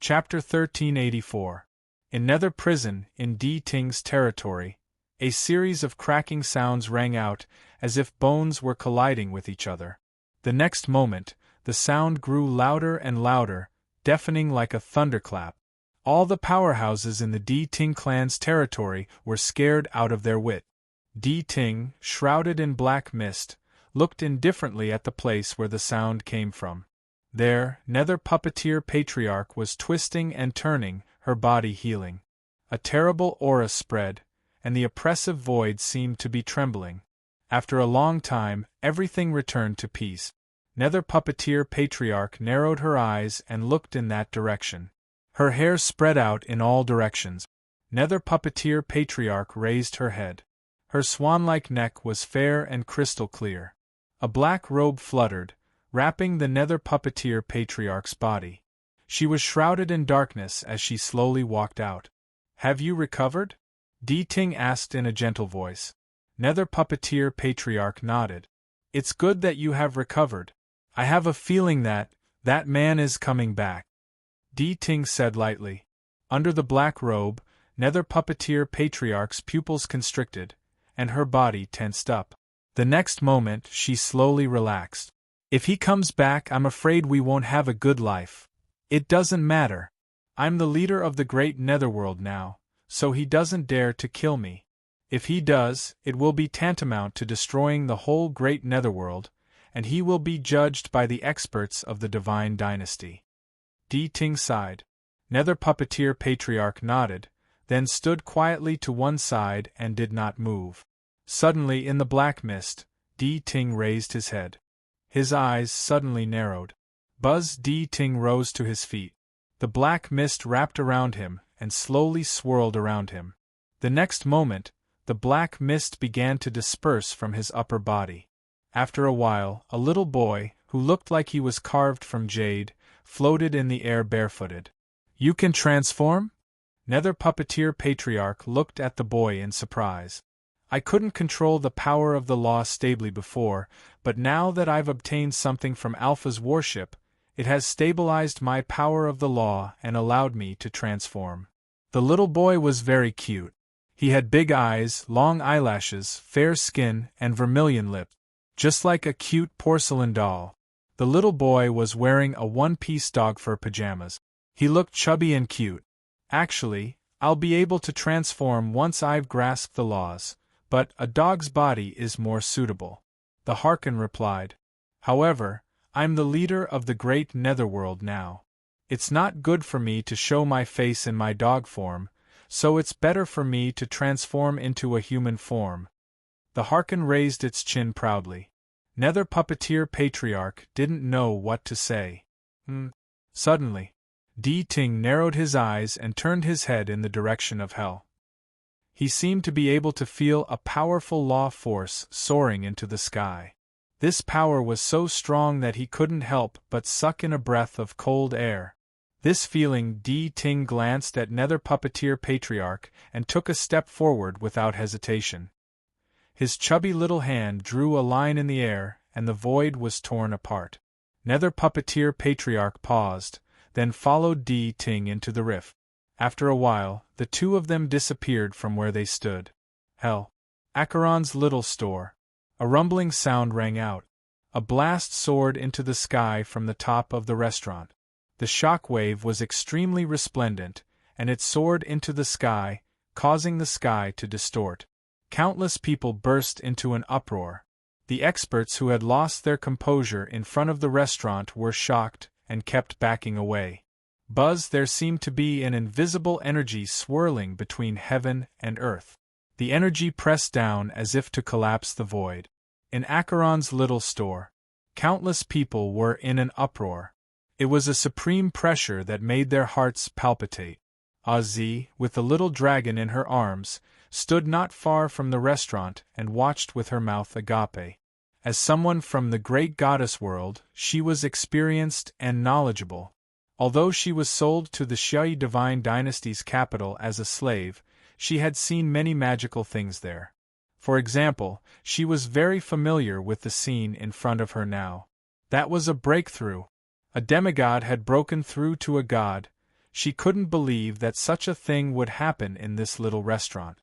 Chapter 1384. In Nether Prison, in D. Ting's territory, a series of cracking sounds rang out, as if bones were colliding with each other. The next moment, the sound grew louder and louder, deafening like a thunderclap. All the powerhouses in the D. Ting clan's territory were scared out of their wit. D. Ting, shrouded in black mist, looked indifferently at the place where the sound came from. There, Nether Puppeteer Patriarch was twisting and turning, her body healing. A terrible aura spread, and the oppressive void seemed to be trembling. After a long time, everything returned to peace. Nether Puppeteer Patriarch narrowed her eyes and looked in that direction. Her hair spread out in all directions. Nether Puppeteer Patriarch raised her head. Her swan-like neck was fair and crystal clear. A black robe fluttered, wrapping the Nether Puppeteer Patriarch's body. She was shrouded in darkness as she slowly walked out. "Have you recovered?" D. Ting asked in a gentle voice. Nether Puppeteer Patriarch nodded. "It's good that you have recovered. I have a feeling that man is coming back," D. Ting said lightly. Under the black robe, Nether Puppeteer Patriarch's pupils constricted, and her body tensed up. The next moment, she slowly relaxed. "If he comes back, I'm afraid we won't have a good life. It doesn't matter. I'm the leader of the great netherworld now, so he doesn't dare to kill me. If he does, it will be tantamount to destroying the whole great netherworld, and he will be judged by the experts of the divine dynasty." D. Ting sighed. Nether Puppeteer Patriarch nodded, then stood quietly to one side and did not move. Suddenly in the black mist, D. Ting raised his head. His eyes suddenly narrowed. Buzz D. Ting rose to his feet. The black mist wrapped around him and slowly swirled around him. The next moment, the black mist began to disperse from his upper body. After a while, a little boy, who looked like he was carved from jade, floated in the air barefooted. "You can transform?" Nether Puppeteer Patriarch looked at the boy in surprise. "I couldn't control the power of the law stably before, but now that I've obtained something from Alpha's warship, it has stabilized my power of the law and allowed me to transform." The little boy was very cute. He had big eyes, long eyelashes, fair skin, and vermilion lips, just like a cute porcelain doll. The little boy was wearing a one-piece dog fur pajamas. He looked chubby and cute. "Actually, I'll be able to transform once I've grasped the laws, but a dog's body is more suitable," the Harkin replied. "However, I'm the leader of the great netherworld now. It's not good for me to show my face in my dog form, so it's better for me to transform into a human form." The Harkin raised its chin proudly. Nether Puppeteer Patriarch didn't know what to say. Suddenly, D. Ting narrowed his eyes and turned his head in the direction of hell. He seemed to be able to feel a powerful law force soaring into the sky. This power was so strong that he couldn't help but suck in a breath of cold air. This feeling, D. Ting glanced at Nether Puppeteer Patriarch and took a step forward without hesitation. His chubby little hand drew a line in the air, and the void was torn apart. Nether Puppeteer Patriarch paused, then followed D. Ting into the rift. After a while, the two of them disappeared from where they stood. Hell. Acheron's little store. A rumbling sound rang out. A blast soared into the sky from the top of the restaurant. The shock wave was extremely resplendent, and it soared into the sky, causing the sky to distort. Countless people burst into an uproar. The experts who had lost their composure in front of the restaurant were shocked and kept backing away. Buzz, there seemed to be an invisible energy swirling between heaven and earth. The energy pressed down as if to collapse the void. In Acheron's little store, countless people were in an uproar. It was a supreme pressure that made their hearts palpitate. Azzi, with the little dragon in her arms, stood not far from the restaurant and watched with her mouth agape. As someone from the great goddess world, she was experienced and knowledgeable. Although she was sold to the Shui divine dynasty's capital as a slave, she had seen many magical things there. For example, she was very familiar with the scene in front of her now. That was a breakthrough. A demigod had broken through to a god. She couldn't believe that such a thing would happen in this little restaurant.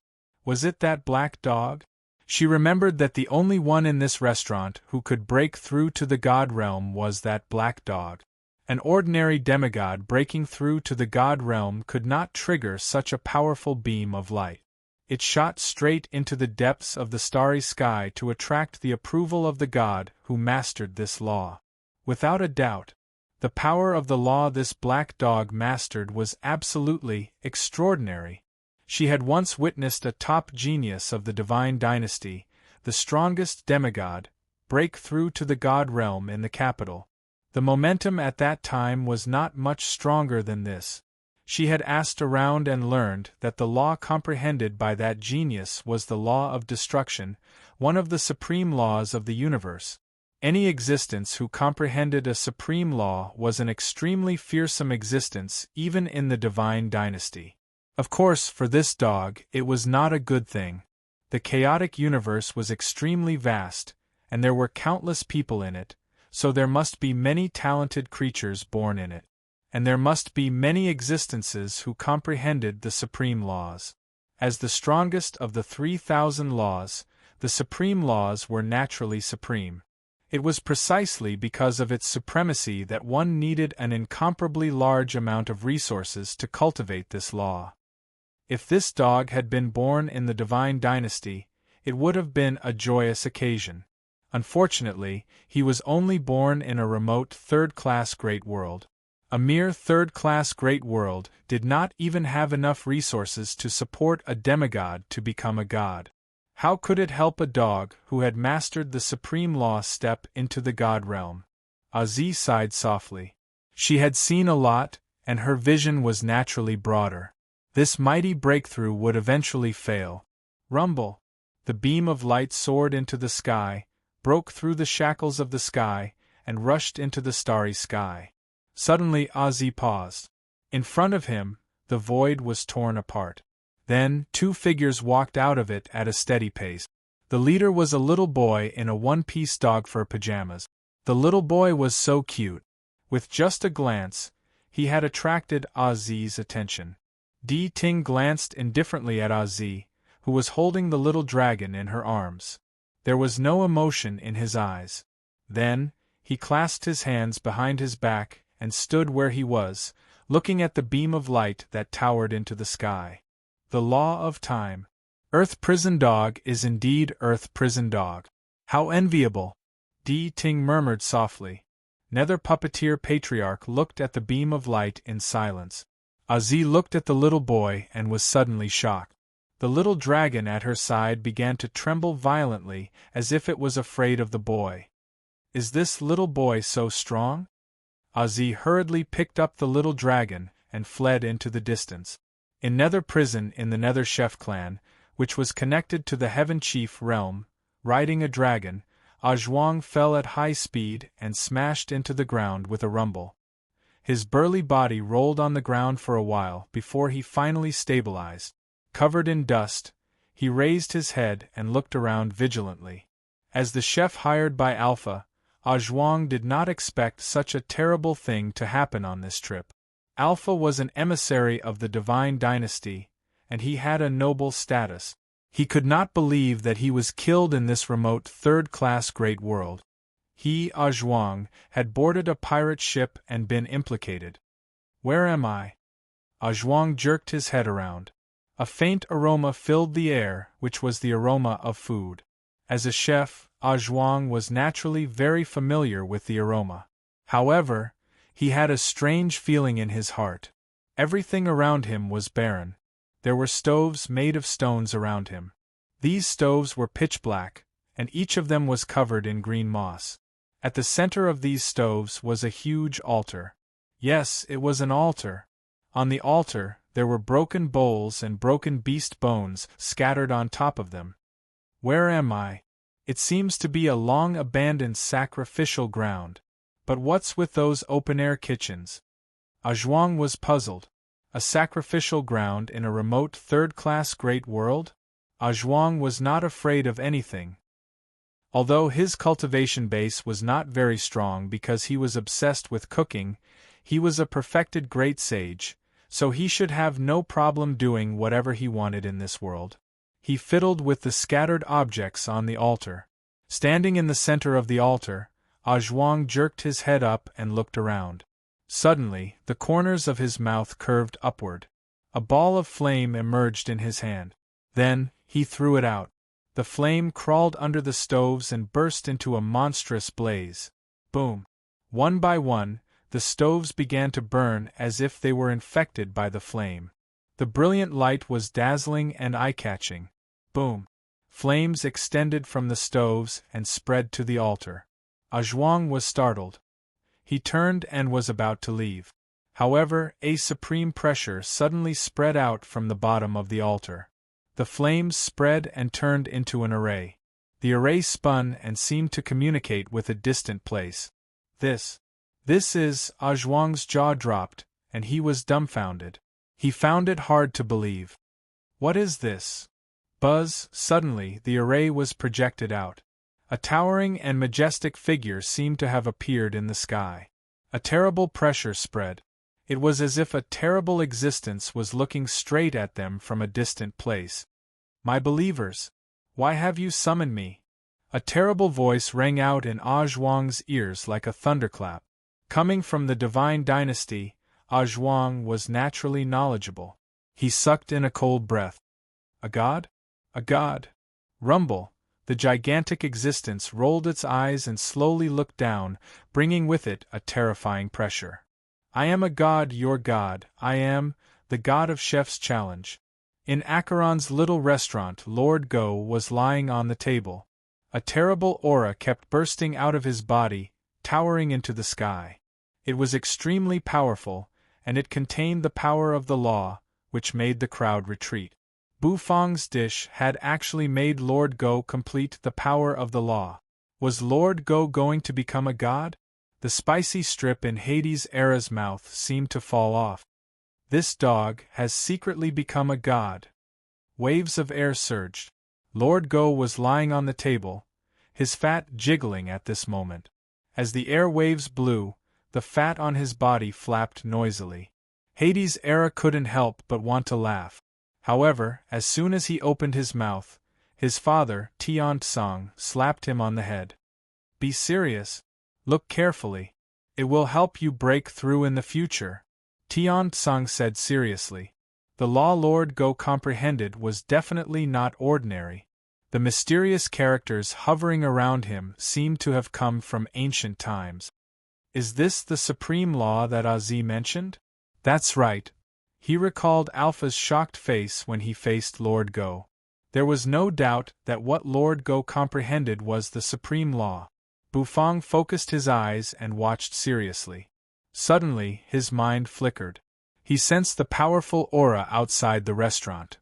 Was it that black dog? She remembered that the only one in this restaurant who could break through to the god realm was that black dog. An ordinary demigod breaking through to the god realm could not trigger such a powerful beam of light. It shot straight into the depths of the starry sky to attract the approval of the god who mastered this law. Without a doubt, the power of the law this black dog mastered was absolutely extraordinary. She had once witnessed a top genius of the divine dynasty, the strongest demigod, break through to the god realm in the capital. The momentum at that time was not much stronger than this. She had asked around and learned that the law comprehended by that genius was the law of destruction, one of the supreme laws of the universe. Any existence who comprehended a supreme law was an extremely fearsome existence even in the divine dynasty. Of course, for this dog, it was not a good thing. The chaotic universe was extremely vast, and there were countless people in it, so there must be many talented creatures born in it. And there must be many existences who comprehended the supreme laws. As the strongest of the 3,000 laws, the supreme laws were naturally supreme. It was precisely because of its supremacy that one needed an incomparably large amount of resources to cultivate this law. If this dog had been born in the divine dynasty, it would have been a joyous occasion. Unfortunately, he was only born in a remote third-class great world. A mere third-class great world did not even have enough resources to support a demigod to become a god. How could it help a dog who had mastered the supreme law step into the god realm? Aziz sighed softly. She had seen a lot, and her vision was naturally broader. This mighty breakthrough would eventually fail. Rumble! The beam of light soared into the sky, broke through the shackles of the sky, and rushed into the starry sky. Suddenly Aziz paused. In front of him, the void was torn apart. Then, two figures walked out of it at a steady pace. The leader was a little boy in a one-piece dog fur pajamas. The little boy was so cute. With just a glance, he had attracted Aziz's attention. Di Ting glanced indifferently at Aziz, who was holding the little dragon in her arms. There was no emotion in his eyes. Then, he clasped his hands behind his back and stood where he was, looking at the beam of light that towered into the sky. The law of time. Earth prison dog is indeed earth prison dog. How enviable! Di Ting murmured softly. Nether puppeteer patriarch looked at the beam of light in silence. Aziz looked at the little boy and was suddenly shocked. The little dragon at her side began to tremble violently as if it was afraid of the boy. Is this little boy so strong? Aziz hurriedly picked up the little dragon and fled into the distance. In Nether prison in the Nether Chef clan, which was connected to the Heaven Chief realm, riding a dragon, Zhuang fell at high speed and smashed into the ground with a rumble. His burly body rolled on the ground for a while before he finally stabilized. Covered in dust, he raised his head and looked around vigilantly. As the chef hired by Alpha, Zhuang did not expect such a terrible thing to happen on this trip. Alpha was an emissary of the divine dynasty, and he had a noble status. He could not believe that he was killed in this remote third-class great world. He, Zhuang, had boarded a pirate ship and been implicated. Where am I? Zhuang jerked his head around. A faint aroma filled the air, which was the aroma of food. As a chef, Zhuang was naturally very familiar with the aroma. However, he had a strange feeling in his heart. Everything around him was barren. There were stoves made of stones around him. These stoves were pitch black, and each of them was covered in green moss. At the center of these stoves was a huge altar. Yes, it was an altar. On the altar, there were broken bowls and broken beast bones scattered on top of them. Where am I? It seems to be a long-abandoned sacrificial ground. But what's with those open-air kitchens? Zhuang was puzzled. A sacrificial ground in a remote third-class great world? Zhuang was not afraid of anything. Although his cultivation base was not very strong because he was obsessed with cooking, he was a perfected great sage, so he should have no problem doing whatever he wanted in this world. He fiddled with the scattered objects on the altar. Standing in the center of the altar, Zhuang jerked his head up and looked around. Suddenly, the corners of his mouth curved upward. A ball of flame emerged in his hand. Then, he threw it out. The flame crawled under the stoves and burst into a monstrous blaze. Boom! One by one, the stoves began to burn as if they were infected by the flame. The brilliant light was dazzling and eye-catching. Boom! Flames extended from the stoves and spread to the altar. Zhuang was startled. He turned and was about to leave. However, a supreme pressure suddenly spread out from the bottom of the altar. The flames spread and turned into an array. The array spun and seemed to communicate with a distant place. This is, Zhuang's jaw dropped, and he was dumbfounded. He found it hard to believe. What is this? Buzz, suddenly the array was projected out. A towering and majestic figure seemed to have appeared in the sky. A terrible pressure spread. It was as if a terrible existence was looking straight at them from a distant place. My believers, why have you summoned me? A terrible voice rang out in Zhuang's ears like a thunderclap. Coming from the divine dynasty, Zhuang was naturally knowledgeable. He sucked in a cold breath. A god? A god? Rumble! The gigantic existence rolled its eyes and slowly looked down, bringing with it a terrifying pressure. I am a god, your god. I am the god of Chef's Challenge. In Acheron's little restaurant, Lord Go was lying on the table. A terrible aura kept bursting out of his body, towering into the sky. It was extremely powerful, and it contained the power of the law, which made the crowd retreat. Bufang's dish had actually made Lord Go complete the power of the law. Was Lord Go going to become a god? The spicy strip in Hades' Era's mouth seemed to fall off. This dog has secretly become a god. Waves of air surged. Lord Go was lying on the table, his fat jiggling at this moment. As the air waves blew, the fat on his body flapped noisily. Hades' Era couldn't help but want to laugh. However, as soon as he opened his mouth, his father, Tian-tsang, slapped him on the head. Be serious. Look carefully. It will help you break through in the future, Tian-tsang said seriously. The law Lord Go comprehended was definitely not ordinary. The mysterious characters hovering around him seemed to have come from ancient times. Is this the supreme law that Azi mentioned? That's right. He recalled Alpha's shocked face when he faced Lord Go. There was no doubt that what Lord Go comprehended was the supreme law. Bufang focused his eyes and watched seriously. Suddenly, his mind flickered. He sensed the powerful aura outside the restaurant.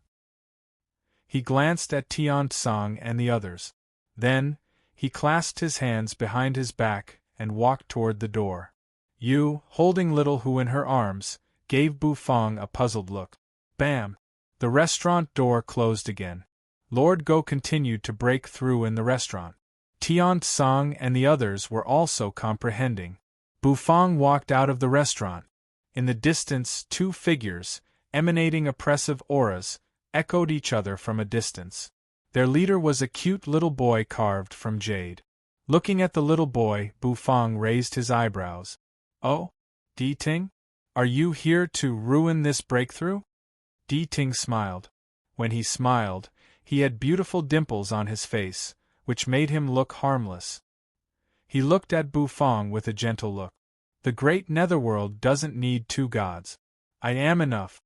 He glanced at Tian-tsang and the others. Then, he clasped his hands behind his back and walked toward the door. Yu, holding little Hu in her arms, gave Bufang a puzzled look. Bam! The restaurant door closed again. Lord Go continued to break through in the restaurant. Tian-tsang and the others were also comprehending. Bufang walked out of the restaurant. In the distance, two figures, emanating oppressive auras, echoed each other from a distance. Their leader was a cute little boy carved from jade. Looking at the little boy, Bufang raised his eyebrows. Oh? Di Ting? Are you here to ruin this breakthrough? Di Ting smiled. When he smiled, he had beautiful dimples on his face, which made him look harmless. He looked at Bufang with a gentle look. The great netherworld doesn't need two gods. I am enough.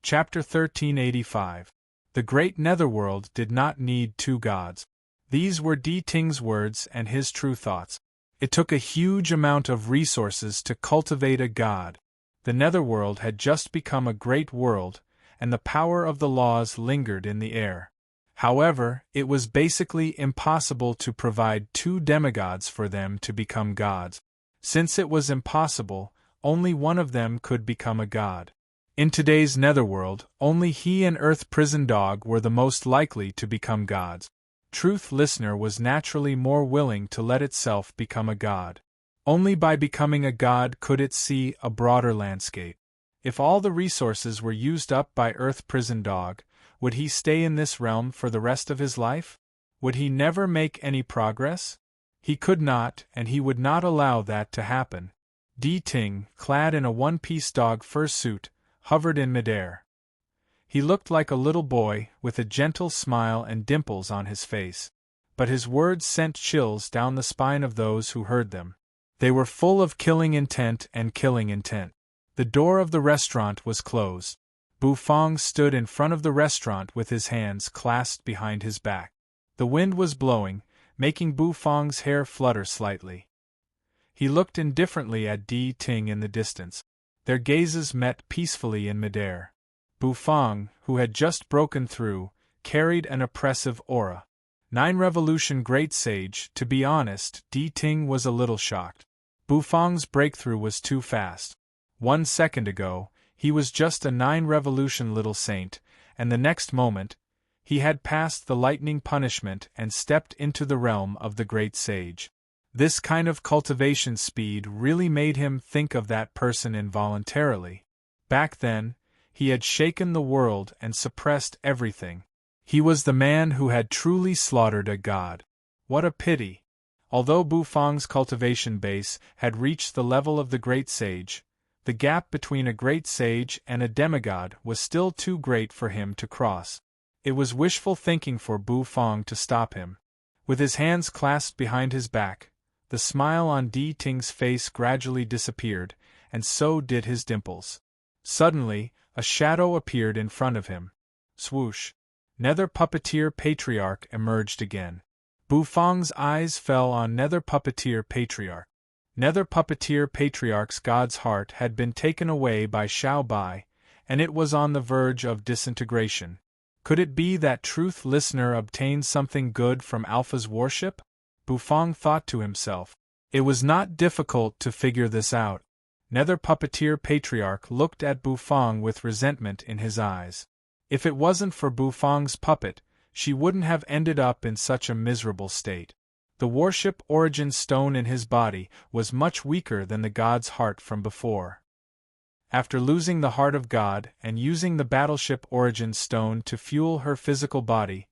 Chapter 1385. The great netherworld did not need two gods. These were Di Ting's words and his true thoughts. It took a huge amount of resources to cultivate a god. The netherworld had just become a great world, and the power of the laws lingered in the air. However, it was basically impossible to provide two demigods for them to become gods. Since it was impossible, only one of them could become a god. In today's netherworld, only he and Earth Prison Dog were the most likely to become gods. Truth Listener was naturally more willing to let itself become a god. Only by becoming a god could it see a broader landscape. If all the resources were used up by Earth Prison Dog, would he stay in this realm for the rest of his life? Would he never make any progress? He could not, and he would not allow that to happen. Di Ting, clad in a one-piece dog fur suit, hovered in midair. He looked like a little boy, with a gentle smile and dimples on his face. But his words sent chills down the spine of those who heard them. They were full of killing intent and killing intent. The door of the restaurant was closed. Bu Fong stood in front of the restaurant with his hands clasped behind his back. The wind was blowing, making Bu Fong's hair flutter slightly. He looked indifferently at Di Ting in the distance. Their gazes met peacefully in midair. Bu Fong, who had just broken through, carried an oppressive aura. 9 Revolution Great Sage. To be honest, Di Ting was a little shocked. Bu Fong's breakthrough was too fast. 1 second ago, he was just a 9 Revolution little saint, and the next moment, he had passed the lightning punishment and stepped into the realm of the Great Sage. This kind of cultivation speed really made him think of that person involuntarily. Back then, he had shaken the world and suppressed everything. He was the man who had truly slaughtered a god. What a pity! Although Bu Fong's cultivation base had reached the level of the Great Sage, the gap between a Great Sage and a demigod was still too great for him to cross. It was wishful thinking for Bu Fong to stop him. With his hands clasped behind his back, the smile on Di Ting's face gradually disappeared, and so did his dimples. Suddenly, a shadow appeared in front of him. Swoosh! Nether Puppeteer Patriarch emerged again. Bu Fong's eyes fell on Nether Puppeteer Patriarch. Nether Puppeteer Patriarch's god's heart had been taken away by Xiao Bai, and it was on the verge of disintegration. Could it be that Truth Listener obtained something good from Alpha's worship? Bu Fong thought to himself. It was not difficult to figure this out. Nether Puppeteer Patriarch looked at Bu Fong with resentment in his eyes. If it wasn't for Bu Fong's puppet, she wouldn't have ended up in such a miserable state. The worship origin stone in his body was much weaker than the god's heart from before. After losing the heart of God and using the battleship origin stone to fuel her physical body,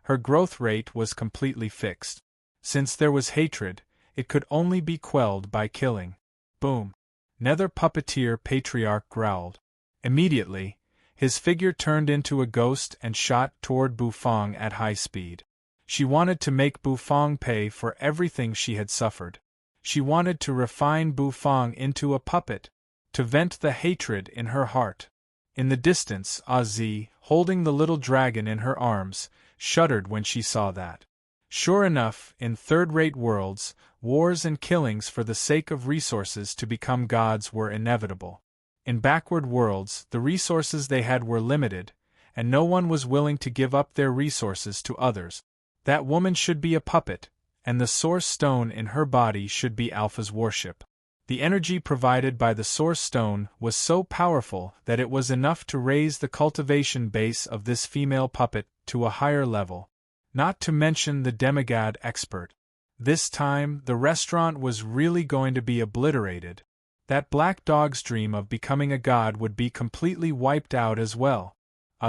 her growth rate was completely fixed. Since there was hatred, it could only be quelled by killing. Boom! Nether Puppeteer Patriarch growled. Immediately, his figure turned into a ghost and shot toward Bu Fong at high speed. She wanted to make Bu Fong pay for everything she had suffered. She wanted to refine Bu Fong into a puppet, to vent the hatred in her heart. In the distance, Zi, holding the little dragon in her arms, shuddered when she saw that. Sure enough, in third-rate worlds, wars and killings for the sake of resources to become gods were inevitable. In backward worlds, the resources they had were limited, and no one was willing to give up their resources to others. That woman should be a puppet, and the source stone in her body should be Alpha's worship. The energy provided by the source stone was so powerful that it was enough to raise the cultivation base of this female puppet to a higher level, not to mention the demigod expert. This time, the restaurant was really going to be obliterated. That black dog's dream of becoming a god would be completely wiped out as well.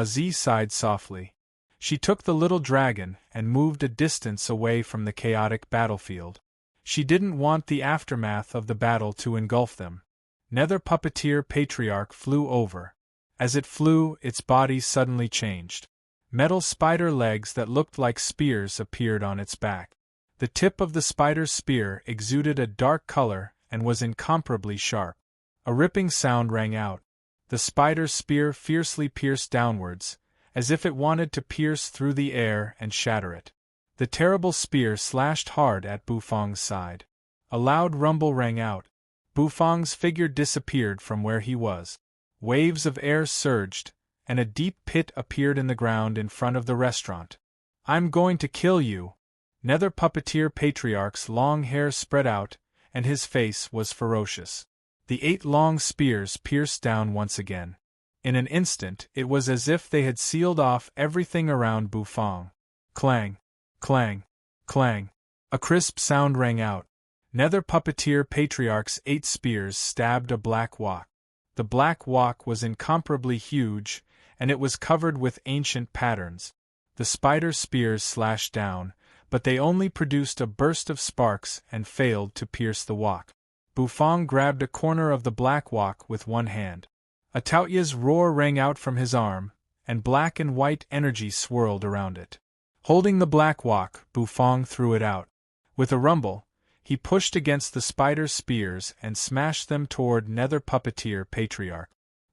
Zi sighed softly. She took the little dragon and moved a distance away from the chaotic battlefield. She didn't want the aftermath of the battle to engulf them. Nether Puppeteer Patriarch flew over. As it flew, its body suddenly changed. Metal spider legs that looked like spears appeared on its back. The tip of the spider's spear exuded a dark color and was incomparably sharp. A ripping sound rang out. The spider's spear fiercely pierced downwards, as if it wanted to pierce through the air and shatter it. The terrible spear slashed hard at Bu Fong's side. A loud rumble rang out. Bu Fong's figure disappeared from where he was. Waves of air surged, and a deep pit appeared in the ground in front of the restaurant. "I'm going to kill you!" Nether Puppeteer Patriarch's long hair spread out, and his face was ferocious. The 8 long spears pierced down once again. In an instant, it was as if they had sealed off everything around Bu Fong. Clang! Clang! Clang! A crisp sound rang out. Nether Puppeteer Patriarch's 8 spears stabbed a black wok. The black wok was incomparably huge, and it was covered with ancient patterns. The spider spears slashed down, but they only produced a burst of sparks and failed to pierce the wok. Bufang grabbed a corner of the black wok with one hand. A Taoya's roar rang out from his arm, and black and white energy swirled around it. Holding the black wok, Bufang threw it out. With a rumble, he pushed against the spider's spears and smashed them toward Nether Puppeteer Patriarch.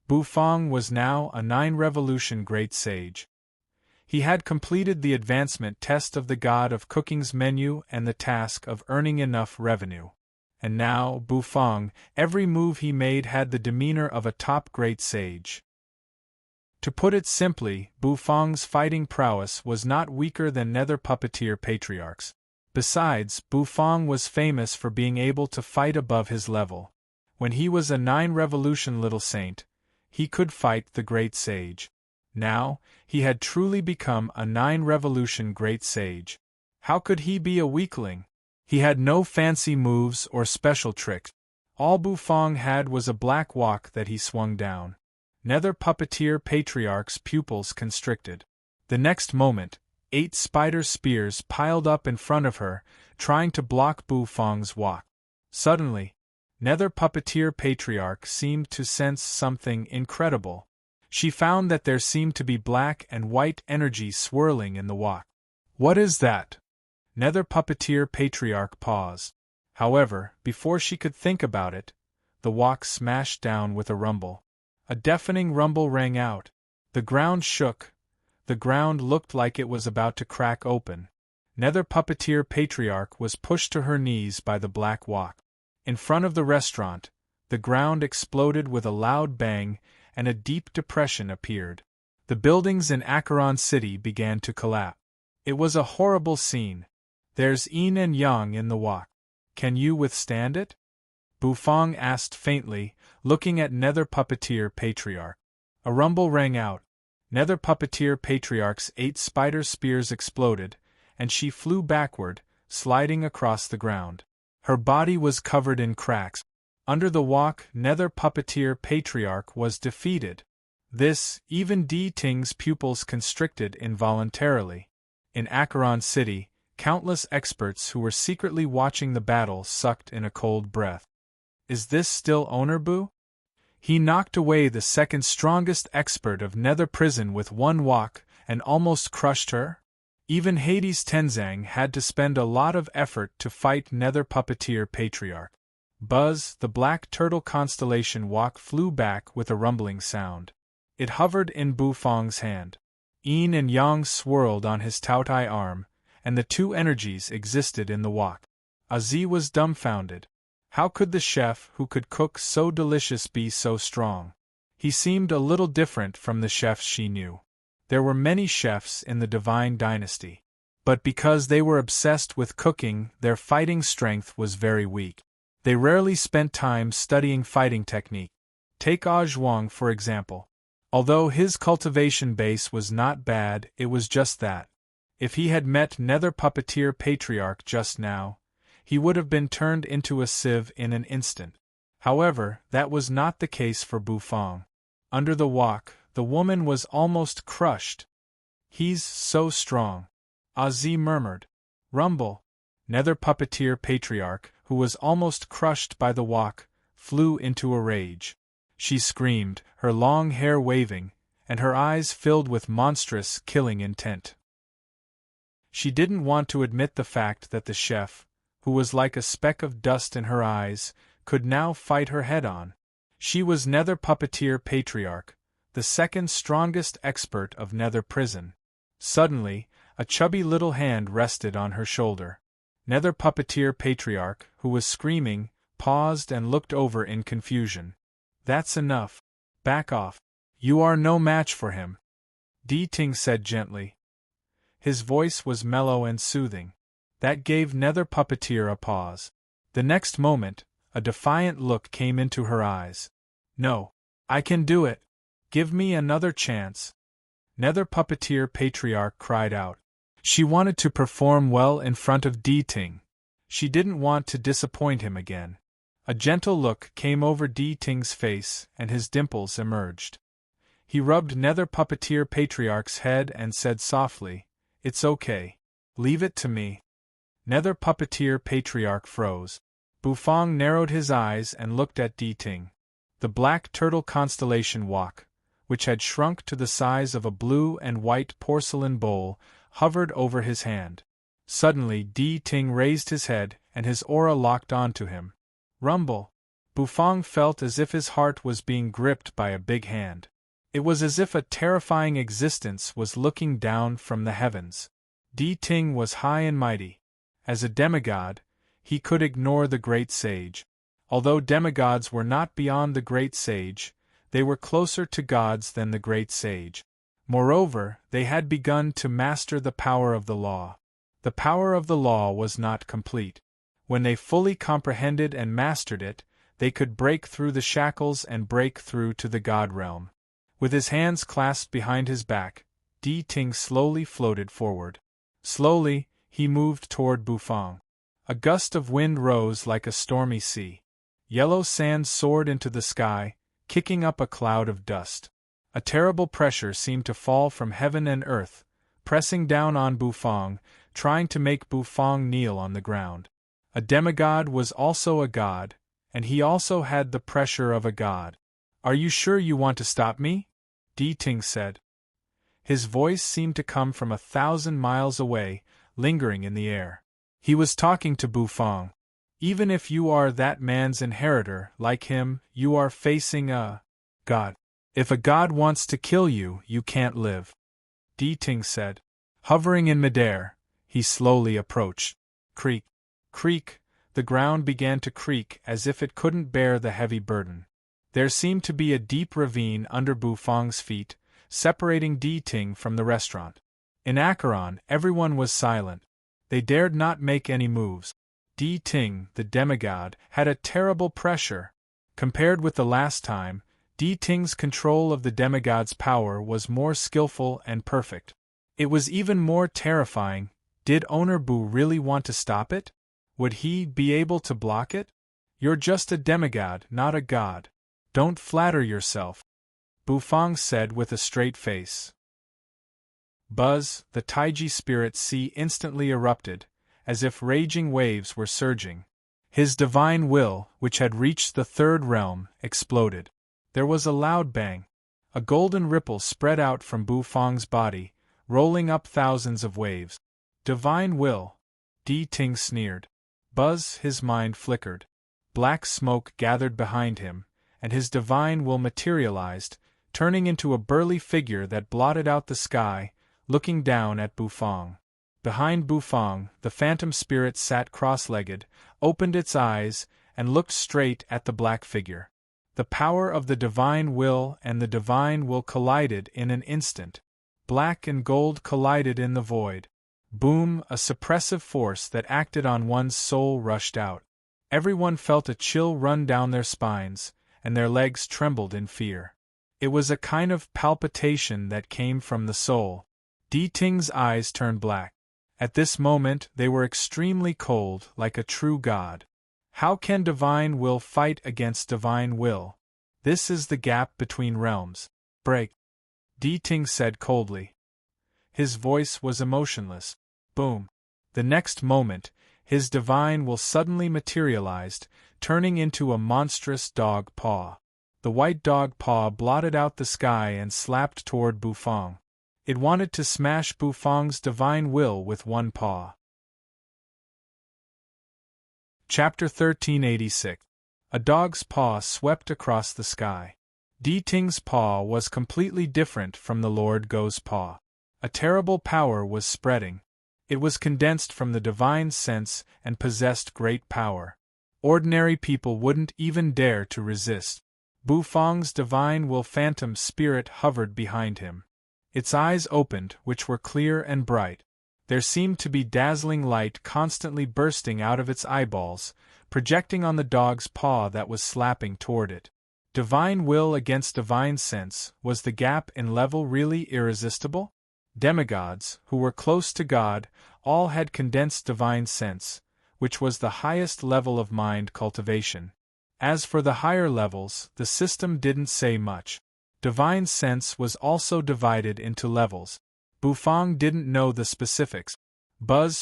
Bufang was now a 9-revolution great sage. He had completed the advancement test of the God of Cooking's menu and the task of earning enough revenue. And now, Bufang, every move he made had the demeanor of a top great sage. To put it simply, Bufang's fighting prowess was not weaker than Nether Puppeteer Patriarch's. Besides, Bufang was famous for being able to fight above his level. When he was a 9-revolution little saint, he could fight the great sage. Now, he had truly become a 9-revolution great sage. How could he be a weakling? He had no fancy moves or special tricks. All Bufang had was a black wok that he swung down. Nether Puppeteer Patriarch's pupils constricted. The next moment, 8 spider spears piled up in front of her, trying to block Bufang's wok. Suddenly, Nether Puppeteer Patriarch seemed to sense something incredible. She found that there seemed to be black and white energy swirling in the wok. "What is that?" Nether Puppeteer Patriarch paused. However, before she could think about it, the wok smashed down with a rumble. A deafening rumble rang out. The ground shook. The ground looked like it was about to crack open. Nether Puppeteer Patriarch was pushed to her knees by the black wok. In front of the restaurant, the ground exploded with a loud bang, and a deep depression appeared. The buildings in Acheron City began to collapse. It was a horrible scene. "There's yin and yang in the wok. Can you withstand it?" Bufang asked faintly, looking at Nether Puppeteer Patriarch. A rumble rang out. Nether Puppeteer Patriarch's 8 spider spears exploded, and she flew backward, sliding across the ground. Her body was covered in cracks. Under the wok, Nether Puppeteer Patriarch was defeated. This, even D. Ting's pupils constricted involuntarily. In Acheron City, countless experts who were secretly watching the battle sucked in a cold breath. Is this still Owner Bu? He knocked away the second strongest expert of Nether Prison with one wok and almost crushed her? Even Hades Tenzang had to spend a lot of effort to fight Nether Puppeteer Patriarch. Buzz, the black turtle constellation wok flew back with a rumbling sound. It hovered in Bufang's hand. Yin and yang swirled on his Taotai arm, and the two energies existed in the wok. Azi was dumbfounded. How could the chef who could cook so delicious be so strong? He seemed a little different from the chefs she knew. There were many chefs in the Divine Dynasty, but because they were obsessed with cooking, their fighting strength was very weak. They rarely spent time studying fighting technique. Take Zhuang for example. Although his cultivation base was not bad, it was just that. If he had met Nether Puppeteer Patriarch just now, he would have been turned into a sieve in an instant. However, that was not the case for Bufang. Under the wok, the woman was almost crushed. "He's so strong," Azi murmured. Rumble. Nether Puppeteer Patriarch, who was almost crushed by the wok, flew into a rage. She screamed, her long hair waving, and her eyes filled with monstrous, killing intent. She didn't want to admit the fact that the chef, who was like a speck of dust in her eyes, could now fight her head-on. She was Nether Puppeteer Patriarch, the second strongest expert of Nether Prison. Suddenly, a chubby little hand rested on her shoulder. Nether Puppeteer Patriarch, who was screaming, paused and looked over in confusion. "That's enough. Back off. You are no match for him," Di Ting said gently. His voice was mellow and soothing. That gave Nether Puppeteer a pause. The next moment, a defiant look came into her eyes. "No. I can do it. Give me another chance." Nether Puppeteer Patriarch cried out. She wanted to perform well in front of Di Ting. She didn't want to disappoint him again. A gentle look came over Di Ting's face and his dimples emerged. He rubbed Nether Puppeteer Patriarch's head and said softly, "It's okay. Leave it to me." Nether Puppeteer Patriarch froze. Bufang narrowed his eyes and looked at Di Ting. The black turtle constellation Wak, which had shrunk to the size of a blue and white porcelain bowl, hovered over his hand. Suddenly Di Ting raised his head and his aura locked onto him. Rumble! Bufang felt as if his heart was being gripped by a big hand. It was as if a terrifying existence was looking down from the heavens. Di Ting was high and mighty. As a demigod, he could ignore the great sage. Although demigods were not beyond the great sage, they were closer to gods than the great sage. Moreover, they had begun to master the power of the law. The power of the law was not complete. When they fully comprehended and mastered it, they could break through the shackles and break through to the god realm. With his hands clasped behind his back, Di Ting slowly floated forward. Slowly, he moved toward Bufang. A gust of wind rose like a stormy sea. Yellow sand soared into the sky, kicking up a cloud of dust. A terrible pressure seemed to fall from heaven and earth, pressing down on Bufang, trying to make Bufang kneel on the ground. A demigod was also a god, and he also had the pressure of a god. "Are you sure you want to stop me?" Di Ting said. His voice seemed to come from 1,000 miles away, lingering in the air. He was talking to Bufang. "Even if you are that man's inheritor, like him, you are facing a god. If a god wants to kill you, you can't live," Di Ting said. Hovering in midair, he slowly approached. Creak, creak, the ground began to creak as if it couldn't bear the heavy burden. There seemed to be a deep ravine under Bufang's feet, separating Di Ting from the restaurant. In Acheron, everyone was silent. They dared not make any moves. Di Ting, the demigod, had a terrible pressure. Compared with the last time, Di Ting's control of the demigod's power was more skillful and perfect. It was even more terrifying. Did Owner Bu really want to stop it? Would he be able to block it? "You're just a demigod, not a god. Don't flatter yourself," Bufang said with a straight face. Buzz, the Taiji spirit sea instantly erupted, as if raging waves were surging. His divine will, which had reached the third realm, exploded. There was a loud bang. A golden ripple spread out from Bufang's body, rolling up thousands of waves. "Divine will," Di Ting sneered. Buzz, his mind flickered. Black smoke gathered behind him, and his divine will materialized, turning into a burly figure that blotted out the sky, looking down at Bufang. Behind Bufang, the phantom spirit sat cross-legged, opened its eyes, and looked straight at the black figure. The power of the divine will and the divine will collided in an instant. Black and gold collided in the void. Boom! A suppressive force that acted on one's soul rushed out. Everyone felt a chill run down their spines, and their legs trembled in fear. It was a kind of palpitation that came from the soul. Di Ting's eyes turned black. At this moment they were extremely cold, like a true god. How can divine will fight against divine will? This is the gap between realms. "Break," Di Ting said coldly. His voice was emotionless. Boom. The next moment, his divine will suddenly materialized, turning into a monstrous dog paw. The white dog paw blotted out the sky and slapped toward Bufang. It wanted to smash Bufang's divine will with one paw. Chapter 1386. A dog's paw swept across the sky. Di Ting's paw was completely different from the Lord Go's paw. A terrible power was spreading. It was condensed from the divine sense and possessed great power. Ordinary people wouldn't even dare to resist. Bufang's divine will phantom spirit hovered behind him. Its eyes opened, which were clear and bright. There seemed to be dazzling light constantly bursting out of its eyeballs, projecting on the dog's paw that was slapping toward it. Divine will against divine sense, was the gap in level really irresistible? Demigods, who were close to God, all had condensed divine sense, which was the highest level of mind cultivation. As for the higher levels, the system didn't say much. Divine sense was also divided into levels. Bufang didn't know the specifics.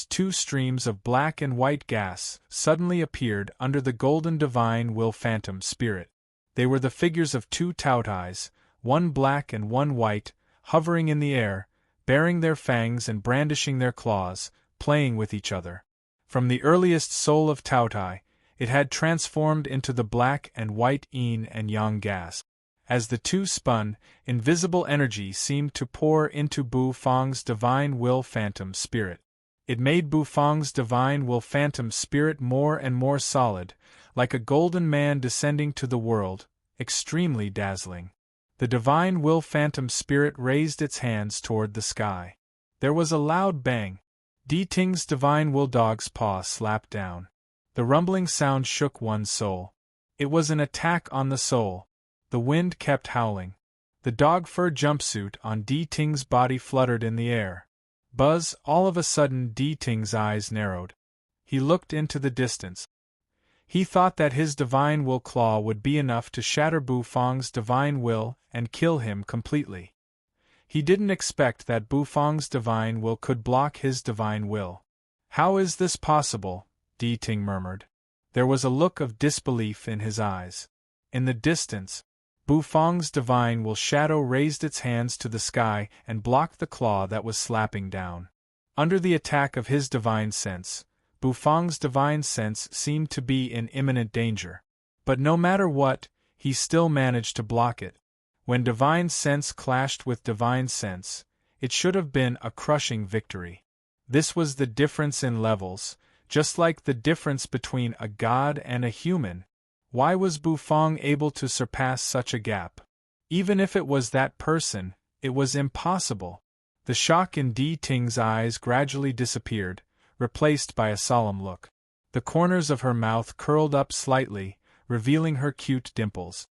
Two streams of black and white gas suddenly appeared under the golden divine will phantom spirit. They were the figures of two Tautais, one black and one white, hovering in the air, baring their fangs and brandishing their claws, playing with each other. From the earliest soul of Tautai, it had transformed into the black and white yin and yang gas. As the two spun, invisible energy seemed to pour into Bufang's divine will phantom spirit. It made Bufang's divine will phantom spirit more and more solid, like a golden man descending to the world, extremely dazzling. The divine will phantom spirit raised its hands toward the sky. There was a loud bang. Ting's divine will dog's paw slapped down. The rumbling sound shook one's soul. It was an attack on the soul. The wind kept howling. The dog fur jumpsuit on Ting's body fluttered in the air. All of a sudden Ting's eyes narrowed. He looked into the distance. He thought that his divine will claw would be enough to shatter Bufang's divine will and kill him completely. He didn't expect that Bufang's divine will could block his divine will. How is this possible? Ting murmured. There was a look of disbelief in his eyes. In the distance, Bufang's divine will shadow raised its hands to the sky and blocked the claw that was slapping down. Under the attack of his divine sense, Bufang's divine sense seemed to be in imminent danger. But no matter what, he still managed to block it. When divine sense clashed with divine sense, it should have been a crushing victory. This was the difference in levels, just like the difference between a god and a human. Why was Bufang able to surpass such a gap? Even if it was that person, it was impossible. The shock in Ting's eyes gradually disappeared, replaced by a solemn look. The corners of her mouth curled up slightly, revealing her cute dimples.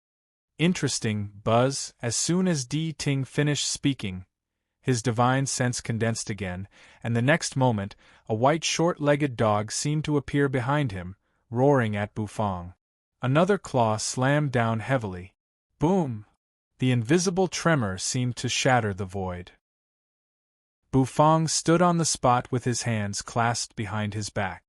Interesting, as soon as Ting finished speaking, his divine sense condensed again, and the next moment, a white short-legged dog seemed to appear behind him, roaring at Bufang. Another claw slammed down heavily. Boom! The invisible tremor seemed to shatter the void. Bufang stood on the spot with his hands clasped behind his back.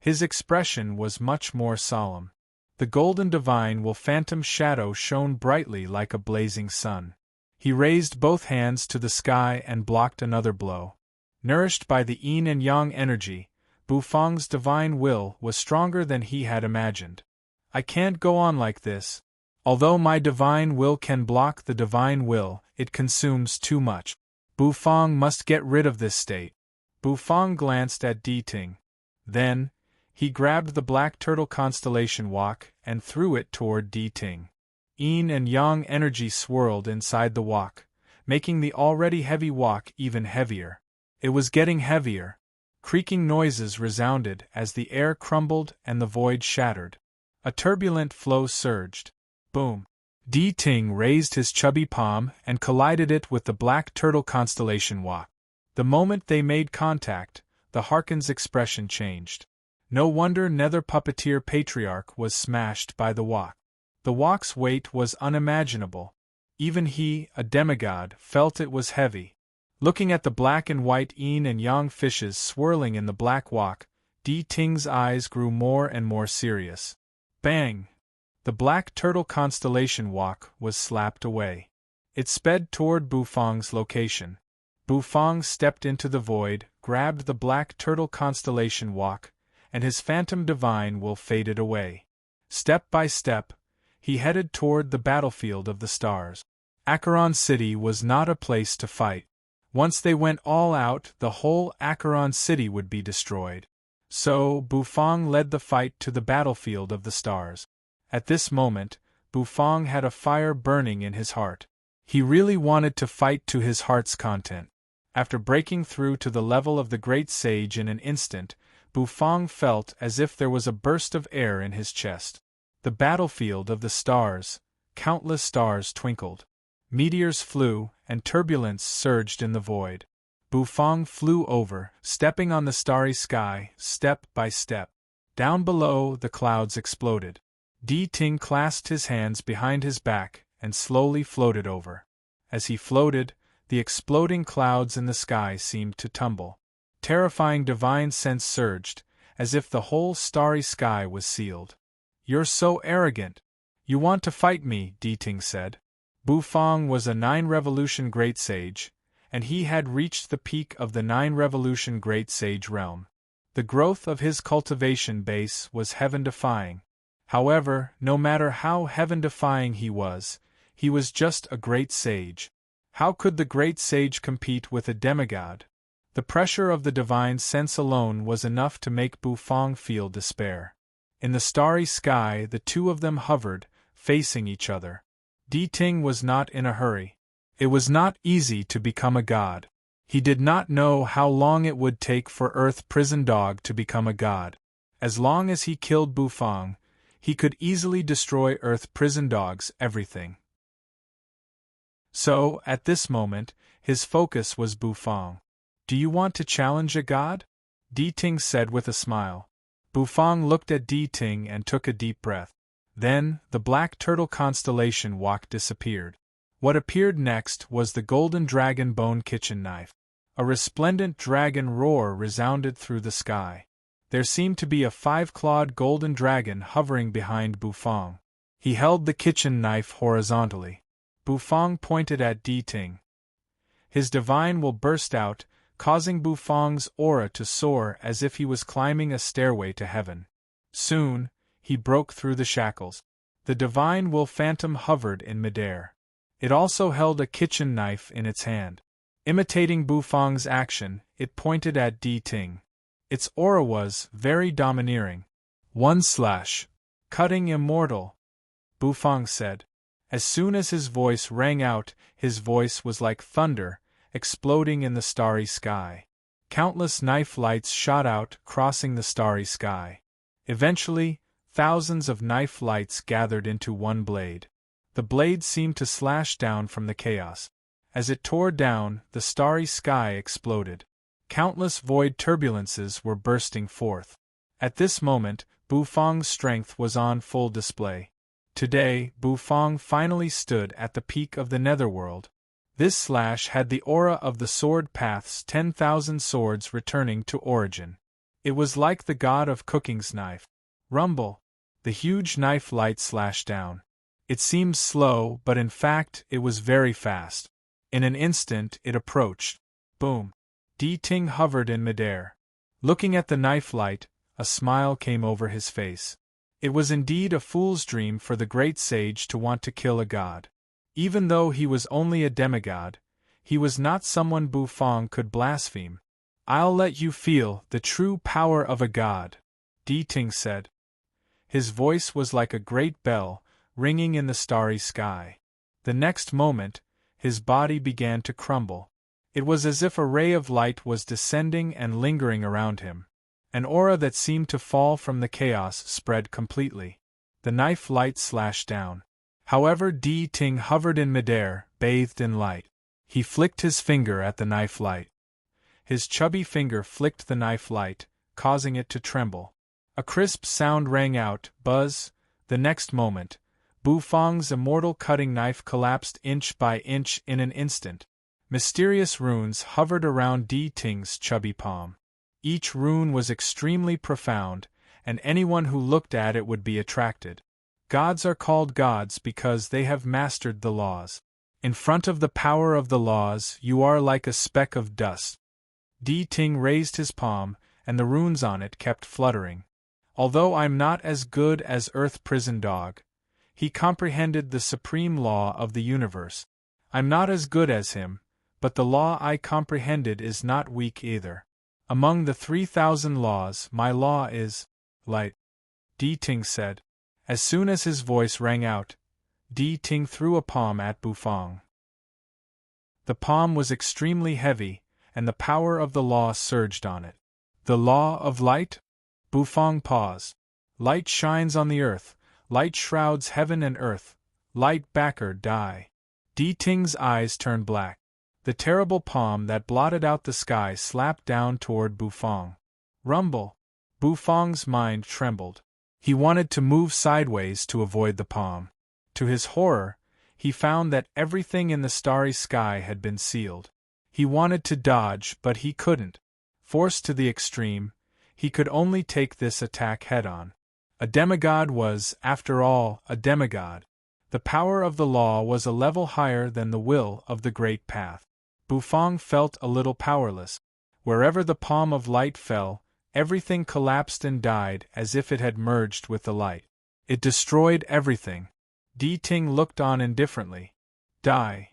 His expression was much more solemn. The golden divine will phantom shadow shone brightly like a blazing sun. He raised both hands to the sky and blocked another blow. Nourished by the yin and yang energy, Bufang's divine will was stronger than he had imagined. I can't go on like this. Although my divine will can block the divine will, it consumes too much. Bufang must get rid of this state. Bufang glanced at Ting. Then, he grabbed the black turtle constellation wok and threw it toward Ting. Yin and yang energy swirled inside the wok, making the already heavy wok even heavier. It was getting heavier. Creaking noises resounded as the air crumbled and the void shattered. A turbulent flow surged. Boom! Ting raised his chubby palm and collided it with the black turtle constellation wok. The moment they made contact, the Harkon's expression changed. No wonder Nether Puppeteer Patriarch was smashed by the wok. The wok's weight was unimaginable. Even he, a demigod, felt it was heavy. Looking at the black and white yin and yang fishes swirling in the black wok, Ting's eyes grew more and more serious. Bang! The black turtle constellation wok was slapped away. It sped toward Bufang's location. Bufang stepped into the void, grabbed the black turtle constellation wok, and his phantom divine will faded away. Step by step, he headed toward the battlefield of the stars. Acheron City was not a place to fight. Once they went all out, the whole Acheron City would be destroyed. So, Bufang led the fight to the battlefield of the stars. At this moment, Bufang had a fire burning in his heart. He really wanted to fight to his heart's content. After breaking through to the level of the great sage in an instant, Bufang felt as if there was a burst of air in his chest. The battlefield of the stars, countless stars twinkled. Meteors flew, and turbulence surged in the void. Bufang flew over, stepping on the starry sky, step by step. Down below, the clouds exploded. Di Ting clasped his hands behind his back and slowly floated over. As he floated, the exploding clouds in the sky seemed to tumble. Terrifying divine sense surged, as if the whole starry sky was sealed. "You're so arrogant. You want to fight me," Di Ting said. Bufang was a 9-revolution great sage, and he had reached the peak of the 9-revolution great sage realm. The growth of his cultivation base was heaven-defying. However, no matter how heaven-defying he was just a great sage. How could the great sage compete with a demigod? The pressure of the divine sense alone was enough to make Bufang feel despair. In the starry sky, the two of them hovered, facing each other. Di Ting was not in a hurry. It was not easy to become a god. He did not know how long it would take for Earth Prison Dog to become a god. As long as he killed Bufang, he could easily destroy Earth Prison Dog's everything. So, at this moment, his focus was Bufang. "Do you want to challenge a god?" Di Ting said with a smile. Bufang looked at Di Ting and took a deep breath. Then, the black turtle constellation walk disappeared. What appeared next was the golden dragon bone kitchen knife. A resplendent dragon roar resounded through the sky. There seemed to be a 5-clawed golden dragon hovering behind Bufang. He held the kitchen knife horizontally. Bufang pointed at Di Ting. His divine will burst out, causing Bufang's aura to soar as if he was climbing a stairway to heaven. Soon, he broke through the shackles. The divine will phantom hovered in midair. It also held a kitchen knife in its hand. Imitating Bufang's action, it pointed at Di Ting. Its aura was very domineering. Cutting immortal, Bufang said. As soon as his voice rang out, his voice was like thunder, exploding in the starry sky. Countless knife lights shot out, crossing the starry sky. Eventually, thousands of knife lights gathered into one blade. The blade seemed to slash down from the chaos. As it tore down, the starry sky exploded. Countless void turbulences were bursting forth. At this moment, Bufang's strength was on full display. Today, Bufang finally stood at the peak of the netherworld. This slash had the aura of the sword path's 10,000 swords returning to origin. It was like the god of cooking's knife. Rumble! The huge knife light slashed down. It seemed slow, but in fact, it was very fast. In an instant, it approached. Boom! Di Ting hovered in midair. Looking at the knife light, a smile came over his face. It was indeed a fool's dream for the great sage to want to kill a god. Even though he was only a demigod, he was not someone Bufang could blaspheme. "I'll let you feel the true power of a god," Di Ting said. His voice was like a great bell, ringing in the starry sky. The next moment, his body began to crumble. It was as if a ray of light was descending and lingering around him. An aura that seemed to fall from the chaos spread completely. The knife light slashed down. However, Di Ting hovered in midair, bathed in light. He flicked his finger at the knife light. His chubby finger flicked the knife light, causing it to tremble. A crisp sound rang out, buzz. The next moment, Bufang's immortal cutting knife collapsed inch by inch in an instant. Mysterious runes hovered around Di Ting's chubby palm. Each rune was extremely profound, and anyone who looked at it would be attracted. Gods are called gods because they have mastered the laws. In front of the power of the laws, you are like a speck of dust. Di Ting raised his palm, and the runes on it kept fluttering. Although I'm not as good as Earth Prison Dog, he comprehended the supreme law of the universe. I'm not as good as him, but the law I comprehended is not weak either. Among the 3,000 laws, my law is light, Di Ting said. As soon as his voice rang out, Di Ting threw a palm at Bufang. The palm was extremely heavy, and the power of the law surged on it. The law of light? Bufang paused. Light shines on the earth, light shrouds heaven and earth, light backer die. Di Ting's eyes turned black. The terrible palm that blotted out the sky slapped down toward Bufang. Rumble! Bufang's mind trembled. He wanted to move sideways to avoid the palm. To his horror, he found that everything in the starry sky had been sealed. He wanted to dodge, but he couldn't. Forced to the extreme, he could only take this attack head-on. A demigod was, after all, a demigod. The power of the law was a level higher than the will of the great path. Bufang felt a little powerless. Wherever the palm of light fell, everything collapsed and died as if it had merged with the light. It destroyed everything. Di Ting looked on indifferently. Die.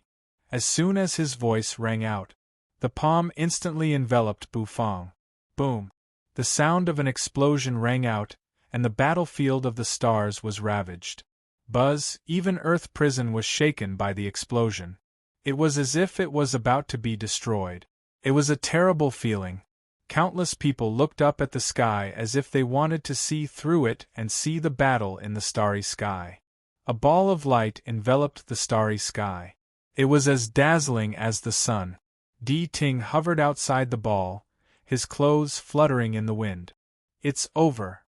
As soon as his voice rang out, the palm instantly enveloped Bufang. Boom! The sound of an explosion rang out, and the battlefield of the stars was ravaged. Buzz, even Earth Prison was shaken by the explosion. It was as if it was about to be destroyed. It was a terrible feeling. Countless people looked up at the sky as if they wanted to see through it and see the battle in the starry sky. A ball of light enveloped the starry sky. It was as dazzling as the sun. Di Ting hovered outside the ball, his clothes fluttering in the wind. It's over.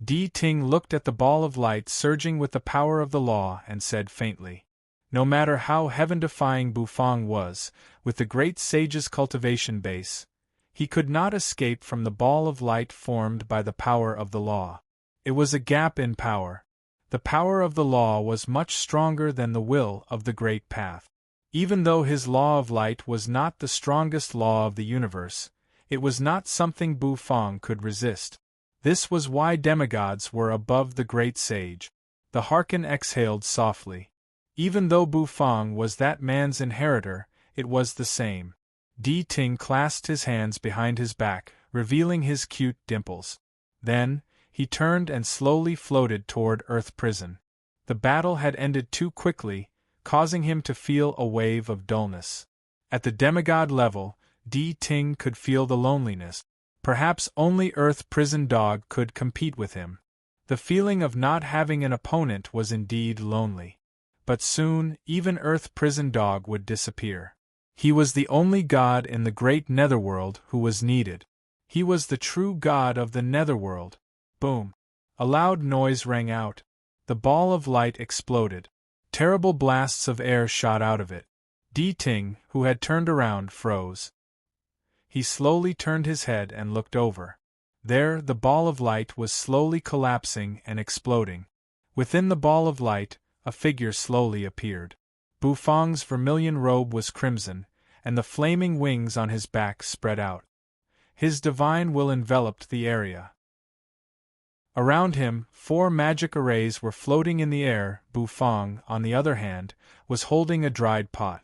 Di Ting looked at the ball of light surging with the power of the law and said faintly. No matter how heaven-defying Bufang was, with the great sage's cultivation base, he could not escape from the ball of light formed by the power of the law. It was a gap in power. The power of the law was much stronger than the will of the great path. Even though his law of light was not the strongest law of the universe, it was not something Bufang could resist. This was why demigods were above the great sage. The Harkin exhaled softly. Even though Bufang was that man's inheritor, it was the same. Di Ting clasped his hands behind his back, revealing his cute dimples. Then, he turned and slowly floated toward Earth Prison. The battle had ended too quickly, causing him to feel a wave of dullness. At the demigod level, Di Ting could feel the loneliness. Perhaps only Earth Prison Dog could compete with him. The feeling of not having an opponent was indeed lonely. But soon, even Earth Prison Dog would disappear. He was the only god in the great netherworld who was needed. He was the true god of the netherworld. Boom! A loud noise rang out. The ball of light exploded. Terrible blasts of air shot out of it. Di Ting, who had turned around, froze. He slowly turned his head and looked over. There, the ball of light was slowly collapsing and exploding. Within the ball of light, a figure slowly appeared. Bufang's vermilion robe was crimson, and the flaming wings on his back spread out. His divine will enveloped the area. Around him, 4 magic arrays were floating in the air. Bufang, on the other hand, was holding a dried pot.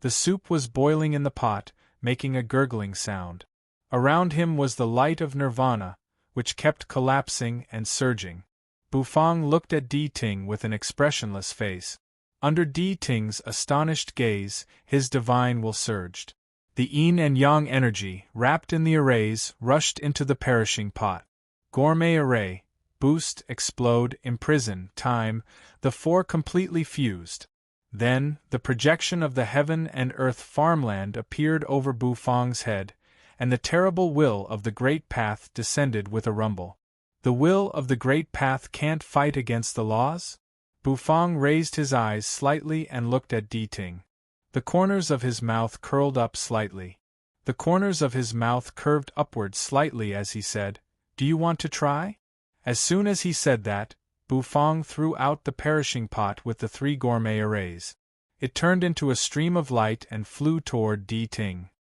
The soup was boiling in the pot, making a gurgling sound. Around him was the light of nirvana, which kept collapsing and surging. Bufang looked at Di Ting with an expressionless face. Under Di Ting's astonished gaze, his divine will surged. The yin and yang energy, wrapped in the arrays, rushed into the perishing pot. Gourmet array. Boost, explode, imprison, time, the 4 completely fused. Then, the projection of the heaven and earth farmland appeared over Bufang's head, and the terrible will of the great path descended with a rumble. The will of the great path can't fight against the laws? Bufang raised his eyes slightly and looked at Di Ting. The corners of his mouth curled up slightly. The corners of his mouth curved upward slightly as he said, "Do you want to try?" As soon as he said that, Bufang threw out the perishing pot with the 3 gourmet arrays. It turned into a stream of light and flew toward Di Ting.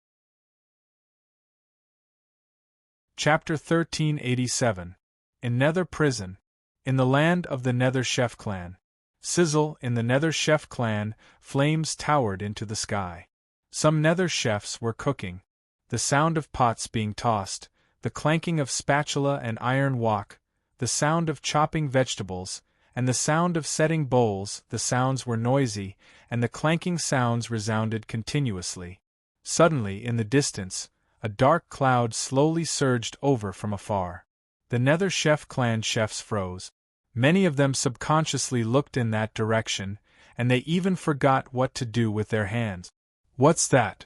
Chapter 1387. In Nether Prison. In the land of the Nether Chef clan. Sizzle, in the Nether Chef clan, flames towered into the sky. Some Nether chefs were cooking. The sound of pots being tossed, the clanking of spatula and iron wok, the sound of chopping vegetables, and the sound of setting bowls, the sounds were noisy, and the clanking sounds resounded continuously. Suddenly, in the distance, a dark cloud slowly surged over from afar. The Nether Chef clan chefs froze. Many of them subconsciously looked in that direction, and they even forgot what to do with their hands. "What's that?"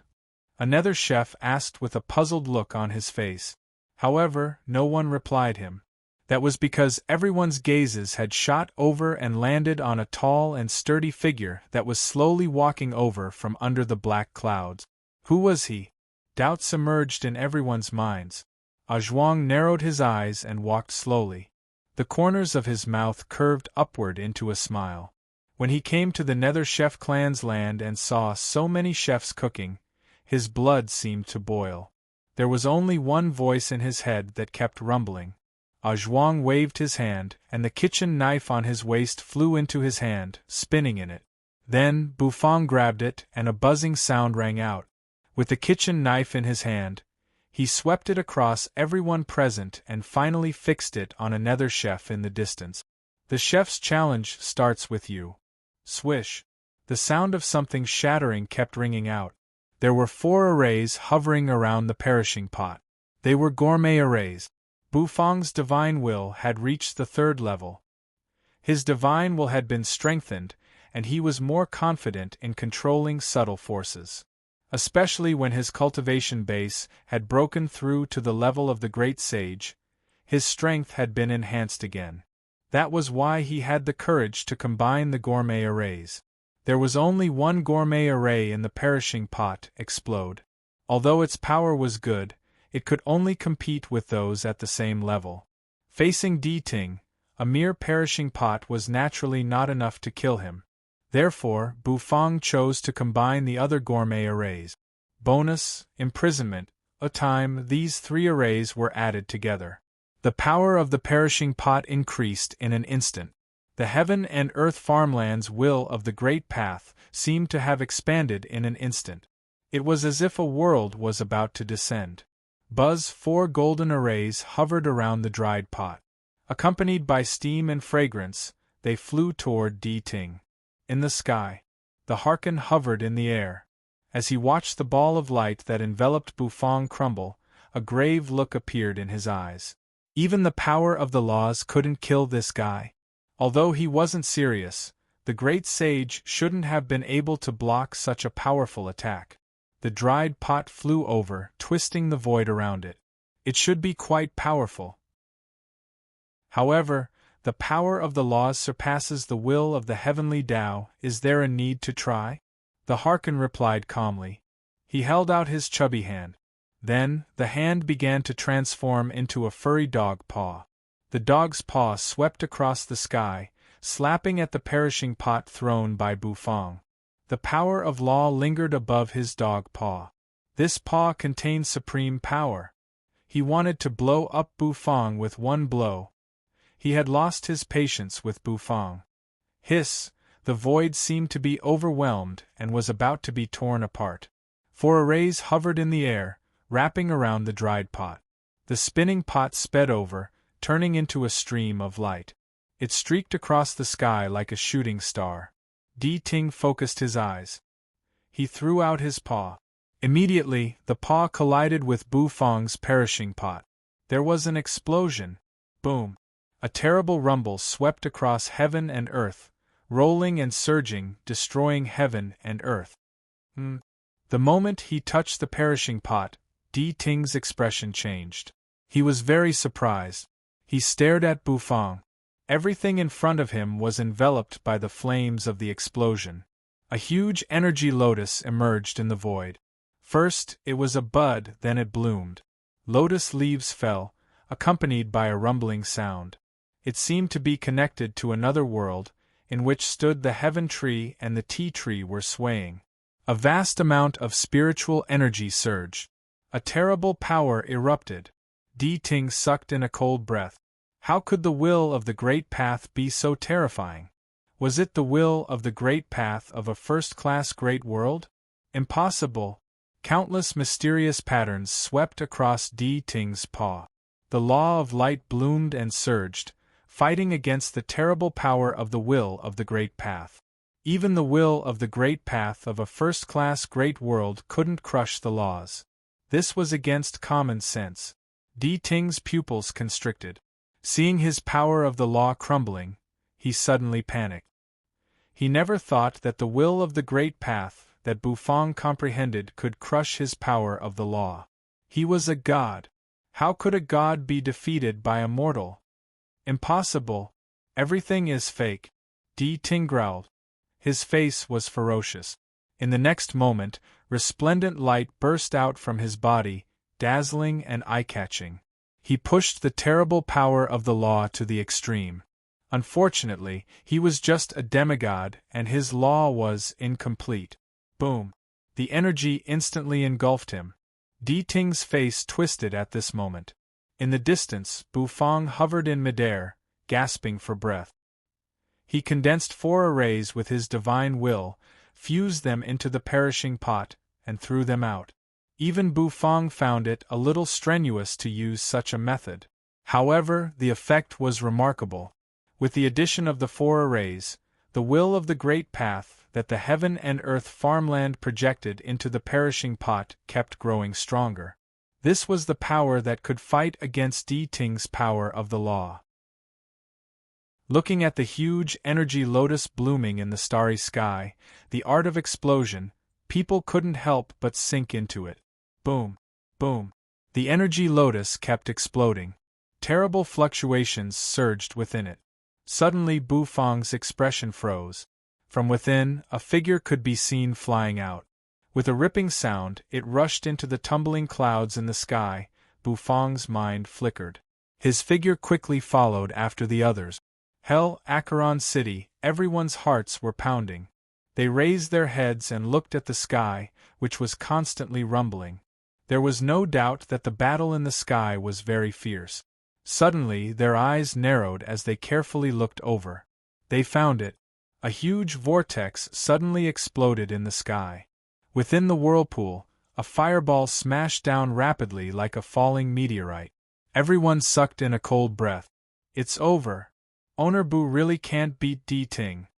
Another chef asked with a puzzled look on his face. However, no one replied him. That was because everyone's gazes had shot over and landed on a tall and sturdy figure that was slowly walking over from under the black clouds. Who was he? Doubts emerged in everyone's minds. Zhuang narrowed his eyes and walked slowly. The corners of his mouth curved upward into a smile. When he came to the Nether Chef clan's land and saw so many chefs cooking, his blood seemed to boil. There was only one voice in his head that kept rumbling. Zhuang waved his hand, and the kitchen knife on his waist flew into his hand, spinning in it. Then, Bufang grabbed it, and a buzzing sound rang out. With the kitchen knife in his hand, he swept it across everyone present and finally fixed it on another chef in the distance. The chef's challenge starts with you. Swish! The sound of something shattering kept ringing out. There were 4 arrays hovering around the perishing pot. They were gourmet arrays. Bufang's divine will had reached the 3rd level. His divine will had been strengthened, and he was more confident in controlling subtle forces. Especially when his cultivation base had broken through to the level of the great sage, his strength had been enhanced again. That was why he had the courage to combine the gourmet arrays. There was only one gourmet array in the perishing pot, explode. Although its power was good, it could only compete with those at the same level. Facing Di Ting, a mere perishing pot was naturally not enough to kill him. Therefore, Bufang chose to combine the other gourmet arrays. Bonus, imprisonment, a time, these 3 arrays were added together. The power of the perishing pot increased in an instant. The heaven and earth farmland's will of the great path seemed to have expanded in an instant. It was as if a world was about to descend. Buzz 4 golden arrays hovered around the dried pot. Accompanied by steam and fragrance, they flew toward Di Ting. In the sky, the Harken hovered in the air. As he watched the ball of light that enveloped Bufang crumble, a grave look appeared in his eyes. Even the power of the laws couldn't kill this guy. Although he wasn't serious, the great sage shouldn't have been able to block such a powerful attack. The dried pot flew over, twisting the void around it. It should be quite powerful. However, the power of the laws surpasses the will of the heavenly Tao. Is there a need to try? The Harken replied calmly. He held out his chubby hand. Then, the hand began to transform into a furry dog paw. The dog's paw swept across the sky, slapping at the perishing pot thrown by Bufang. The power of law lingered above his dog paw. This paw contained supreme power. He wanted to blow up Bufang with one blow. He had lost his patience with Bufang. Hiss! The void seemed to be overwhelmed and was about to be torn apart. 4 arrays hovered in the air, wrapping around the dried pot. The spinning pot sped over, turning into a stream of light. It streaked across the sky like a shooting star. Di Ting focused his eyes. He threw out his paw. Immediately, the paw collided with Bufang's perishing pot. There was an explosion. Boom! A terrible rumble swept across heaven and earth, rolling and surging, destroying heaven and earth. The moment he touched the perishing pot, Di Ting's expression changed. He was very surprised. He stared at Bufang. Everything in front of him was enveloped by the flames of the explosion. A huge energy lotus emerged in the void. First, it was a bud, then it bloomed. Lotus leaves fell, accompanied by a rumbling sound. It seemed to be connected to another world, in which stood the heaven tree and the tea tree were swaying. A vast amount of spiritual energy surged. A terrible power erupted. Di Ting sucked in a cold breath. How could the will of the great path be so terrifying? Was it the will of the great path of a first-class great world? Impossible. Countless mysterious patterns swept across Di Ting's paw. The law of light bloomed and surged, fighting against the terrible power of the will of the great path. Even the will of the great path of a first-class great world couldn't crush the laws. This was against common sense. Di Ting's pupils constricted. Seeing his power of the law crumbling, he suddenly panicked. He never thought that the will of the great path that Bufang comprehended could crush his power of the law. He was a god. How could a god be defeated by a mortal? Impossible. Everything is fake. Di Ting growled. His face was ferocious. In the next moment, resplendent light burst out from his body, dazzling and eye-catching. He pushed the terrible power of the law to the extreme. Unfortunately, he was just a demigod, and his law was incomplete. Boom! The energy instantly engulfed him. Di Ting's face twisted at this moment. In the distance, Bufang hovered in midair, gasping for breath. He condensed 4 arrays with his divine will, fused them into the perishing pot, and threw them out. Even Bufang found it a little strenuous to use such a method. However, the effect was remarkable. With the addition of the 4 arrays, the will of the great path that the heaven and earth farmland projected into the perishing pot kept growing stronger. This was the power that could fight against Di Ting's power of the law. Looking at the huge energy lotus blooming in the starry sky, the art of explosion, people couldn't help but sink into it. Boom! Boom! The energy lotus kept exploding. Terrible fluctuations surged within it. Suddenly Bufang's expression froze. From within, a figure could be seen flying out. With a ripping sound, it rushed into the tumbling clouds in the sky. Bufang's mind flickered. His figure quickly followed after the others. Hell, Acheron City, everyone's hearts were pounding. They raised their heads and looked at the sky, which was constantly rumbling. There was no doubt that the battle in the sky was very fierce. Suddenly their eyes narrowed as they carefully looked over. They found it. A huge vortex suddenly exploded in the sky. Within the whirlpool, a fireball smashed down rapidly like a falling meteorite. Everyone sucked in a cold breath. It's over. Owner Bu really can't beat Di Ting.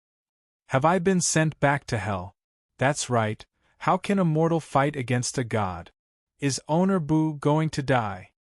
Have I been sent back to hell? That's right. How can a mortal fight against a god? Is Owner Bu going to die?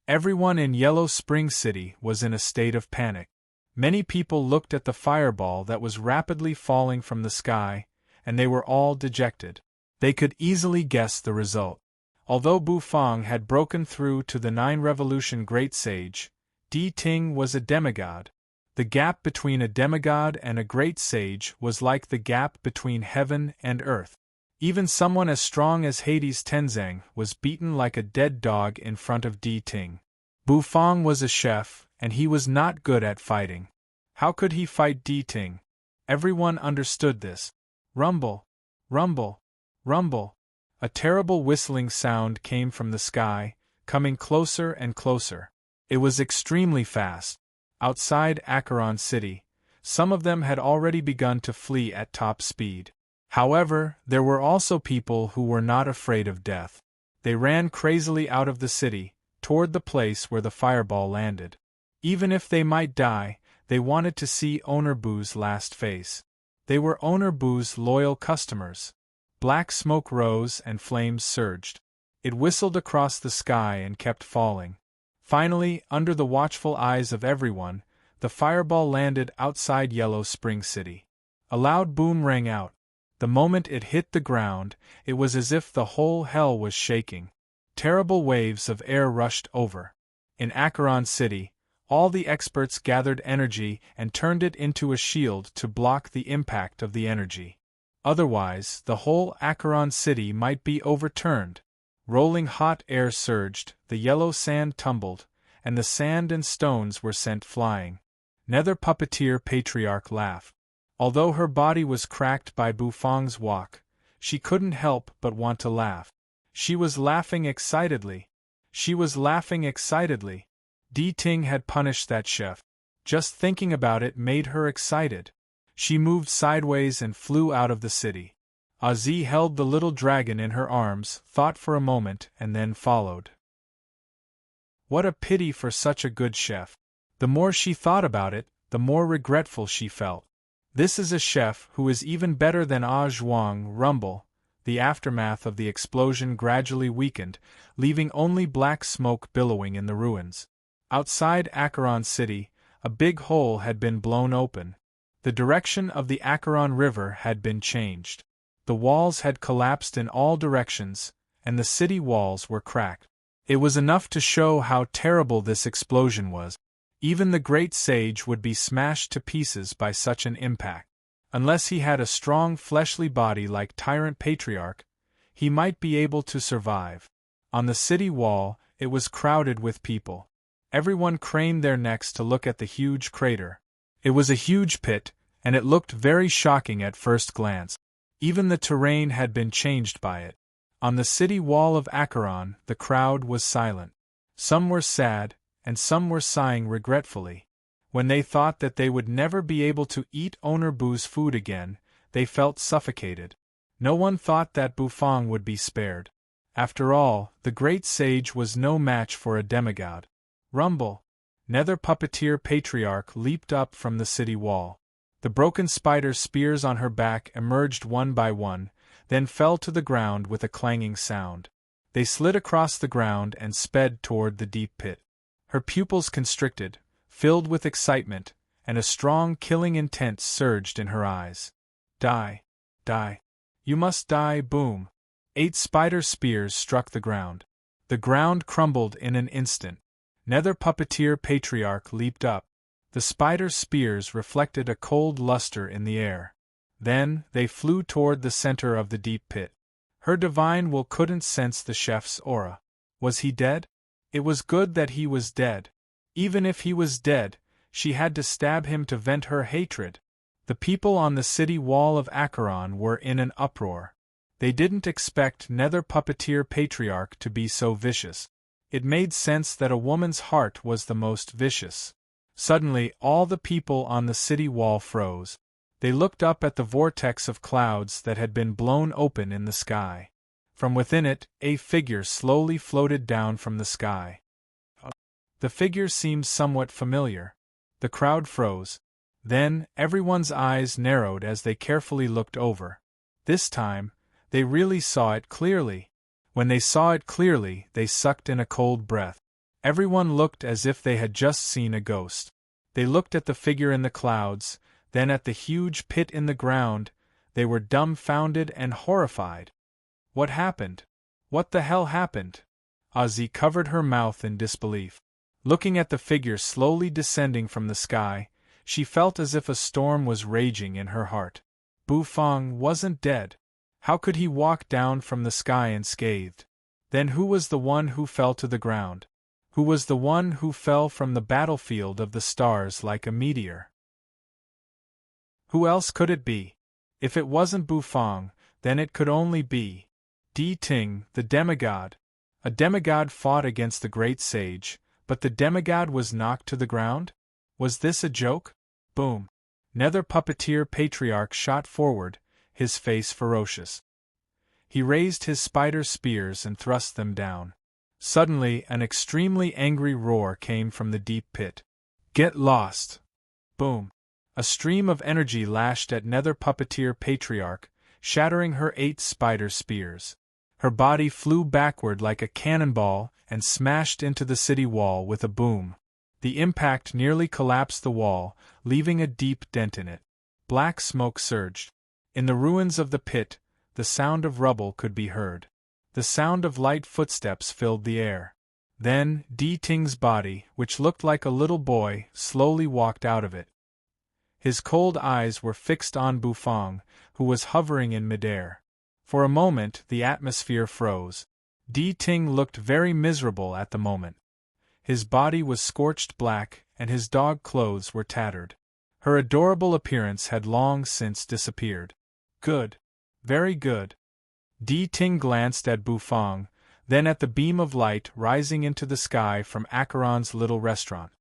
Everyone in Yellow Spring City was in a state of panic. Many people looked at the fireball that was rapidly falling from the sky, and they were all dejected. They could easily guess the result. Although Bufang had broken through to the 9 Revolution Great Sage, Di Ting was a demigod. The gap between a demigod and a great sage was like the gap between heaven and earth. Even someone as strong as Hades Tenzang was beaten like a dead dog in front of Di Ting. Bufang was a chef, and he was not good at fighting. How could he fight Di Ting? Everyone understood this. Rumble! Rumble! Rumble! A terrible whistling sound came from the sky, coming closer and closer. It was extremely fast. Outside Acheron City, some of them had already begun to flee at top speed. However, there were also people who were not afraid of death. They ran crazily out of the city, toward the place where the fireball landed. Even if they might die, they wanted to see Owner Bu's last face. They were Owner Bu's loyal customers. Black smoke rose and flames surged. It whistled across the sky and kept falling. Finally, under the watchful eyes of everyone, the fireball landed outside Yellow Spring City. A loud boom rang out. The moment it hit the ground, it was as if the whole hell was shaking. Terrible waves of air rushed over. In Acheron City, all the experts gathered energy and turned it into a shield to block the impact of the energy. Otherwise, the whole Acheron City might be overturned. Rolling hot air surged, the yellow sand tumbled, and the sand and stones were sent flying. Nether Puppeteer Patriarch laughed. Although her body was cracked by Bufang's walk, she couldn't help but want to laugh. She was laughing excitedly. She was laughing excitedly. Di Ting had punished that chef. Just thinking about it made her excited. She moved sideways and flew out of the city. Azi held the little dragon in her arms, thought for a moment, and then followed. What a pity for such a good chef. The more she thought about it, the more regretful she felt. This is a chef who is even better than Ah Zhuang. Rumble. The aftermath of the explosion gradually weakened, leaving only black smoke billowing in the ruins. Outside Acheron City, a big hole had been blown open. The direction of the Acheron River had been changed. The walls had collapsed in all directions, and the city walls were cracked. It was enough to show how terrible this explosion was. Even the great sage would be smashed to pieces by such an impact. Unless he had a strong fleshly body like Tyrant Patriarch, he might be able to survive. On the city wall, it was crowded with people. Everyone craned their necks to look at the huge crater. It was a huge pit, and it looked very shocking at first glance. Even the terrain had been changed by it. On the city wall of Acheron, the crowd was silent. Some were sad, and some were sighing regretfully. When they thought that they would never be able to eat Owner Boo's food again, they felt suffocated. No one thought that Bufang would be spared. After all, the great sage was no match for a demigod. Rumble! Nether Puppeteer Patriarch leaped up from the city wall. The broken spider spears on her back emerged one by one, then fell to the ground with a clanging sound. They slid across the ground and sped toward the deep pit. Her pupils constricted, filled with excitement, and a strong killing intent surged in her eyes. Die! Die! You must die! Boom! 8 spider spears struck the ground. The ground crumbled in an instant. Nether Puppeteer Patriarch leaped up. The spider spears reflected a cold luster in the air. Then, they flew toward the center of the deep pit. Her divine will couldn't sense the chef's aura. Was he dead? It was good that he was dead. Even if he was dead, she had to stab him to vent her hatred. The people on the city wall of Acheron were in an uproar. They didn't expect Nether Puppeteer Patriarch to be so vicious. It made sense that a woman's heart was the most vicious. Suddenly, all the people on the city wall froze. They looked up at the vortex of clouds that had been blown open in the sky. From within it, a figure slowly floated down from the sky. The figure seemed somewhat familiar. The crowd froze. Then, everyone's eyes narrowed as they carefully looked over. This time, they really saw it clearly. When they saw it clearly, they sucked in a cold breath. Everyone looked as if they had just seen a ghost. They looked at the figure in the clouds, then at the huge pit in the ground. They were dumbfounded and horrified. What happened? What the hell happened? Ozzy covered her mouth in disbelief. Looking at the figure slowly descending from the sky, she felt as if a storm was raging in her heart. Bufang wasn't dead. How could he walk down from the sky unscathed? Then who was the one who fell to the ground? Who was the one who fell from the battlefield of the stars like a meteor? Who else could it be? If it wasn't Bufang, then it could only be Di Ting, the demigod. A demigod fought against the great sage, but the demigod was knocked to the ground? Was this a joke? Boom! Nether Puppeteer Patriarch shot forward, his face ferocious. He raised his spider spears and thrust them down. Suddenly, an extremely angry roar came from the deep pit. Get lost! Boom! A stream of energy lashed at Nether Puppeteer Patriarch, shattering her 8 spider spears. Her body flew backward like a cannonball and smashed into the city wall with a boom. The impact nearly collapsed the wall, leaving a deep dent in it. Black smoke surged. In the ruins of the pit, the sound of rubble could be heard. The sound of light footsteps filled the air. Then, Di Ting's body, which looked like a little boy, slowly walked out of it. His cold eyes were fixed on Bufang, who was hovering in midair. For a moment, the atmosphere froze. Di Ting looked very miserable at the moment. His body was scorched black, and his dog clothes were tattered. Her adorable appearance had long since disappeared. Good. Very good. Di Ting glanced at Bufang, then at the beam of light rising into the sky from Acheron's little restaurant.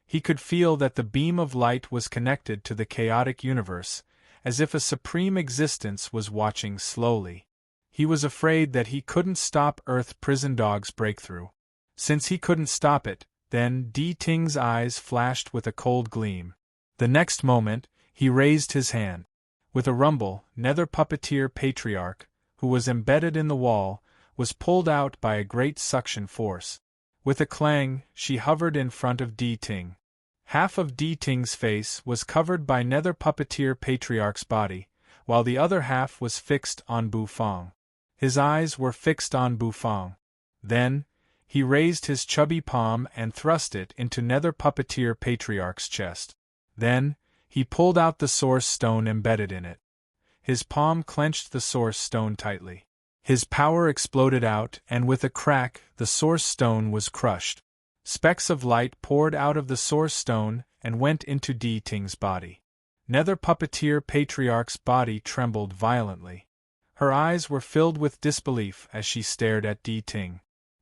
He could feel that the beam of light was connected to the chaotic universe, as if a supreme existence was watching slowly. He was afraid that he couldn't stop Earth Prison Dog's breakthrough. Since he couldn't stop it, then Di Ting's eyes flashed with a cold gleam. The next moment, he raised his hand. With a rumble, Nether Puppeteer Patriarch, who was embedded in the wall, was pulled out by a great suction force. With a clang, she hovered in front of Di Ting. Half of Di Ting's face was covered by Nether Puppeteer Patriarch's body, while the other half was fixed on Bufang. His eyes were fixed on Bufang. Then, he raised his chubby palm and thrust it into Nether Puppeteer Patriarch's chest. Then, he pulled out the source stone embedded in it. His palm clenched the source stone tightly. His power exploded out, and with a crack, the source stone was crushed. Specks of light poured out of the source stone and went into Di Ting's body. Nether Puppeteer Patriarch's body trembled violently. Her eyes were filled with disbelief as she stared at Di Ting.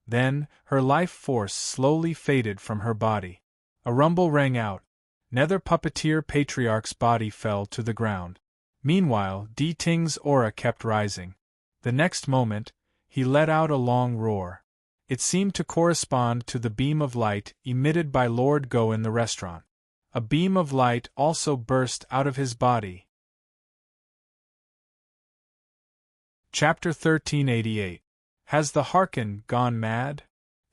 Then, her life force slowly faded from her body. A rumble rang out. Nether Puppeteer Patriarch's body fell to the ground. Meanwhile, Di Ting's aura kept rising. The next moment, he let out a long roar. It seemed to correspond to the beam of light emitted by Lord Go in the restaurant. A beam of light also burst out of his body. Chapter 1388. Has the Harkin gone mad?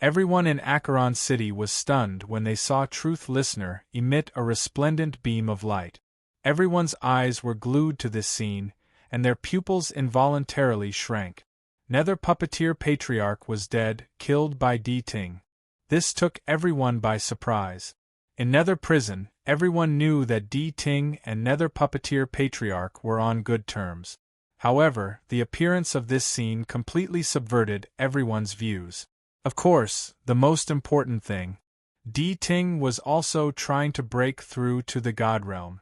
Everyone in Acheron City was stunned when they saw Truth Listener emit a resplendent beam of light. Everyone's eyes were glued to this scene, and their pupils involuntarily shrank. Nether Puppeteer Patriarch was dead, killed by Di Ting. This took everyone by surprise. In Nether Prison, everyone knew that Di Ting and Nether Puppeteer Patriarch were on good terms. However, the appearance of this scene completely subverted everyone's views. Of course, the most important thing, Di Ting was also trying to break through to the God realm.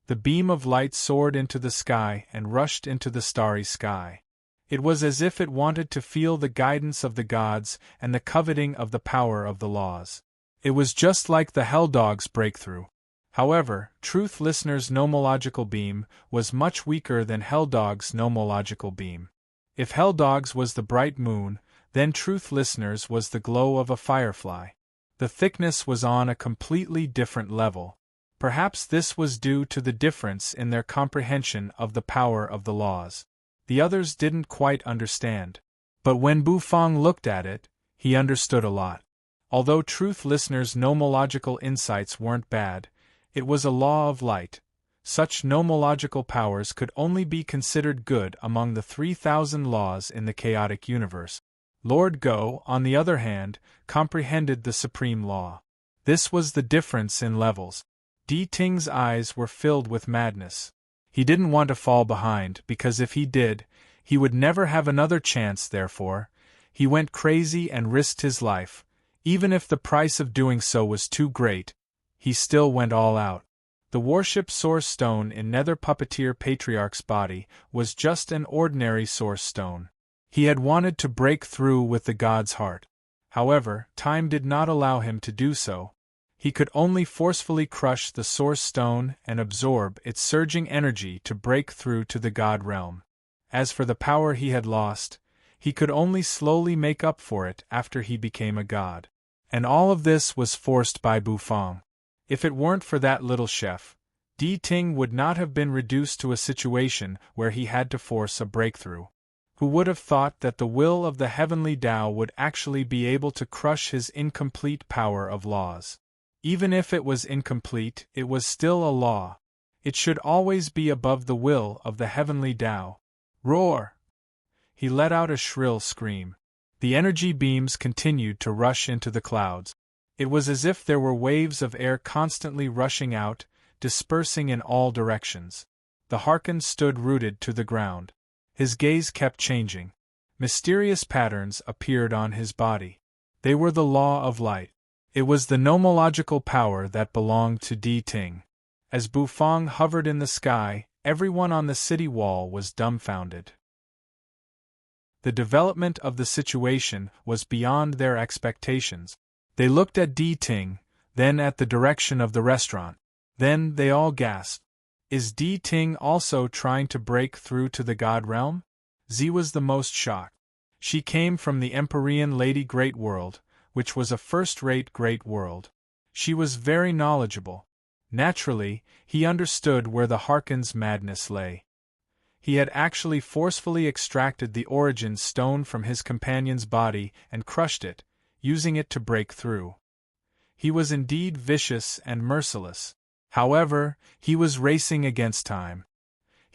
The beam of light soared into the sky and rushed into the starry sky. It was as if it wanted to feel the guidance of the gods and the coveting of the power of the laws. It was just like the Helldog's breakthrough. However, Truth Listener's nomological beam was much weaker than Helldog's nomological beam. If Helldog's was the bright moon, then Truth Listener's was the glow of a firefly. The thickness was on a completely different level. Perhaps this was due to the difference in their comprehension of the power of the laws. The others didn't quite understand. But when Bufang looked at it, he understood a lot. Although Truth Listener's nomological insights weren't bad, it was a law of light. Such nomological powers could only be considered good among the 3,000 laws in the chaotic universe. Lord Go, on the other hand, comprehended the supreme law. This was the difference in levels. Di Ting's eyes were filled with madness. He didn't want to fall behind, because if he did, he would never have another chance. Therefore, he went crazy and risked his life. Even if the price of doing so was too great, he still went all out. The warship Source Stone in Nether Puppeteer Patriarch's body was just an ordinary Source Stone. He had wanted to break through with the god's heart. However, time did not allow him to do so. He could only forcefully crush the Source Stone and absorb its surging energy to break through to the god realm. As for the power he had lost, he could only slowly make up for it after he became a god. And all of this was forced by Bufang. If it weren't for that little chef, Di Ting would not have been reduced to a situation where he had to force a breakthrough. Who would have thought that the will of the heavenly Tao would actually be able to crush his incomplete power of laws? Even if it was incomplete, it was still a law. It should always be above the will of the heavenly Tao. Roar! He let out a shrill scream. The energy beams continued to rush into the clouds. It was as if there were waves of air constantly rushing out, dispersing in all directions. The Harkin stood rooted to the ground. His gaze kept changing. Mysterious patterns appeared on his body. They were the law of light. It was the nomological power that belonged to Di Ting. As Bufang hovered in the sky, everyone on the city wall was dumbfounded. The development of the situation was beyond their expectations. They looked at Di Ting, then at the direction of the restaurant. Then they all gasped. Is Di Ting also trying to break through to the god realm? Z was the most shocked. She came from the Empyrean Lady Great World, which was a first-rate great world. She was very knowledgeable. Naturally, he understood where the Harkin's madness lay. He had actually forcefully extracted the origin stone from his companion's body and crushed it, using it to break through. He was indeed vicious and merciless. However, he was racing against time.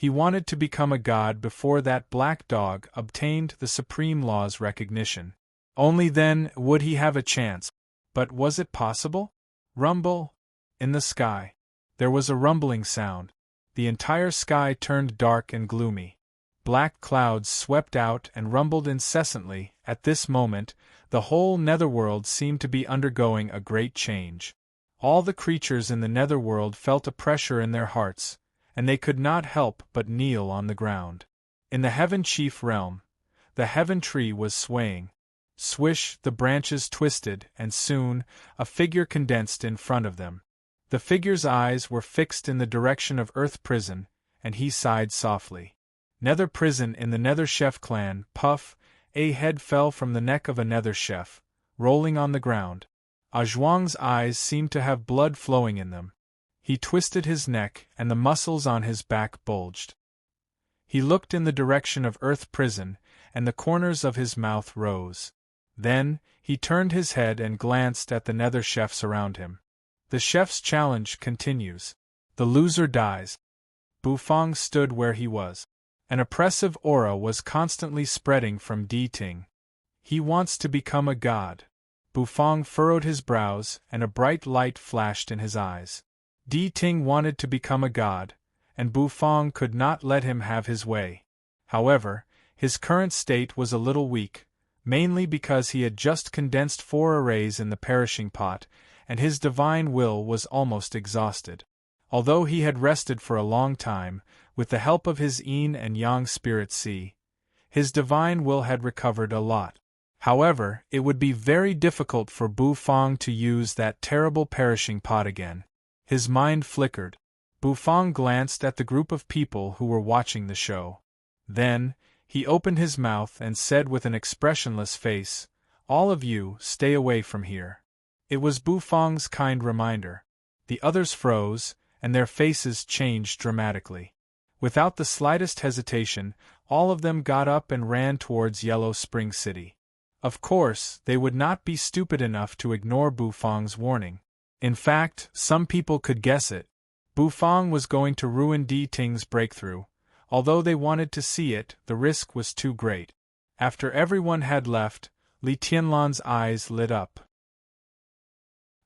He wanted to become a god before that black dog obtained the supreme law's recognition. Only then would he have a chance. But was it possible? Rumble? In the sky. There was a rumbling sound. The entire sky turned dark and gloomy. Black clouds swept out and rumbled incessantly. At this moment, the whole netherworld seemed to be undergoing a great change. All the creatures in the netherworld felt a pressure in their hearts, and they could not help but kneel on the ground. In the Heaven Chief realm, the heaven tree was swaying. Swish, the branches twisted, and soon, a figure condensed in front of them. The figure's eyes were fixed in the direction of Earth Prison, and he sighed softly. Nether Prison in the Nether Chef clan. Puff, a head fell from the neck of a Nether Chef, rolling on the ground. Zhuang's eyes seemed to have blood flowing in them. He twisted his neck, and the muscles on his back bulged. He looked in the direction of Earth Prison, and the corners of his mouth rose. Then, he turned his head and glanced at the Nether Chefs around him. The chef's challenge continues. The loser dies. Bufang stood where he was. An oppressive aura was constantly spreading from Di Ting. He wants to become a god. Bufang furrowed his brows, and a bright light flashed in his eyes. Di Ting wanted to become a god, and Bufang could not let him have his way. However, his current state was a little weak, mainly because he had just condensed 4 arrays in the perishing pot, and his divine will was almost exhausted. Although he had rested for a long time, with the help of his yin and yang spirit sea, his divine will had recovered a lot. However, it would be very difficult for Bufang to use that terrible perishing pot again. His mind flickered. Bufang glanced at the group of people who were watching the show. Then, he opened his mouth and said with an expressionless face, "All of you, stay away from here." It was Bufang's kind reminder. The others froze, and their faces changed dramatically. Without the slightest hesitation, all of them got up and ran towards Yellow Spring City. Of course, they would not be stupid enough to ignore Bufang's warning. In fact, some people could guess it. Bufang was going to ruin Di Ting's breakthrough. Although they wanted to see it, the risk was too great. After everyone had left, Li Tianlan's eyes lit up.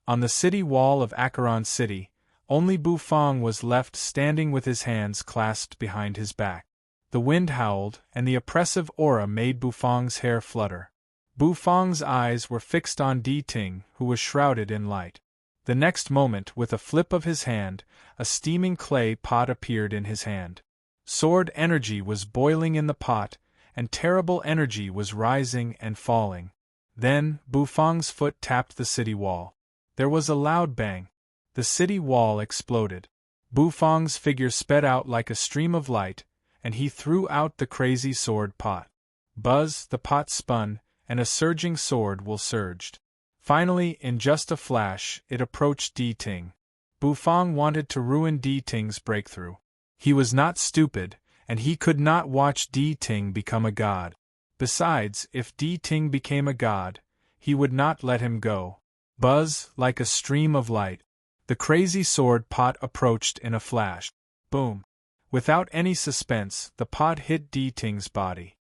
On the city wall of Acheron City, only Bufang was left standing with his hands clasped behind his back. The wind howled, and the oppressive aura made Bufang's hair flutter. Bufang's eyes were fixed on Di Ting, who was shrouded in light. The next moment, with a flip of his hand, a steaming clay pot appeared in his hand. Sword energy was boiling in the pot, and terrible energy was rising and falling. Then, Bufang's foot tapped the city wall. There was a loud bang. The city wall exploded. Bufang's figure sped out like a stream of light, and he threw out the crazy sword pot. Buzz, the pot spun, and a surging sword will surged. Finally, in just a flash, it approached Di Ting. Bufang wanted to ruin Di Ting's breakthrough. He was not stupid, and he could not watch Di Ting become a god. Besides, if Di Ting became a god, he would not let him go. Buzz, like a stream of light. The crazy sword pot approached in a flash. Boom. Without any suspense, the pot hit Di Ting's body.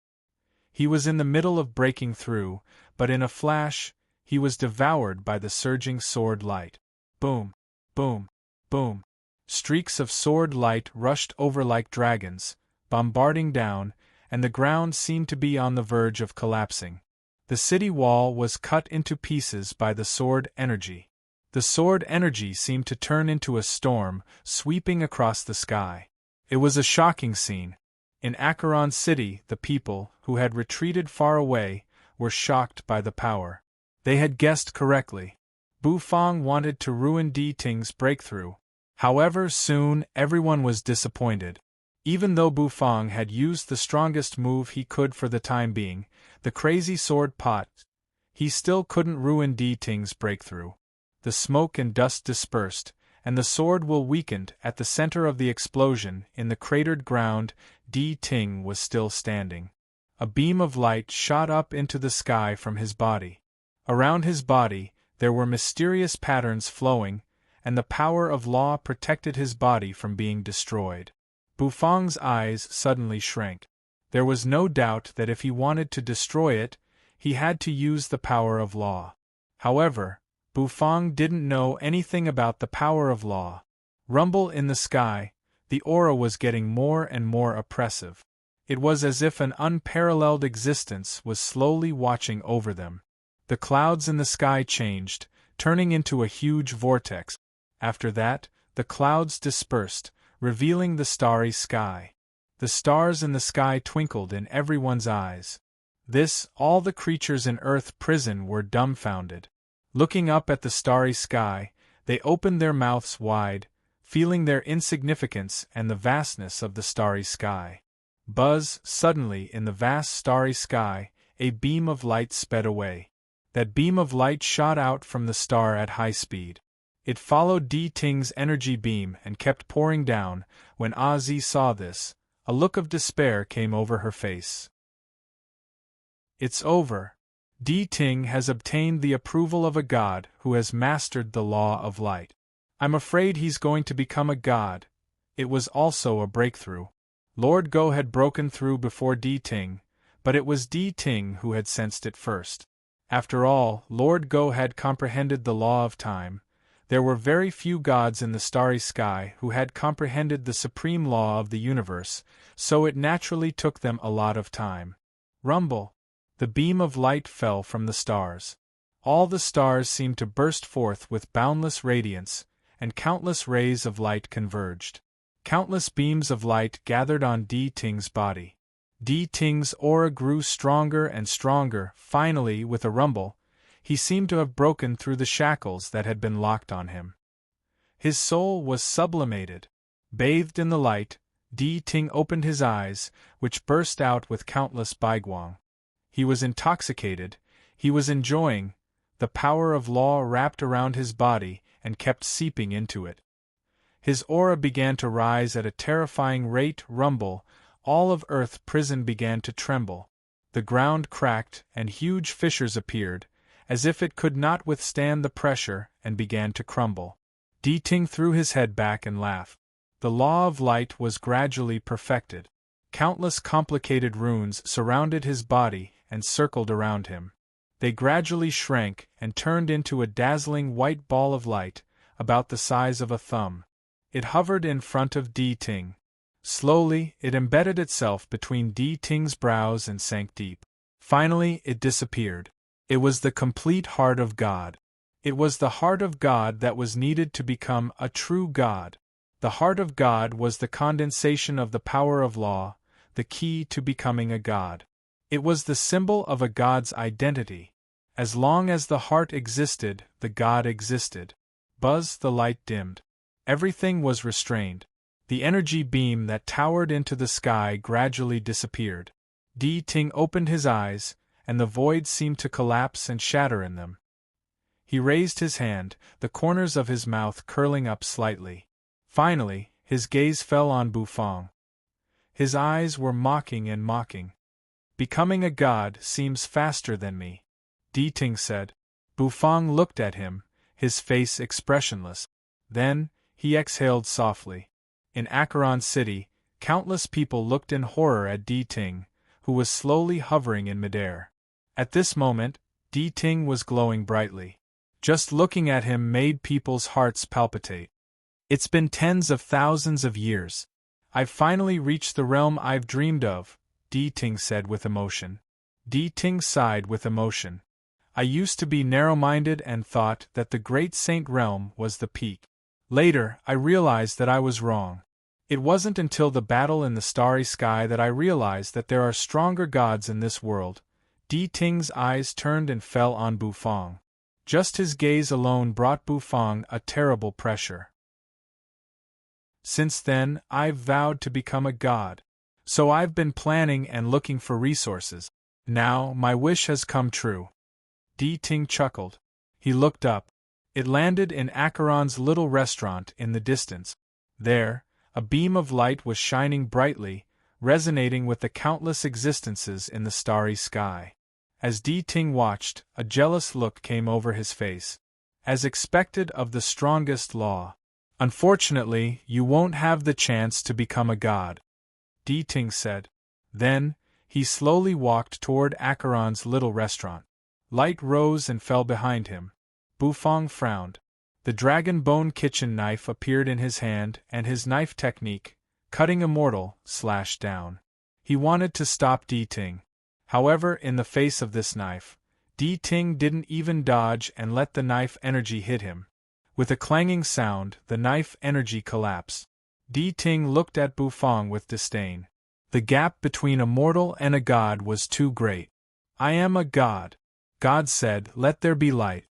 He was in the middle of breaking through, but in a flash, he was devoured by the surging sword light. Boom. Boom. Boom. Streaks of sword light rushed over like dragons, bombarding down, and the ground seemed to be on the verge of collapsing. The city wall was cut into pieces by the sword energy. The sword energy seemed to turn into a storm, sweeping across the sky. It was a shocking scene. In Acheron City, the people, who had retreated far away, were shocked by the power. They had guessed correctly. Bufang wanted to ruin Di Ting's breakthrough. However, soon everyone was disappointed. Even though Bufang had used the strongest move he could for the time being, the crazy sword pot, he still couldn't ruin Di Ting's breakthrough. The smoke and dust dispersed, and the sword will weakened. At the center of the explosion, in the cratered ground, Di Ting was still standing. A beam of light shot up into the sky from his body. Around his body, there were mysterious patterns flowing, and the power of law protected his body from being destroyed. Bufang's eyes suddenly shrank. There was no doubt that if he wanted to destroy it, he had to use the power of law. However, Bufang didn't know anything about the power of law. Rumble in the sky, the aura was getting more and more oppressive. It was as if an unparalleled existence was slowly watching over them. The clouds in the sky changed, turning into a huge vortex. After that, the clouds dispersed, revealing the starry sky. The stars in the sky twinkled in everyone's eyes. All the creatures in Earth Prison were dumbfounded. Looking up at the starry sky, they opened their mouths wide, feeling their insignificance and the vastness of the starry sky. Buzz, suddenly in the vast starry sky, a beam of light sped away. That beam of light shot out from the star at high speed. It followed Di Ting's energy beam and kept pouring down. When Ozzy saw this, a look of despair came over her face. It's over. Di Ting has obtained the approval of a god who has mastered the law of light. I'm afraid he's going to become a god. It was also a breakthrough. Lord Go had broken through before Di Ting, but it was Di Ting who had sensed it first. After all, Lord Go had comprehended the law of time. There were very few gods in the starry sky who had comprehended the supreme law of the universe, so it naturally took them a lot of time. Rumble! The beam of light fell from the stars. All the stars seemed to burst forth with boundless radiance, and countless rays of light converged. Countless beams of light gathered on Di Ting's body. Di Ting's aura grew stronger and stronger. Finally, with a rumble, he seemed to have broken through the shackles that had been locked on him. His soul was sublimated. Bathed in the light, Di Ting opened his eyes, which burst out with countless baiguang. He was intoxicated, he was enjoying. The power of law wrapped around his body and kept seeping into it. His aura began to rise at a terrifying rate. Rumble, all of Earth Prison began to tremble. The ground cracked and huge fissures appeared, as if it could not withstand the pressure, and began to crumble. Di Ting threw his head back and laughed. The law of light was gradually perfected. Countless complicated runes surrounded his body and circled around him. They gradually shrank and turned into a dazzling white ball of light, about the size of a thumb. It hovered in front of Di Ting. Slowly, it embedded itself between Di Ting's brows and sank deep. Finally, it disappeared. It was the complete heart of God. It was the heart of God that was needed to become a true God. The heart of God was the condensation of the power of law, the key to becoming a God. It was the symbol of a God's identity. As long as the heart existed, the God existed. Buzz, the light dimmed. Everything was restrained. The energy beam that towered into the sky gradually disappeared. Di Ting opened his eyes, and the void seemed to collapse and shatter in them. He raised his hand, the corners of his mouth curling up slightly. Finally, his gaze fell on Bufang. His eyes were mocking and mocking. Becoming a god seems faster than me, Di Ting said. Bufang looked at him, his face expressionless. Then, he exhaled softly. In Acheron City, countless people looked in horror at Di Ting, who was slowly hovering in midair. At this moment, Di Ting was glowing brightly. Just looking at him made people's hearts palpitate. It's been tens of thousands of years. I've finally reached the realm I've dreamed of, Di Ting said with emotion. Di Ting sighed with emotion. I used to be narrow-minded and thought that the Great Saint Realm was the peak. Later, I realized that I was wrong. It wasn't until the battle in the starry sky that I realized that there are stronger gods in this world. Di Ting's eyes turned and fell on Bufang. Just his gaze alone brought Bufang a terrible pressure. Since then, I've vowed to become a god. So I've been planning and looking for resources. Now, my wish has come true. Di Ting chuckled. He looked up. It landed in Acheron's little restaurant in the distance. There, a beam of light was shining brightly, resonating with the countless existences in the starry sky. As Di Ting watched, a jealous look came over his face. As expected of the strongest law, Unfortunately, you won't have the chance to become a god, Di Ting said. Then, he slowly walked toward Acheron's little restaurant. Light rose and fell behind him. Bufang frowned. The dragon bone kitchen knife appeared in his hand, and his knife technique, cutting immortal, slashed down. He wanted to stop Di Ting. However, in the face of this knife, Di Ting didn't even dodge and let the knife energy hit him. With a clanging sound, the knife energy collapsed. Di Ting looked at Bufang with disdain. The gap between a mortal and a god was too great. I am a god. God said, "Let there be light."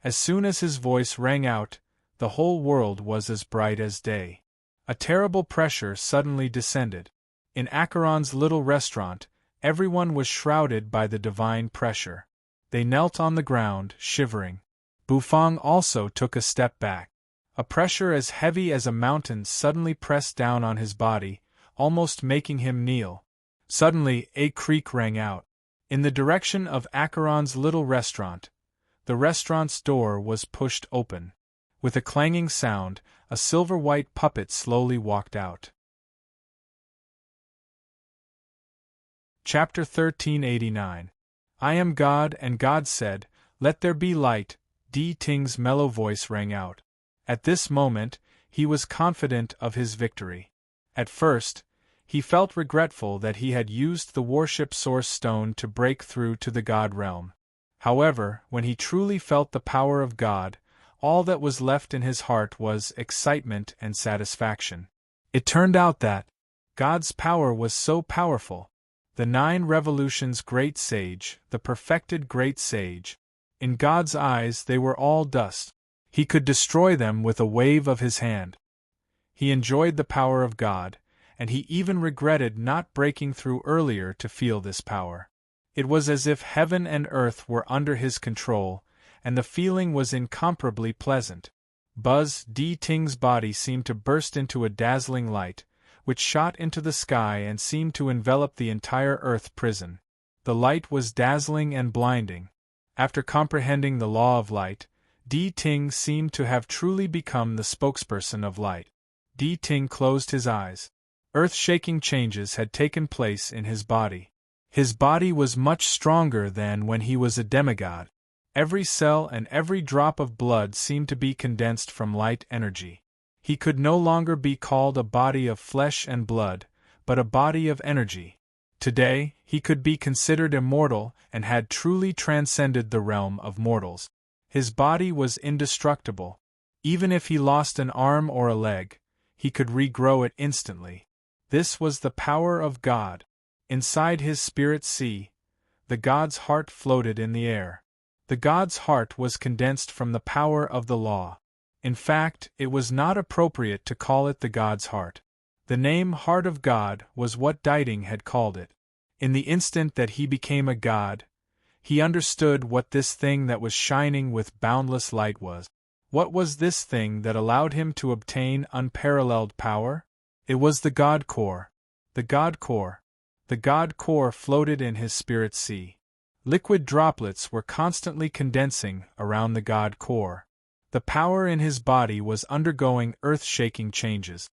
As soon as his voice rang out, the whole world was as bright as day. A terrible pressure suddenly descended. In Acheron's little restaurant, everyone was shrouded by the divine pressure. They knelt on the ground, shivering. Bufang also took a step back. A pressure as heavy as a mountain suddenly pressed down on his body, almost making him kneel. Suddenly, a creak rang out. In the direction of Acheron's little restaurant, the restaurant's door was pushed open. With a clanging sound, a silver-white puppet slowly walked out. Chapter 1389. I am God, and God said, "Let there be light." Di Ting's mellow voice rang out. At this moment, he was confident of his victory. At first, he felt regretful that he had used the worship source stone to break through to the god realm. However, when he truly felt the power of God, all that was left in his heart was excitement and satisfaction. It turned out that God's power was so powerful. The 9 revolutions great sage, the perfected great sage. In God's eyes they were all dust. He could destroy them with a wave of his hand. He enjoyed the power of God, and he even regretted not breaking through earlier to feel this power. It was as if heaven and earth were under his control, and the feeling was incomparably pleasant. Di Ting's body seemed to burst into a dazzling light, which shot into the sky and seemed to envelop the entire earth prison. The light was dazzling and blinding. After comprehending the law of light, Di Ting seemed to have truly become the spokesperson of light. Di Ting closed his eyes. Earth-shaking changes had taken place in his body. His body was much stronger than when he was a demigod. Every cell and every drop of blood seemed to be condensed from light energy. He could no longer be called a body of flesh and blood, but a body of energy. Today, he could be considered immortal and had truly transcended the realm of mortals. His body was indestructible. Even if he lost an arm or a leg, he could regrow it instantly. This was the power of God. Inside his spirit sea, the god's heart floated in the air. The god's heart was condensed from the power of the law. In fact, it was not appropriate to call it the god's heart. The name Heart of God was what Diting had called it. In the instant that he became a god, he understood what this thing that was shining with boundless light was. What was this thing that allowed him to obtain unparalleled power? It was the God Core. The God Core. The God Core floated in his spirit sea. Liquid droplets were constantly condensing around the God Core. The power in his body was undergoing earth-shaking changes.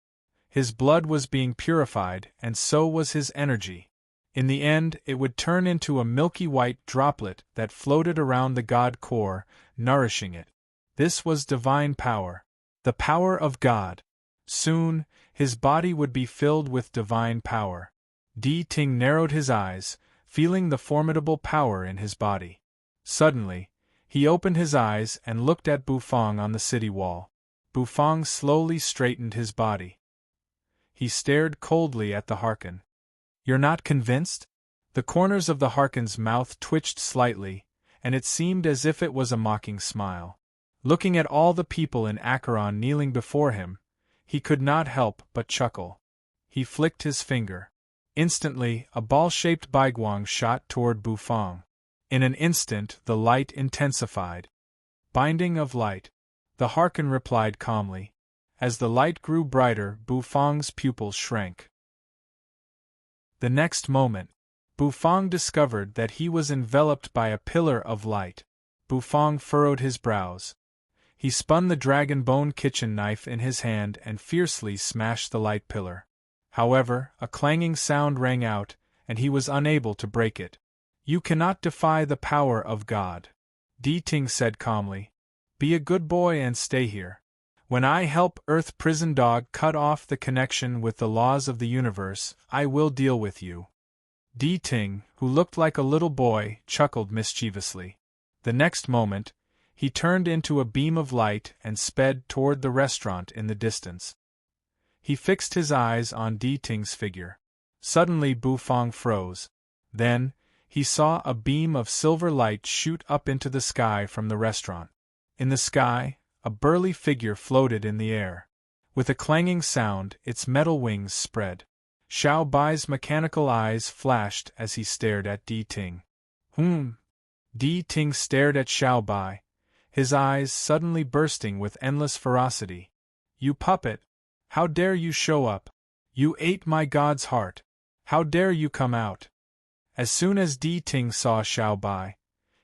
His blood was being purified, and so was his energy. In the end, it would turn into a milky white droplet that floated around the God Core, nourishing it. This was divine power. The power of God. Soon, his body would be filled with divine power. Di Ting narrowed his eyes, feeling the formidable power in his body. Suddenly, he opened his eyes and looked at Bufang on the city wall. Bufang slowly straightened his body. He stared coldly at the Harken. "You're not convinced?" The corners of the Harken's mouth twitched slightly, and it seemed as if it was a mocking smile. Looking at all the people in Acheron kneeling before him, he could not help but chuckle. He flicked his finger. Instantly, a ball-shaped baiguang shot toward Bufang. In an instant, the light intensified. "Binding of light," the Harken replied calmly. As the light grew brighter, Bufang's pupils shrank. The next moment, Bufang discovered that he was enveloped by a pillar of light. Bufang furrowed his brows. He spun the dragon bone kitchen knife in his hand and fiercely smashed the light pillar. However, a clanging sound rang out, and he was unable to break it. You cannot defy the power of God, Di Ting said calmly. Be a good boy and stay here. When I help Earth Prison Dog cut off the connection with the laws of the universe, I will deal with you. Di Ting, who looked like a little boy, chuckled mischievously. The next moment, he turned into a beam of light and sped toward the restaurant in the distance. He fixed his eyes on Di Ting's figure. Suddenly Bufang froze. Then, he saw a beam of silver light shoot up into the sky from the restaurant. In the sky, a burly figure floated in the air. With a clanging sound, its metal wings spread. Xiao Bai's mechanical eyes flashed as he stared at Di Ting. Di Ting stared at Xiao Bai, his eyes suddenly bursting with endless ferocity. You puppet! How dare you show up? You ate my god's heart. How dare you come out? As soon as Di Ting saw Xiao Bai,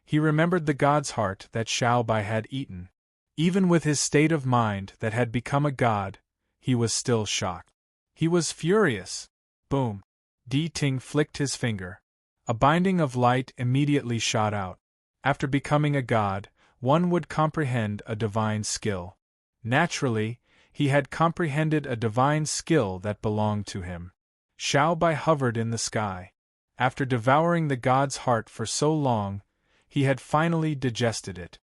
he remembered the god's heart that Xiao Bai had eaten. Even with his state of mind that had become a god, he was still shocked. He was furious. Boom! Di Ting flicked his finger. A binding of light immediately shot out. After becoming a god, one would comprehend a divine skill. Naturally, he had comprehended a divine skill that belonged to him. Xiao Bai hovered in the sky. After devouring the god's heart for so long, he had finally digested it.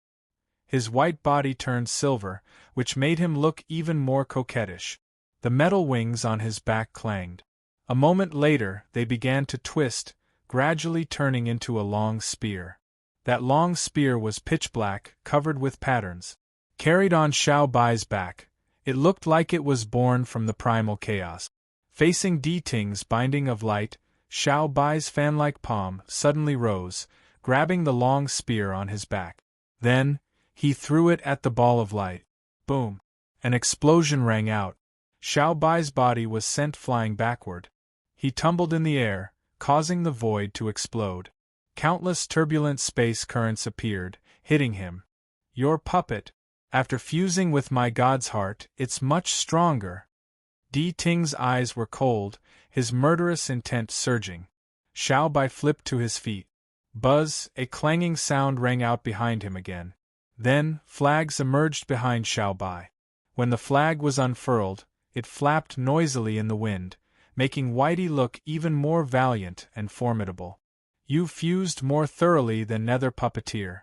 His white body turned silver, which made him look even more coquettish. The metal wings on his back clanged. A moment later, they began to twist, gradually turning into a long spear. That long spear was pitch black, covered with patterns. Carried on Xiao Bai's back, it looked like it was born from the primal chaos. Facing Di Ting's binding of light, Xiao Bai's fan-like palm suddenly rose, grabbing the long spear on his back. Then, he threw it at the ball of light. Boom! An explosion rang out. Xiao Bai's body was sent flying backward. He tumbled in the air, causing the void to explode. Countless turbulent space currents appeared, hitting him. Your puppet, after fusing with my god's heart, it's much stronger. Di Ting's eyes were cold, his murderous intent surging. Xiao Bai flipped to his feet. Buzz, a clanging sound rang out behind him again. Then, flags emerged behind Xiao Bai. When the flag was unfurled, it flapped noisily in the wind, making Whitey look even more valiant and formidable. You fused more thoroughly than Nether Puppeteer.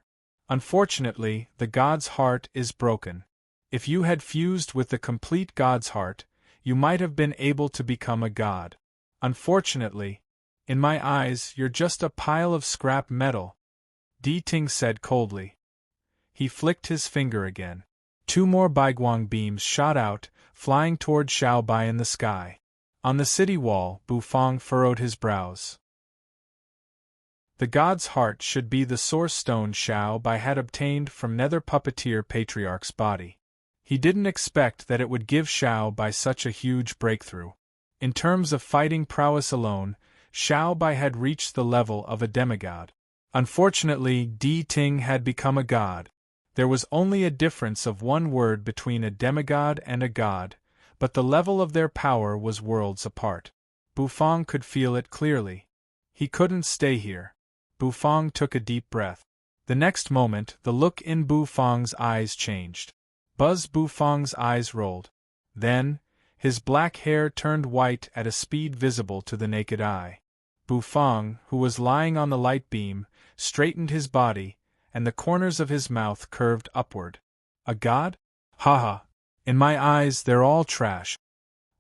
Unfortunately, the god's heart is broken. If you had fused with the complete god's heart, you might have been able to become a god. Unfortunately, in my eyes, you're just a pile of scrap metal, Di Ting said coldly. He flicked his finger again. 2 more Baiguang beams shot out, flying toward Xiao Bai in the sky. On the city wall, Bufang furrowed his brows. The god's heart should be the source stone Xiao Bai had obtained from Nether Puppeteer Patriarch's body. He didn't expect that it would give Xiao Bai such a huge breakthrough. In terms of fighting prowess alone, Xiao Bai had reached the level of a demigod. Unfortunately, Di Ting had become a god. There was only a difference of 1 word between a demigod and a god, but the level of their power was worlds apart. Bufang could feel it clearly. He couldn't stay here. Bufang took a deep breath. The next moment, the look in Bufang's eyes changed. Buzz Bufang's eyes rolled. Then, his black hair turned white at a speed visible to the naked eye. Bufang, who was lying on the light beam, straightened his body, and the corners of his mouth curved upward. A god? Haha. In my eyes, they're all trash.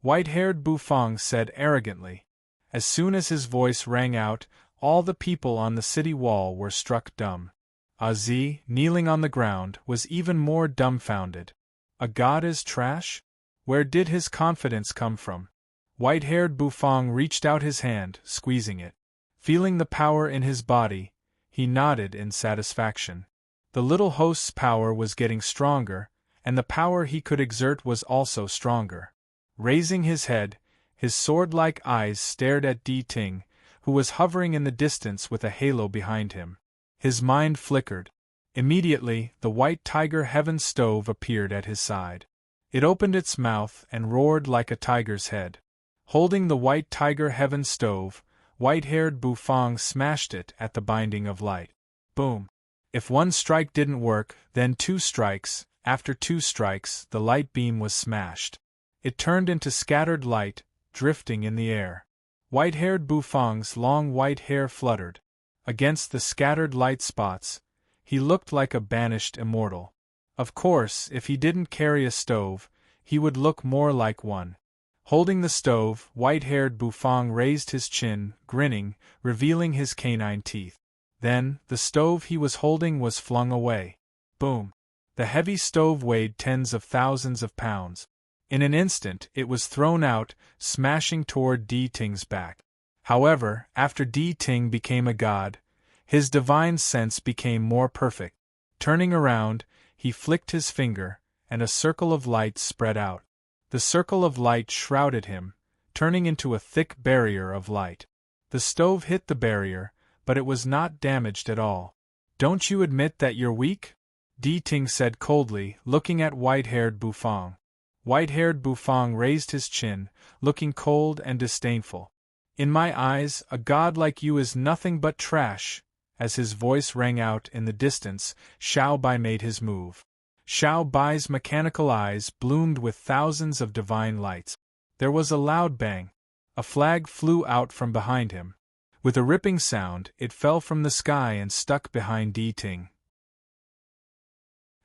White-haired Bufang said arrogantly. As soon as his voice rang out, all the people on the city wall were struck dumb. Azi, kneeling on the ground, was even more dumbfounded. A god is trash? Where did his confidence come from? White-haired Bufang reached out his hand, squeezing it. Feeling the power in his body, he nodded in satisfaction. The little host's power was getting stronger, and the power he could exert was also stronger. Raising his head, his sword-like eyes stared at Di Ting, who was hovering in the distance with a halo behind him. His mind flickered. Immediately, the white tiger heaven stove appeared at his side. It opened its mouth and roared like a tiger's head. Holding the white tiger heaven stove, white-haired Bufang smashed it at the binding of light. Boom! If one strike didn't work, then 2 strikes. After 2 strikes, the light beam was smashed. It turned into scattered light, drifting in the air. White-haired Bufang's long white hair fluttered. Against the scattered light spots, he looked like a banished immortal. Of course, if he didn't carry a stove, he would look more like one. Holding the stove, white-haired Bufang raised his chin, grinning, revealing his canine teeth. Then, the stove he was holding was flung away. Boom! The heavy stove weighed tens of thousands of pounds. In an instant, it was thrown out, smashing toward Di Ting's back. However, after Di Ting became a god, his divine sense became more perfect. Turning around, he flicked his finger, and a circle of light spread out. The circle of light shrouded him, turning into a thick barrier of light. The stove hit the barrier, but it was not damaged at all. "Don't you admit that you're weak?" Di Ting said coldly, looking at white-haired Bufang. White-haired Bufang raised his chin, looking cold and disdainful. "In my eyes, a god like you is nothing but trash." As his voice rang out in the distance, Xiao Bai made his move. Xiao Bai's mechanical eyes bloomed with thousands of divine lights. There was a loud bang. A flag flew out from behind him. With a ripping sound, it fell from the sky and stuck behind Di Ting.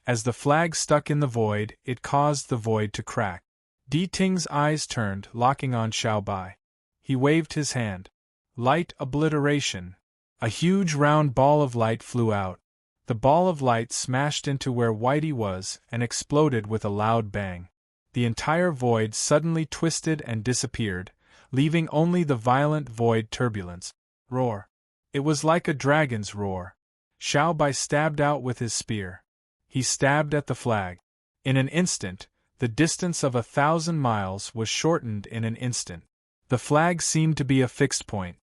As the flag stuck in the void, it caused the void to crack. Di Ting's eyes turned, locking on Xiao Bai. He waved his hand. Light obliteration. A huge round ball of light flew out. The ball of light smashed into where Whitey was and exploded with a loud bang. The entire void suddenly twisted and disappeared, leaving only the violent void turbulence. Roar. It was like a dragon's roar. Xiao Bai stabbed out with his spear. He stabbed at the flag. In an instant, the distance of 1,000 miles was shortened in an instant. The flag seemed to be a fixed point.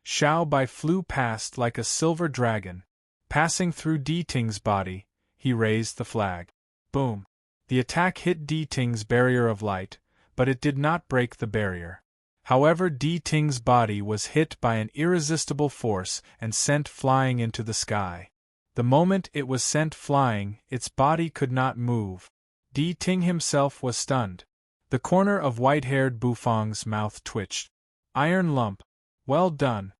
Xiao Bai flew past like a silver dragon. Passing through Di Ting's body, he raised the flag. Boom! The attack hit Di Ting's barrier of light, but it did not break the barrier. However, Di Ting's body was hit by an irresistible force and sent flying into the sky. The moment it was sent flying, its body could not move. Di Ting himself was stunned. The corner of white-haired Bufang's mouth twitched. Iron lump. Well done.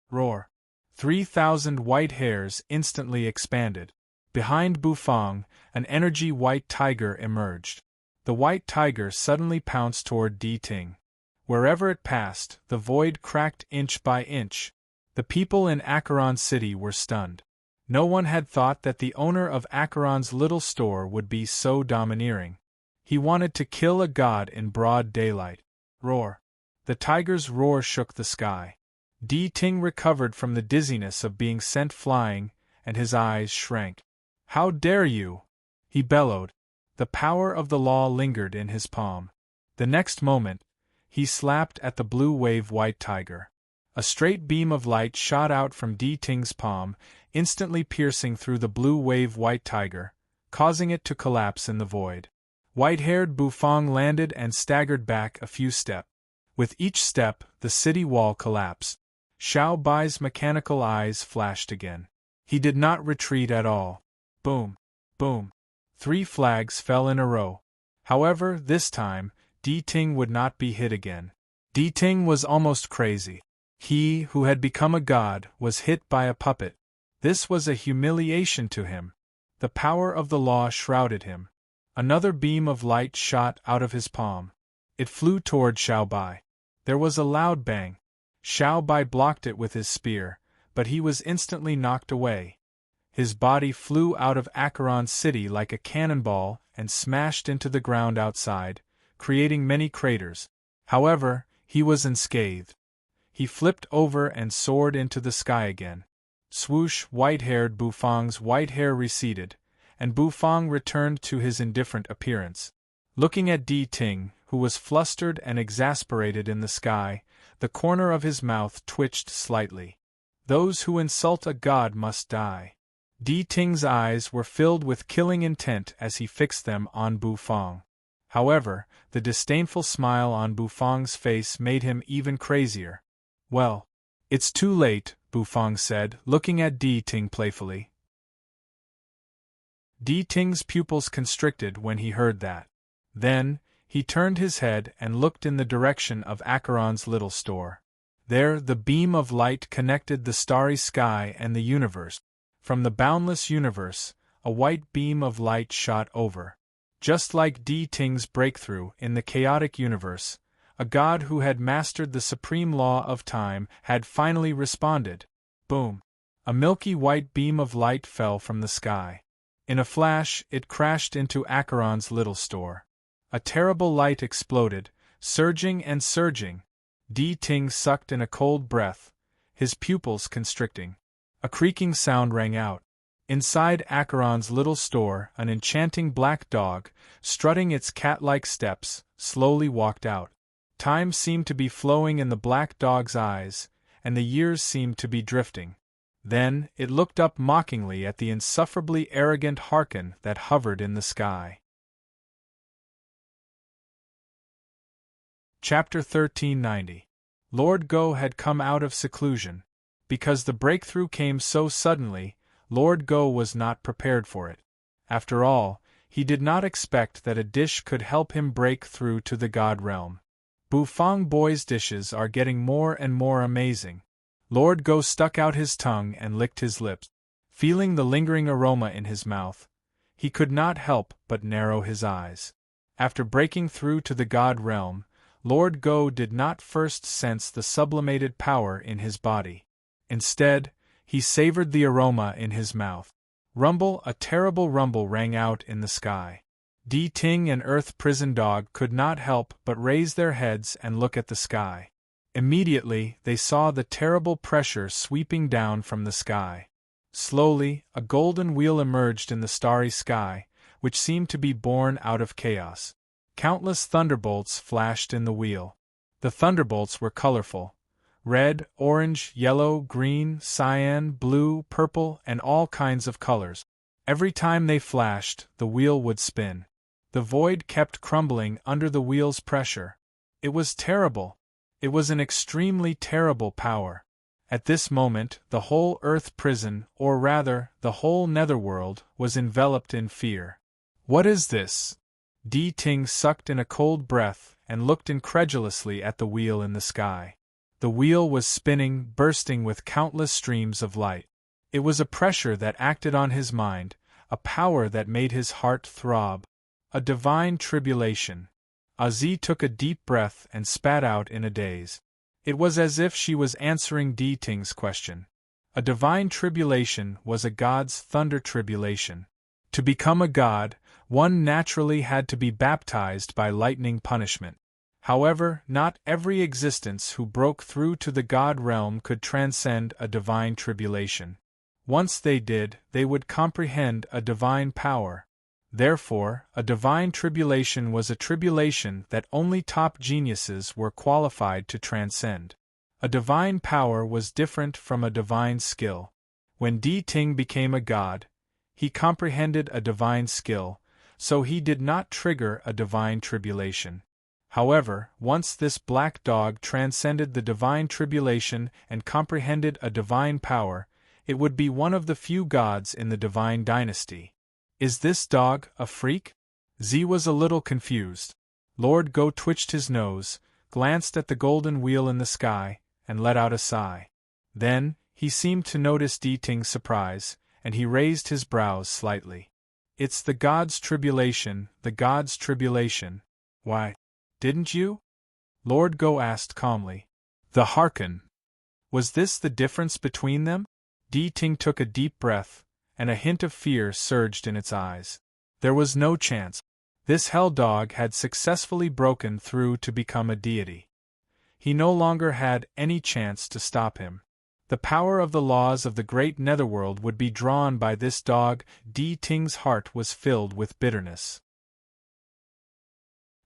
Roar. 3,000 white hairs instantly expanded. Behind Bufang, an energy white tiger emerged. The white tiger suddenly pounced toward Di Ting. Wherever it passed, the void cracked inch by inch. The people in Acheron City were stunned. No one had thought that the owner of Acheron's little store would be so domineering. He wanted to kill a god in broad daylight. Roar. The tiger's roar shook the sky. Di Ting recovered from the dizziness of being sent flying, and his eyes shrank. "How dare you!" he bellowed. The power of the law lingered in his palm. The next moment, he slapped at the blue wave white tiger. A straight beam of light shot out from Di Ting's palm, instantly piercing through the blue wave white tiger, causing it to collapse in the void. White-haired Bufang landed and staggered back a few steps. With each step, the city wall collapsed. Xiao Bai's mechanical eyes flashed again. He did not retreat at all. Boom! Boom! 3 flags fell in a row. However, this time, Di Ting would not be hit again. Di Ting was almost crazy. He, who had become a god, was hit by a puppet. This was a humiliation to him. The power of the law shrouded him. Another beam of light shot out of his palm. It flew toward Xiao Bai. There was a loud bang. Xiao Bai blocked it with his spear, but he was instantly knocked away. His body flew out of Acheron City like a cannonball and smashed into the ground outside, creating many craters. However, he was unscathed. He flipped over and soared into the sky again. Swoosh! White-haired Bufang's white hair receded, and Bufang returned to his indifferent appearance. Looking at Di Ting, who was flustered and exasperated in the sky, the corner of his mouth twitched slightly. "Those who insult a god must die." Di Ting's eyes were filled with killing intent as he fixed them on Bu Fong. However, the disdainful smile on Bu Fong's face made him even crazier. Well, it's too late, Bu Fong said, looking at Di Ting playfully. Di Ting's pupils constricted when he heard that. Then, he turned his head and looked in the direction of Acheron's little store. There, the beam of light connected the starry sky and the universe. From the boundless universe, a white beam of light shot over. Just like Di Ting's breakthrough in the chaotic universe, a god who had mastered the supreme law of time had finally responded. Boom! A milky white beam of light fell from the sky. In a flash, it crashed into Acheron's little store. A terrible light exploded, surging and surging. Di Ting sucked in a cold breath, his pupils constricting. A creaking sound rang out. Inside Acheron's little store, an enchanting black dog, strutting its cat-like steps, slowly walked out. Time seemed to be flowing in the black dog's eyes, and the years seemed to be drifting. Then, it looked up mockingly at the insufferably arrogant Harkin that hovered in the sky. Chapter 1390. Lord Go had come out of seclusion. Because the breakthrough came so suddenly, Lord Go was not prepared for it. After all, he did not expect that a dish could help him break through to the god realm. Bu Fong Boy's dishes are getting more and more amazing. Lord Go stuck out his tongue and licked his lips. Feeling the lingering aroma in his mouth, he could not help but narrow his eyes. After breaking through to the god realm, Lord Go did not first sense the sublimated power in his body. Instead, he savored the aroma in his mouth. Rumble, a terrible rumble rang out in the sky. Di Ting and Earth Prison Dog could not help but raise their heads and look at the sky. Immediately, they saw the terrible pressure sweeping down from the sky. Slowly, a golden wheel emerged in the starry sky, which seemed to be born out of chaos. Countless thunderbolts flashed in the wheel. The thunderbolts were colorful. Red, orange, yellow, green, cyan, blue, purple, and all kinds of colors. Every time they flashed, the wheel would spin. The void kept crumbling under the wheel's pressure. It was terrible. It was an extremely terrible power. At this moment, the whole Earth prison, or rather, the whole netherworld, was enveloped in fear. What is this? Di Ting sucked in a cold breath and looked incredulously at the wheel in the sky. The wheel was spinning, bursting with countless streams of light. It was a pressure that acted on his mind, a power that made his heart throb. A divine tribulation. Azi took a deep breath and spat out in a daze. It was as if she was answering Di Ting's question. A divine tribulation was a god's thunder tribulation. To become a god, one naturally had to be baptized by lightning punishment. However, not every existence who broke through to the god realm could transcend a divine tribulation. Once they did, they would comprehend a divine power. Therefore, a divine tribulation was a tribulation that only top geniuses were qualified to transcend. A divine power was different from a divine skill. When Di Ting became a god, he comprehended a divine skill, so he did not trigger a divine tribulation. However, once this black dog transcended the divine tribulation and comprehended a divine power, it would be one of the few gods in the divine dynasty. Is this dog a freak? Z was a little confused. Lord Go twitched his nose, glanced at the golden wheel in the sky, and let out a sigh. Then, he seemed to notice Di Ting's surprise, and he raised his brows slightly. It's the god's tribulation, the god's tribulation. Why? Didn't you? Lord Go asked calmly. The Harkin. Was this the difference between them? Di Ting took a deep breath, and a hint of fear surged in its eyes. There was no chance. This hell dog had successfully broken through to become a deity. He no longer had any chance to stop him. The power of the laws of the great netherworld would be drawn by this dog. Di Ting's heart was filled with bitterness.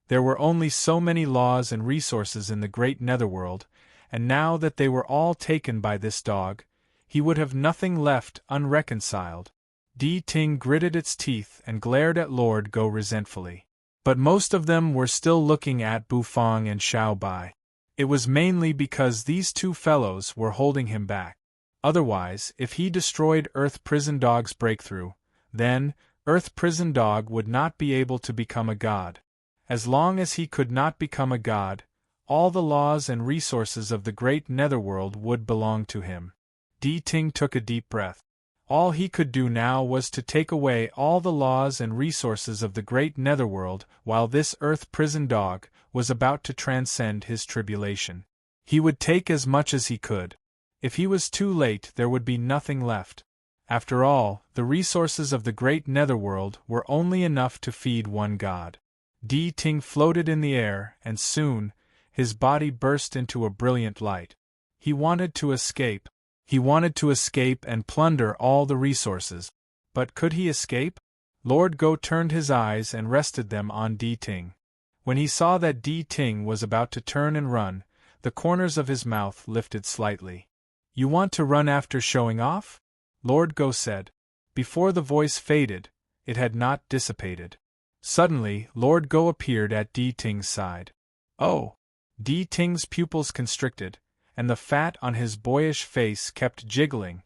There were only so many laws and resources in the great netherworld, and now that they were all taken by this dog, he would have nothing left unreconciled. Di Ting gritted its teeth and glared at Lord Go resentfully. But most of them were still looking at Bufang and Xiao Bai. It was mainly because these two fellows were holding him back. Otherwise, if he destroyed Earth Prison Dog's breakthrough, then Earth Prison Dog would not be able to become a god. As long as he could not become a god, all the laws and resources of the great netherworld would belong to him. Di Ting took a deep breath. All he could do now was to take away all the laws and resources of the great netherworld while this Earth Prison Dog was about to transcend his tribulation. He would take as much as he could. If he was too late, there would be nothing left. After all, the resources of the great netherworld were only enough to feed one god. Di Ting floated in the air, and soon, his body burst into a brilliant light. He wanted to escape. He wanted to escape and plunder all the resources. But could he escape? Lord Go turned his eyes and rested them on Di Ting. When he saw that Di Ting was about to turn and run, the corners of his mouth lifted slightly. "You want to run after showing off?" Lord Go said. Before the voice faded, it had not dissipated. Suddenly, Lord Go appeared at Di Ting's side. "Oh!" Di Ting's pupils constricted, and the fat on his boyish face kept jiggling.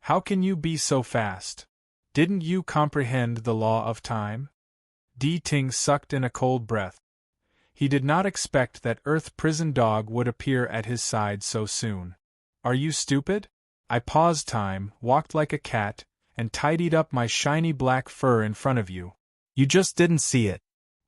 "How can you be so fast? Didn't you comprehend the law of time?" Di Ting sucked in a cold breath. He did not expect that Earth Prison Dog would appear at his side so soon. "Are you stupid? I paused time, walked like a cat, and tidied up my shiny black fur in front of you. You just didn't see it."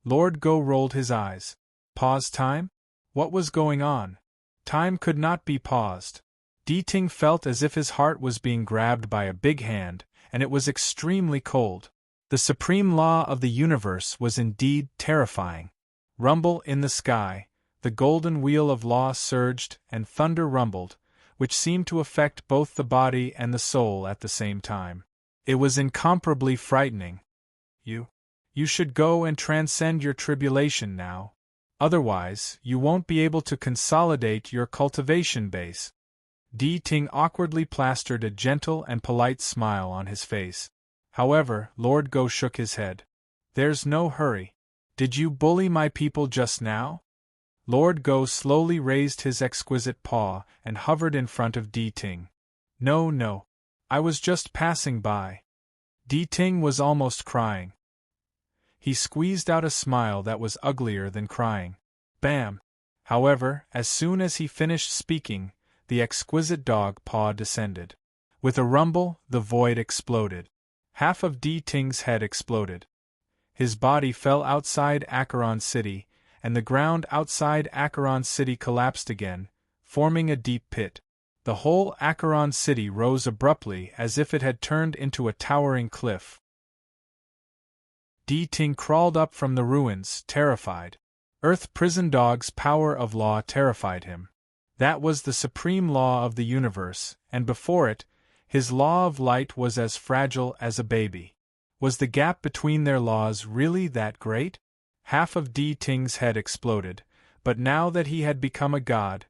Lord Go rolled his eyes. Pause time? What was going on? Time could not be paused. Di Ting felt as if his heart was being grabbed by a big hand, and it was extremely cold. The supreme law of the universe was indeed terrifying. Rumble in the sky, the golden wheel of law surged, and thunder rumbled, which seemed to affect both the body and the soul at the same time. It was incomparably frightening. You should go and transcend your tribulation now. Otherwise, you won't be able to consolidate your cultivation base. Di Ting awkwardly plastered a gentle and polite smile on his face. However, Lord Go shook his head. "There's no hurry. Did you bully my people just now?" Lord Go slowly raised his exquisite paw and hovered in front of Di Ting. No. I was just passing by." Di Ting was almost crying. He squeezed out a smile that was uglier than crying. Bam! However, as soon as he finished speaking, the exquisite dog paw descended. With a rumble, the void exploded. Half of Di Ting's head exploded. His body fell outside Acheron City, and the ground outside Acheron City collapsed again, forming a deep pit. The whole Acheron City rose abruptly as if it had turned into a towering cliff. Di Ting crawled up from the ruins, terrified. Earth Prison Dog's power of law terrified him. That was the supreme law of the universe, and before it, his law of light was as fragile as a baby. Was the gap between their laws really that great? Half of Di Ting's head exploded, but now that he had become a god,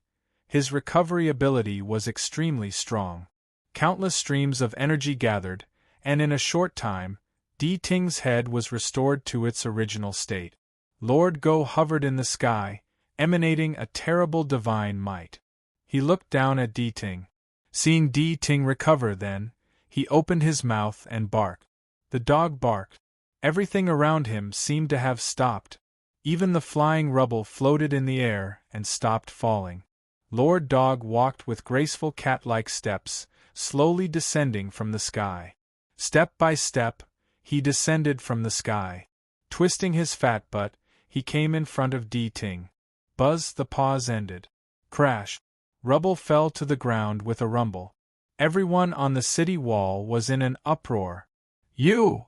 his recovery ability was extremely strong. Countless streams of energy gathered, and in a short time, Di Ting's head was restored to its original state. Lord Go hovered in the sky, emanating a terrible divine might. He looked down at Di Ting. Seeing Di Ting recover then, he opened his mouth and barked. The dog barked. Everything around him seemed to have stopped. Even the flying rubble floated in the air and stopped falling. Lord Dog walked with graceful cat-like steps, slowly descending from the sky. Step by step, he descended from the sky. Twisting his fat butt, he came in front of Di Ting. Buzz, the pause ended. Crash! Rubble fell to the ground with a rumble. Everyone on the city wall was in an uproar. "You!"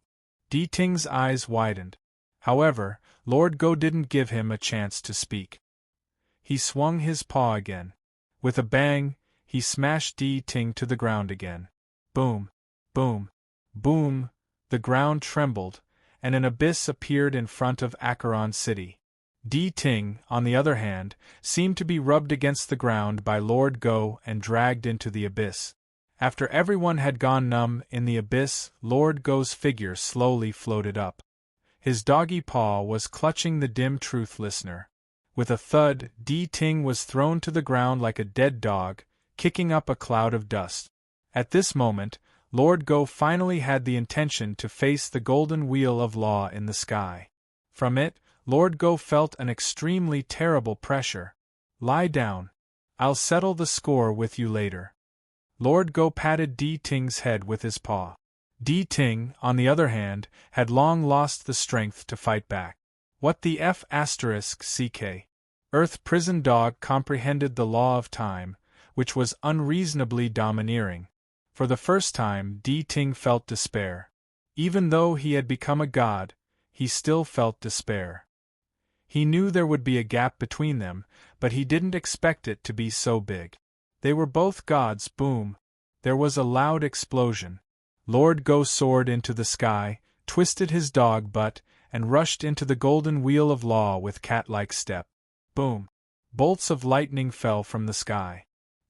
Di Ting's eyes widened. However, Lord Go didn't give him a chance to speak. He swung his paw again. With a bang, he smashed Di Ting to the ground again. Boom! Boom! Boom! The ground trembled, and an abyss appeared in front of Acheron City. Di Ting, on the other hand, seemed to be rubbed against the ground by Lord Go and dragged into the abyss. After everyone had gone numb in the abyss, Lord Go's figure slowly floated up. His doggy paw was clutching the dim truth listener. With a thud, Di Ting was thrown to the ground like a dead dog, kicking up a cloud of dust. At this moment, Lord Go finally had the intention to face the golden wheel of law in the sky. From it, Lord Go felt an extremely terrible pressure. "Lie down. I'll settle the score with you later." Lord Go patted Di Ting's head with his paw. Di Ting, on the other hand, had long lost the strength to fight back. What the F***ck? Earth prison dog comprehended the law of time, which was unreasonably domineering. For the first time, Di Ting felt despair. Even though he had become a god, he still felt despair. He knew there would be a gap between them, but he didn't expect it to be so big. They were both gods. Boom! There was a loud explosion. Lord Go soared into the sky, twisted his dog butt, and rushed into the golden wheel of law with cat-like step. Boom! Bolts of lightning fell from the sky.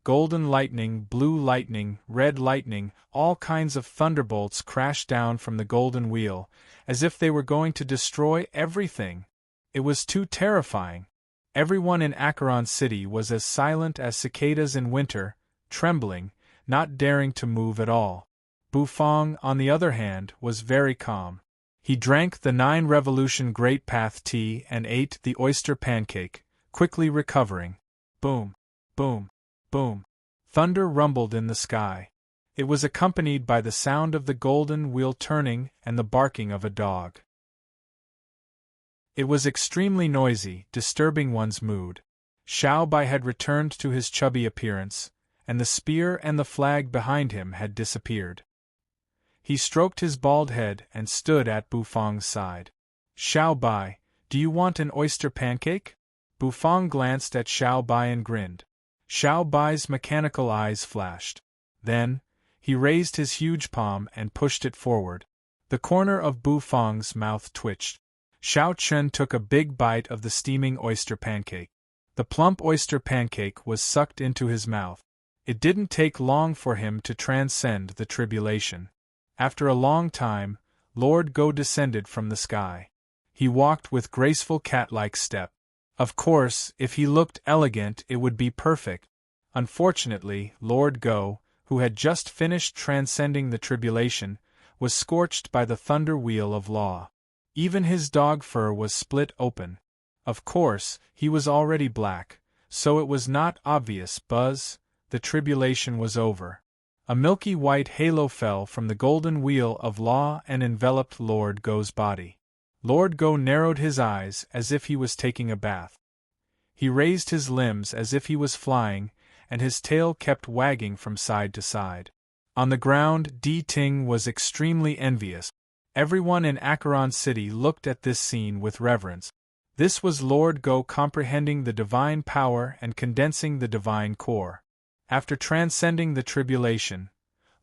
Golden lightning, blue lightning, red lightning, all kinds of thunderbolts crashed down from the golden wheel, as if they were going to destroy everything. It was too terrifying. Everyone in Acheron City was as silent as cicadas in winter, trembling, not daring to move at all. Bufong, on the other hand, was very calm. He drank the 9 Revolution Great Path tea and ate the oyster pancake, quickly recovering. Boom! Boom! Boom! Thunder rumbled in the sky. It was accompanied by the sound of the golden wheel turning and the barking of a dog. It was extremely noisy, disturbing one's mood. Xiao Bai had returned to his chubby appearance, and the spear and the flag behind him had disappeared. He stroked his bald head and stood at Bufong's side. "Xiao Bai, do you want an oyster pancake?" Bufong glanced at Xiao Bai and grinned. Xiao Bai's mechanical eyes flashed. Then, he raised his huge palm and pushed it forward. The corner of Bufong's mouth twitched. Xiao Chen took a big bite of the steaming oyster pancake. The plump oyster pancake was sucked into his mouth. It didn't take long for him to transcend the tribulation. After a long time, Lord Go descended from the sky. He walked with graceful cat-like step. Of course, if he looked elegant it would be perfect. Unfortunately, Lord Go, who had just finished transcending the tribulation, was scorched by the thunder wheel of law. Even his dog fur was split open. Of course, he was already black, so it was not obvious. Buzz, the tribulation was over. A milky white halo fell from the golden wheel of law and enveloped Lord Go's body. Lord Go narrowed his eyes as if he was taking a bath. He raised his limbs as if he was flying, and his tail kept wagging from side to side. On the ground, Di Ting was extremely envious. Everyone in Acheron City looked at this scene with reverence. This was Lord Go comprehending the divine power and condensing the divine core. After transcending the tribulation,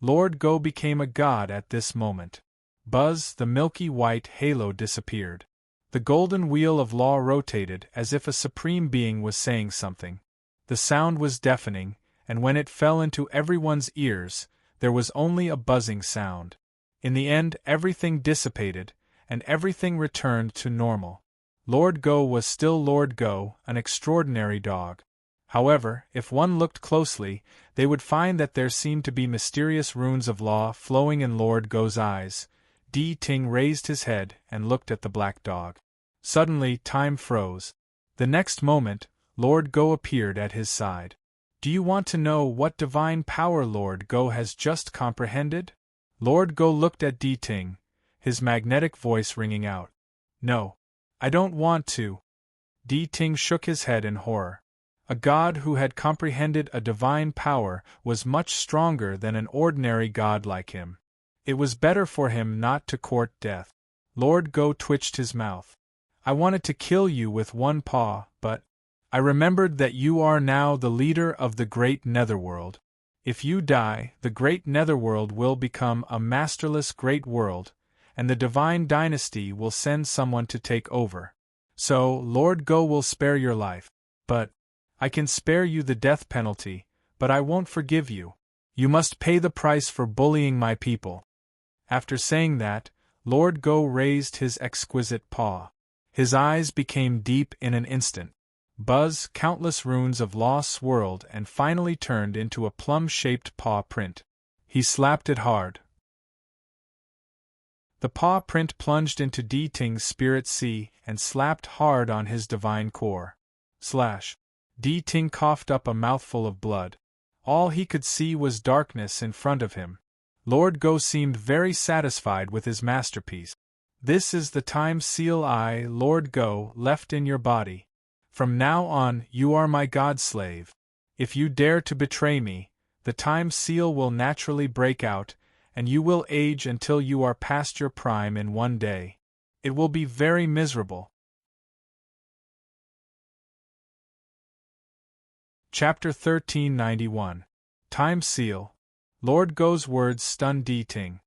Lord Go became a god at this moment. Buzz, the milky white halo disappeared. The golden wheel of law rotated as if a supreme being was saying something. The sound was deafening, and when it fell into everyone's ears, there was only a buzzing sound. In the end, everything dissipated, and everything returned to normal. Lord Go was still Lord Go, an extraordinary dog. However, if one looked closely, they would find that there seemed to be mysterious runes of law flowing in Lord Go's eyes. Di Ting raised his head and looked at the black dog. Suddenly, time froze. The next moment, Lord Go appeared at his side. "Do you want to know what divine power Lord Go has just comprehended?" Lord Go looked at Di Ting, his magnetic voice ringing out. "No. I don't want to." Di Ting shook his head in horror. A god who had comprehended a divine power was much stronger than an ordinary god like him. It was better for him not to court death. Lord Go twitched his mouth. "I wanted to kill you with one paw, but I remembered that you are now the leader of the great netherworld. If you die, the great netherworld will become a masterless great world, and the divine dynasty will send someone to take over. So, Lord Go will spare your life. But I can spare you the death penalty, but I won't forgive you. You must pay the price for bullying my people." After saying that, Lord Go raised his exquisite paw. His eyes became deep in an instant. Buzz, countless runes of law swirled and finally turned into a plum-shaped paw print. He slapped it hard. The paw print plunged into D Ting's spirit sea and slapped hard on his divine core. Slash. D Ting coughed up a mouthful of blood. All he could see was darkness in front of him. Lord Go seemed very satisfied with his masterpiece. "This is the time seal I, Lord Go, left in your body. From now on, you are my god-slave. If you dare to betray me, the time seal will naturally break out, and you will age until you are past your prime in one day. It will be very miserable." Chapter 1391. Time Seal. Lord Go's words stunned D Ting.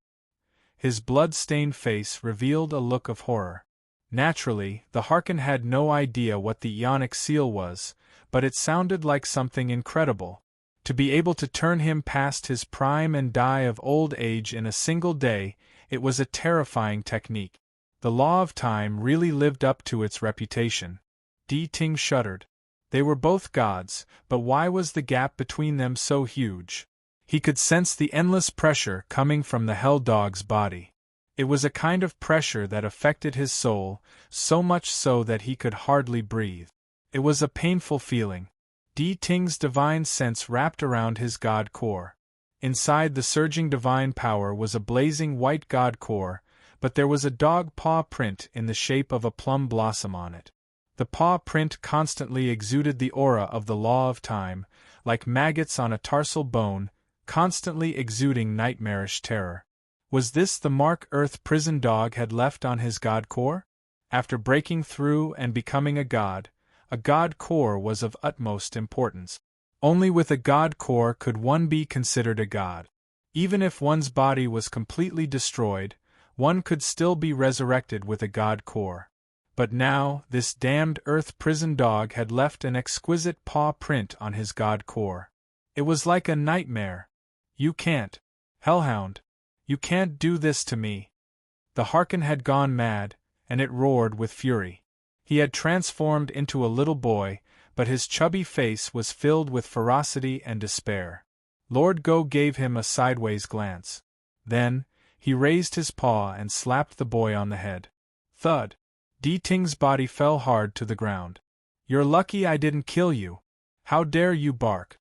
His blood-stained face revealed a look of horror. Naturally, the Harken had no idea what the Ionic seal was, but it sounded like something incredible. To be able to turn him past his prime and die of old age in a single day, it was a terrifying technique. The law of time really lived up to its reputation. D Ting shuddered. They were both gods, but why was the gap between them so huge? He could sense the endless pressure coming from the Hell Dog's body. It was a kind of pressure that affected his soul, so much so that he could hardly breathe. It was a painful feeling. D Ting's divine sense wrapped around his god core. Inside the surging divine power was a blazing white god core, but there was a dog paw print in the shape of a plum blossom on it. The paw print constantly exuded the aura of the law of time, like maggots on a tarsal bone, constantly exuding nightmarish terror. Was this the mark Earth prison dog had left on his god core? After breaking through and becoming a god core was of utmost importance. Only with a god core could one be considered a god. Even if one's body was completely destroyed, one could still be resurrected with a god core. But now, this damned Earth prison dog had left an exquisite paw print on his god core. It was like a nightmare. "You can't. Hellhound. You can't do this to me." The Harken had gone mad, and it roared with fury. He had transformed into a little boy, but his chubby face was filled with ferocity and despair. Lord Go gave him a sideways glance. Then, he raised his paw and slapped the boy on the head. Thud! D Ting's body fell hard to the ground. "You're lucky I didn't kill you. How dare you bark?"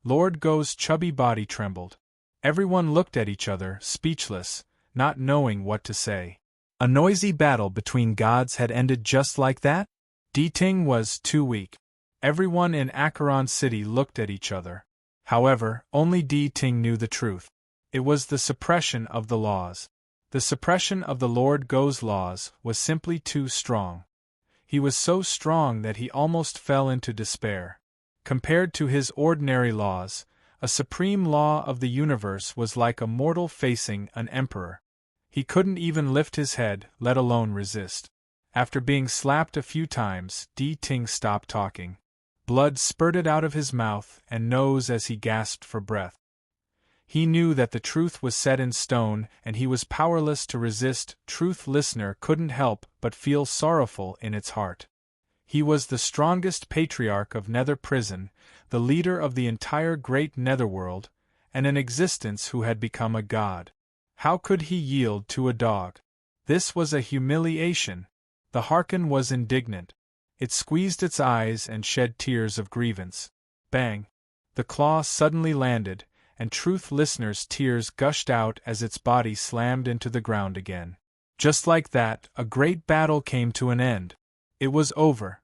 Lord Go's chubby body trembled. Everyone looked at each other, speechless, not knowing what to say. A noisy battle between gods had ended just like that? D Ting was too weak. Everyone in Acheron City looked at each other. However, only D Ting knew the truth. It was the suppression of the laws. The suppression of the Lord Go's laws was simply too strong. He was so strong that he almost fell into despair. Compared to his ordinary laws, a supreme law of the universe was like a mortal facing an emperor. He couldn't even lift his head, let alone resist. After being slapped a few times, D Ting stopped talking. Blood spurted out of his mouth and nose as he gasped for breath. He knew that the truth was set in stone and he was powerless to resist. Truth listener couldn't help but feel sorrowful in its heart. He was the strongest patriarch of Nether Prison, the leader of the entire great Netherworld, and an existence who had become a god. How could he yield to a dog? This was a humiliation. The Harken was indignant. It squeezed its eyes and shed tears of grievance. Bang! The claw suddenly landed, and Truth Listener's tears gushed out as its body slammed into the ground again. Just like that, a great battle came to an end. It was over.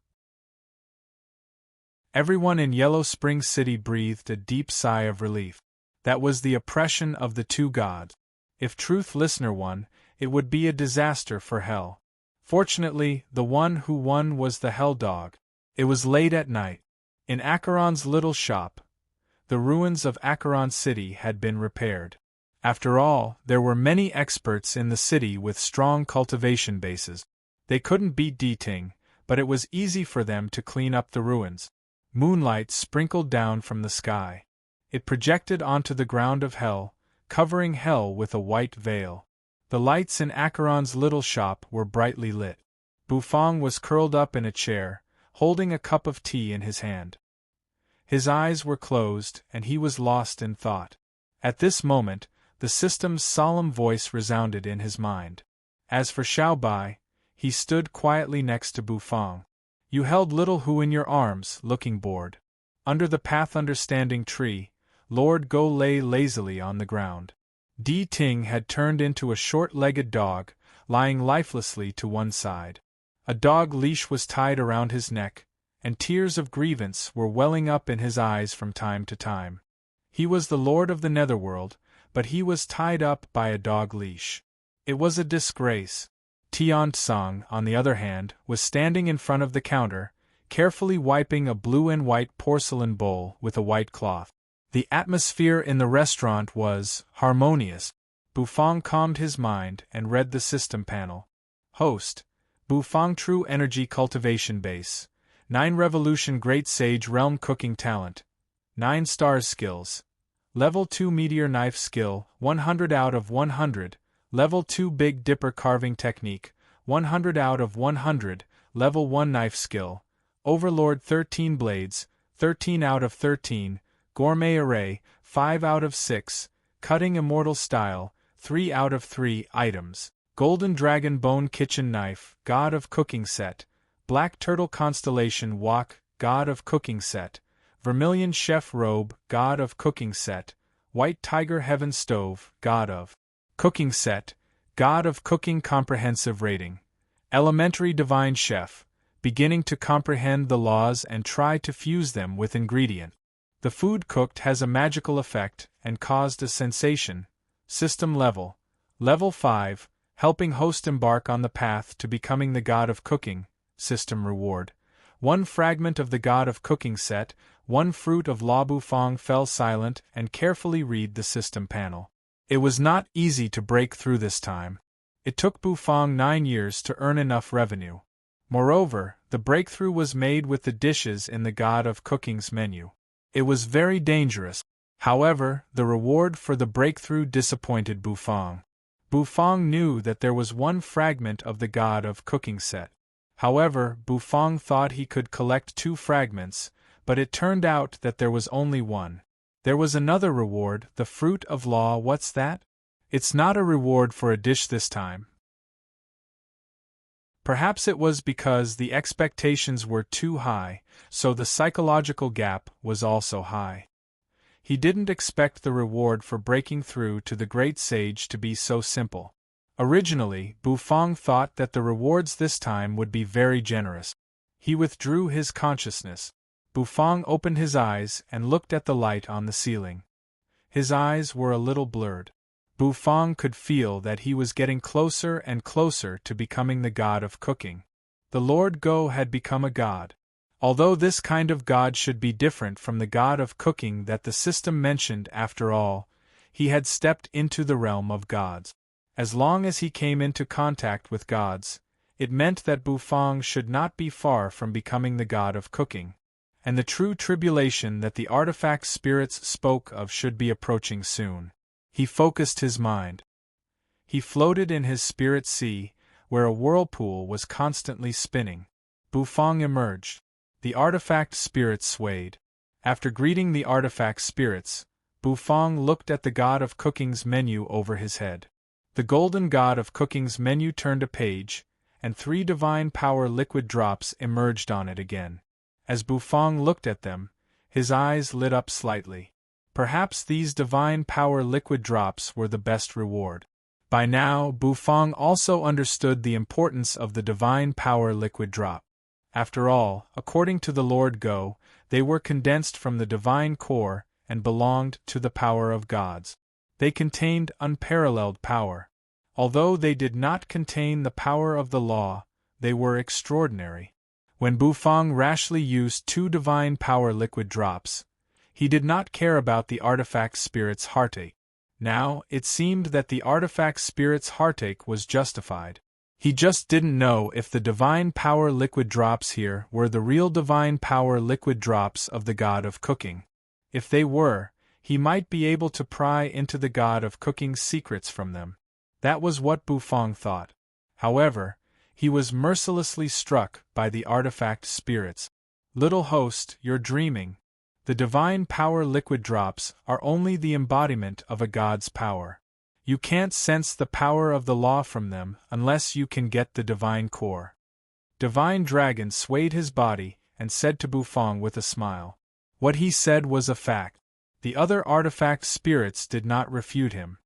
Everyone in Yellow Spring City breathed a deep sigh of relief. That was the oppression of the two gods. If Truth Listener won, it would be a disaster for Hell. Fortunately, the one who won was the Hell Dog. It was late at night. In Acheron's little shop, the ruins of Acheron City had been repaired. After all, there were many experts in the city with strong cultivation bases. They couldn't beat D Ting, but it was easy for them to clean up the ruins. Moonlight sprinkled down from the sky. It projected onto the ground of hell, covering hell with a white veil. The lights in Acheron's little shop were brightly lit. Bufang was curled up in a chair, holding a cup of tea in his hand. His eyes were closed, and he was lost in thought. At this moment, the system's solemn voice resounded in his mind. As for Xiao Bai, he stood quietly next to Bufang. You held little Hu in your arms, looking bored. Under the path understanding tree, Lord Go lay lazily on the ground. Di Ting had turned into a short-legged dog, lying lifelessly to one side. A dog leash was tied around his neck, and tears of grievance were welling up in his eyes from time to time. He was the lord of the netherworld, but he was tied up by a dog leash. It was a disgrace. Tian Tsang, on the other hand, was standing in front of the counter, carefully wiping a blue and white porcelain bowl with a white cloth. The atmosphere in the restaurant was harmonious. Bufang calmed his mind and read the system panel. Host: Bufang True Energy Cultivation Base. 9 Revolution Great Sage Realm Cooking Talent. 9 Stars Skills. Level 2 Meteor Knife Skill, 100 out of 100. Level 2 Big Dipper Carving Technique, 100 out of 100. Level 1 Knife Skill. Overlord 13 Blades, 13 out of 13. Gourmet Array, 5 out of 6. Cutting Immortal Style, 3 out of 3 items. Golden Dragon Bone Kitchen Knife, God of Cooking Set. Black Turtle Constellation Wok, God of Cooking Set. Vermilion Chef Robe, God of Cooking Set. White Tiger Heaven Stove, God of Cooking Set. God of Cooking Comprehensive Rating. Elementary Divine Chef, beginning to comprehend the laws and try to fuse them with ingredient. The food cooked has a magical effect and caused a sensation. System level. Level 5, helping host embark on the path to becoming the God of Cooking. System reward. 1 fragment of the God of Cooking set, 1 fruit of law. Bufang fell silent and carefully read the system panel. It was not easy to break through this time. It took Bufang 9 years to earn enough revenue. Moreover, the breakthrough was made with the dishes in the God of Cooking's menu. It was very dangerous. However, the reward for the breakthrough disappointed Bufang. Bufang knew that there was 1 fragment of the God of Cooking set. However, Bufang thought he could collect 2 fragments, but it turned out that there was only 1. There was another reward, the Fruit of Law. What's that? It's not a reward for a dish this time. Perhaps it was because the expectations were too high, so the psychological gap was also high. He didn't expect the reward for breaking through to the Great Sage to be so simple. Originally, Bufang thought that the rewards this time would be very generous. He withdrew his consciousness. Bufang opened his eyes and looked at the light on the ceiling. His eyes were a little blurred. Bufang could feel that he was getting closer and closer to becoming the God of Cooking. The Lord Go had become a god. Although this kind of god should be different from the God of Cooking that the system mentioned, after all, he had stepped into the realm of gods. As long as he came into contact with gods, it meant that Bufang should not be far from becoming the God of Cooking, and the true tribulation that the artifact spirits spoke of should be approaching soon. He focused his mind. He floated in his spirit sea, where a whirlpool was constantly spinning. Bufang emerged. The artifact spirits swayed. After greeting the artifact spirits, Bufang looked at the God of Cooking's menu over his head. The golden God of Cooking's menu turned a page, and 3 divine power liquid drops emerged on it again. As Bufang looked at them, his eyes lit up slightly. Perhaps these divine power liquid drops were the best reward. By now, Bufang also understood the importance of the divine power liquid drop. After all, according to the Lord Go, they were condensed from the divine core and belonged to the power of gods. They contained unparalleled power. Although they did not contain the power of the law, they were extraordinary. When Bufang rashly used 2 divine power liquid drops, he did not care about the artifact spirit's heartache. Now, it seemed that the artifact spirit's heartache was justified. He just didn't know if the divine power liquid drops here were the real divine power liquid drops of the God of Cooking. If they were, he might be able to pry into the god of cooking's secrets from them. That was what Bufang thought. However, he was mercilessly struck by the artifact spirits. Little host, you're dreaming. The divine power liquid drops are only the embodiment of a god's power. You can't sense the power of the law from them unless you can get the divine core. Divine Dragon swayed his body and said to Bufang with a smile. What he said was a fact. The other artifact spirits did not refute him.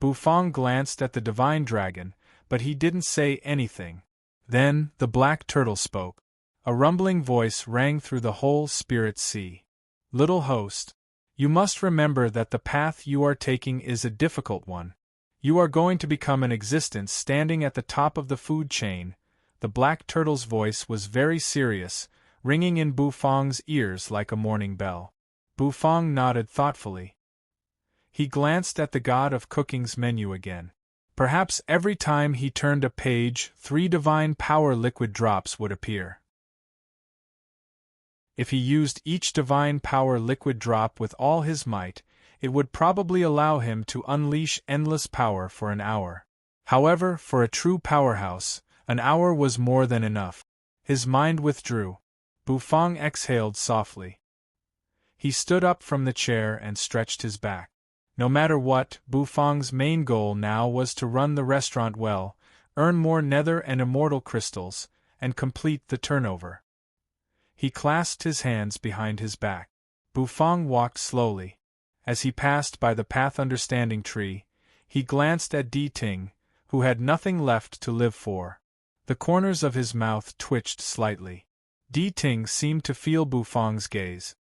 Bufang glanced at the Divine Dragon, but he didn't say anything. Then, the Black Turtle spoke. A rumbling voice rang through the whole spirit sea. Little host, you must remember that the path you are taking is a difficult one. You are going to become an existence standing at the top of the food chain. The Black Turtle's voice was very serious, ringing in Bufang's ears like a morning bell. Bufang nodded thoughtfully. He glanced at the god of cooking's menu again. Perhaps every time he turned a page, 3 divine power liquid drops would appear. If he used each divine power liquid drop with all his might, it would probably allow him to unleash endless power for an hour. However, for a true powerhouse, an hour was more than enough. His mind withdrew. Bufang exhaled softly. He stood up from the chair and stretched his back. No matter what, Bufang's main goal now was to run the restaurant well, earn more nether and immortal crystals, and complete the turnover. He clasped his hands behind his back. Bufang walked slowly. As he passed by the Path Understanding tree, he glanced at Di Ting, who had nothing left to live for. The corners of his mouth twitched slightly. Di Ting seemed to feel Bufang's gaze.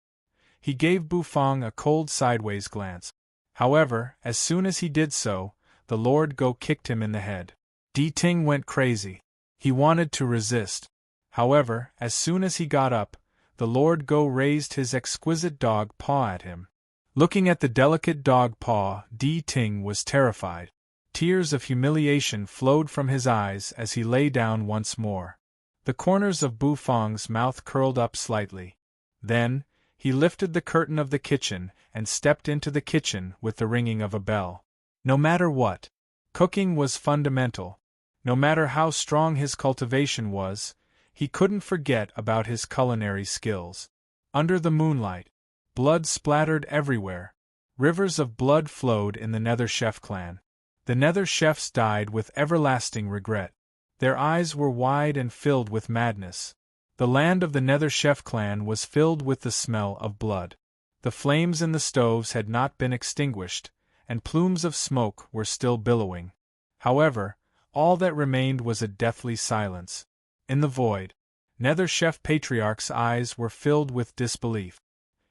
He gave Bufang a cold sideways glance. However, as soon as he did so, the Lord Go kicked him in the head. Di Ting went crazy. He wanted to resist. However, as soon as he got up, the Lord Go raised his exquisite dog paw at him. Looking at the delicate dog paw, Di Ting was terrified. Tears of humiliation flowed from his eyes as he lay down once more. The corners of Bufang's mouth curled up slightly. Then, he lifted the curtain of the kitchen and stepped into the kitchen with the ringing of a bell. No matter what, cooking was fundamental. No matter how strong his cultivation was, he couldn't forget about his culinary skills. Under the moonlight, blood splattered everywhere. Rivers of blood flowed in the Nether Chef clan. The Nether Chefs died with everlasting regret. Their eyes were wide and filled with madness. The land of the Nether Chef clan was filled with the smell of blood. The flames in the stoves had not been extinguished, and plumes of smoke were still billowing. However, all that remained was a deathly silence. In the void, Nether Chef Patriarch's eyes were filled with disbelief.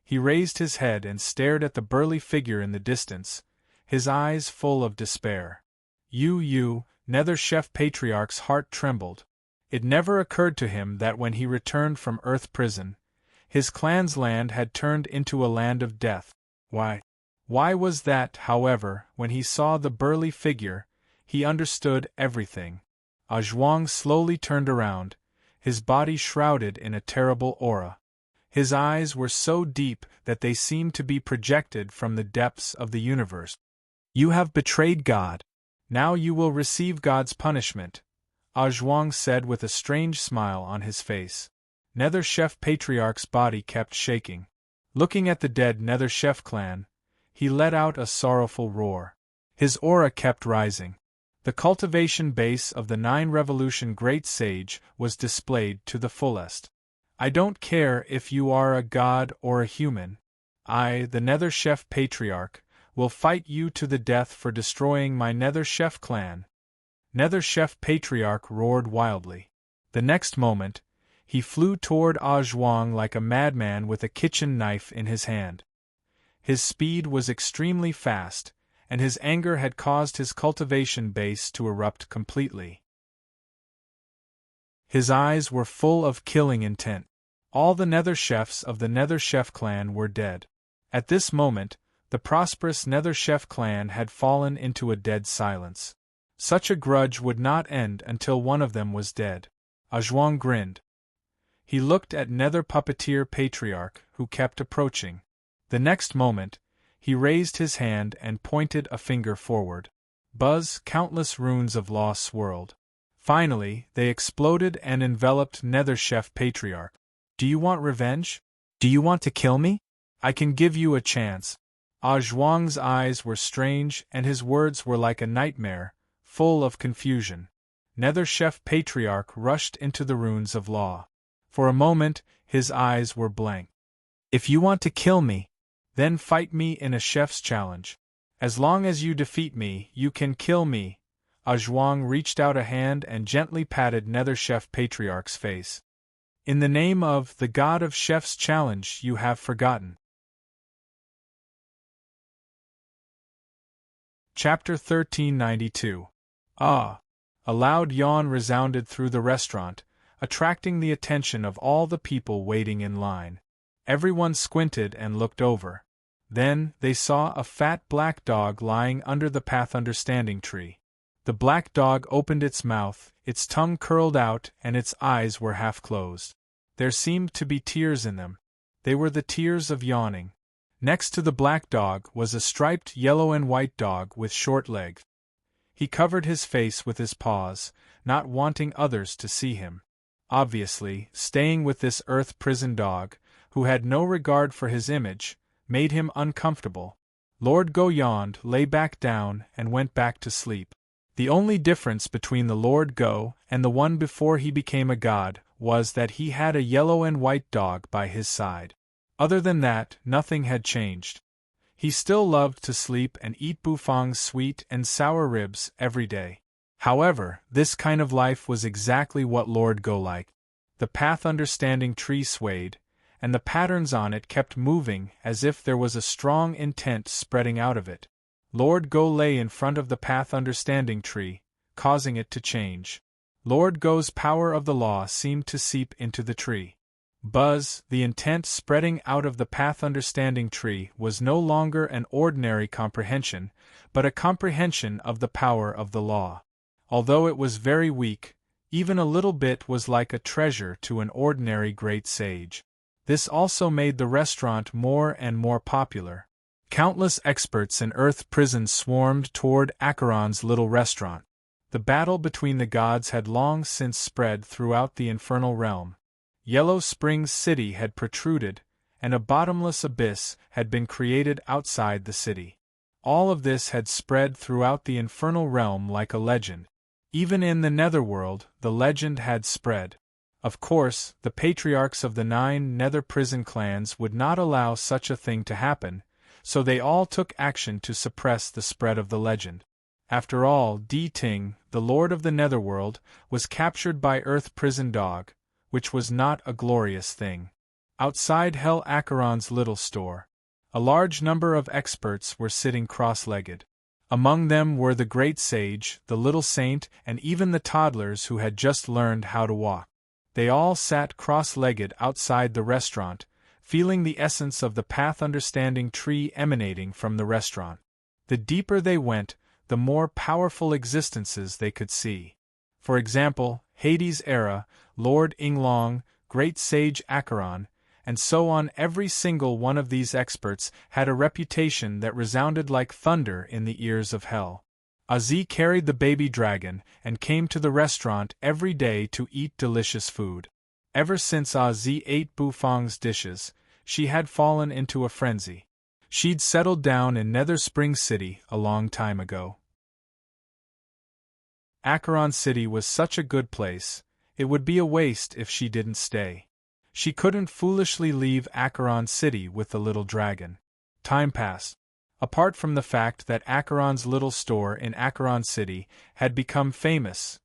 He raised his head and stared at the burly figure in the distance, his eyes full of despair. Nether Chef Patriarch's heart trembled. It never occurred to him that when he returned from Earth Prison, his clan's land had turned into a land of death. Why was that, however, when he saw the burly figure, he understood everything. Zhuang slowly turned around, his body shrouded in a terrible aura. His eyes were so deep that they seemed to be projected from the depths of the universe. You have betrayed God. Now you will receive God's punishment, Zhuang said with a strange smile on his face. Nether Chef Patriarch's body kept shaking. Looking at the dead Nether Chef clan, he let out a sorrowful roar. His aura kept rising. The cultivation base of the 9 Revolution Great Sage was displayed to the fullest. I don't care if you are a god or a human. I, the Nether Chef Patriarch, will fight you to the death for destroying my Nether Chef clan. Nether Chef Patriarch roared wildly. The next moment, he flew toward Zhuang like a madman with a kitchen knife in his hand. His speed was extremely fast, and his anger had caused his cultivation base to erupt completely. His eyes were full of killing intent. All the Nether Chefs of the Nether Chef clan were dead. At this moment, the prosperous Nether Chef clan had fallen into a dead silence. Such a grudge would not end until one of them was dead. Zhuang grinned. He looked at Nether Puppeteer Patriarch, who kept approaching. The next moment, He raised his hand and pointed a finger forward. Buzz, countless runes of law swirled. Finally, they exploded and enveloped Nether Chef Patriarch. Do you want revenge? Do you want to kill me? I can give you a chance. Ah Zhuang's eyes were strange and his words were like a nightmare, full of confusion. Nether Chef Patriarch rushed into the runes of law. For a moment, his eyes were blank. If you want to kill me, then fight me in a chef's challenge. As long as you defeat me, you can kill me. Ah Zhuang reached out a hand and gently patted Nether Chef Patriarch's face. In the name of the god of chef's challenge, you have forgotten. Chapter 1392. Ah! A loud yawn resounded through the restaurant, attracting the attention of all the people waiting in line. Everyone squinted and looked over. Then, they saw a fat black dog lying under the path understanding tree. The black dog opened its mouth, its tongue curled out, and its eyes were half closed. There seemed to be tears in them. They were the tears of yawning. Next to the black dog was a striped yellow and white dog with short legs. He covered his face with his paws, not wanting others to see him. Obviously, staying with this earth prison dog, who had no regard for his image, made him uncomfortable. Lord Go yawned, lay back down, and went back to sleep. The only difference between the Lord Go and the one before he became a god was that he had a yellow and white dog by his side. Other than that, nothing had changed. He still loved to sleep and eat Bufang's sweet and sour ribs every day. However, this kind of life was exactly what Lord Go liked. The path understanding tree swayed, and the patterns on it kept moving as if there was a strong intent spreading out of it. Lord Go lay in front of the path understanding tree, causing it to change. Lord Go's power of the law seemed to seep into the tree. Buzz, the intent spreading out of the path understanding tree, was no longer an ordinary comprehension, but a comprehension of the power of the law. Although it was very weak, even a little bit was like a treasure to an ordinary great sage. This also made the restaurant more and more popular. Countless experts in Earth Prison swarmed toward Acheron's little restaurant. The battle between the gods had long since spread throughout the infernal realm. Yellow Springs City had protruded, and a bottomless abyss had been created outside the city. All of this had spread throughout the infernal realm like a legend. Even in the netherworld, the legend had spread. Of course, the patriarchs of the 9 nether prison clans would not allow such a thing to happen, so they all took action to suppress the spread of the legend. After all, Di Ting, the lord of the netherworld, was captured by Earth Prison Dog, which was not a glorious thing. Outside Hell Acheron's little store, a large number of experts were sitting cross-legged. Among them were the great sage, the little saint, and even the toddlers who had just learned how to walk. They all sat cross-legged outside the restaurant, feeling the essence of the path understanding tree emanating from the restaurant. The deeper they went, the more powerful existences they could see. For example, Hades' era, Lord Inglong, Great Sage Acheron, and so on. Every single one of these experts had a reputation that resounded like thunder in the ears of hell. Azi carried the baby dragon and came to the restaurant every day to eat delicious food. Ever since Azi ate Bufang's dishes, she had fallen into a frenzy. She'd settled down in Nether Spring City a long time ago. Acheron City was such a good place, it would be a waste if she didn't stay. She couldn't foolishly leave Acheron City with the little dragon. Time passed. Apart from the fact that Acheron's little store in Acheron City had become famous,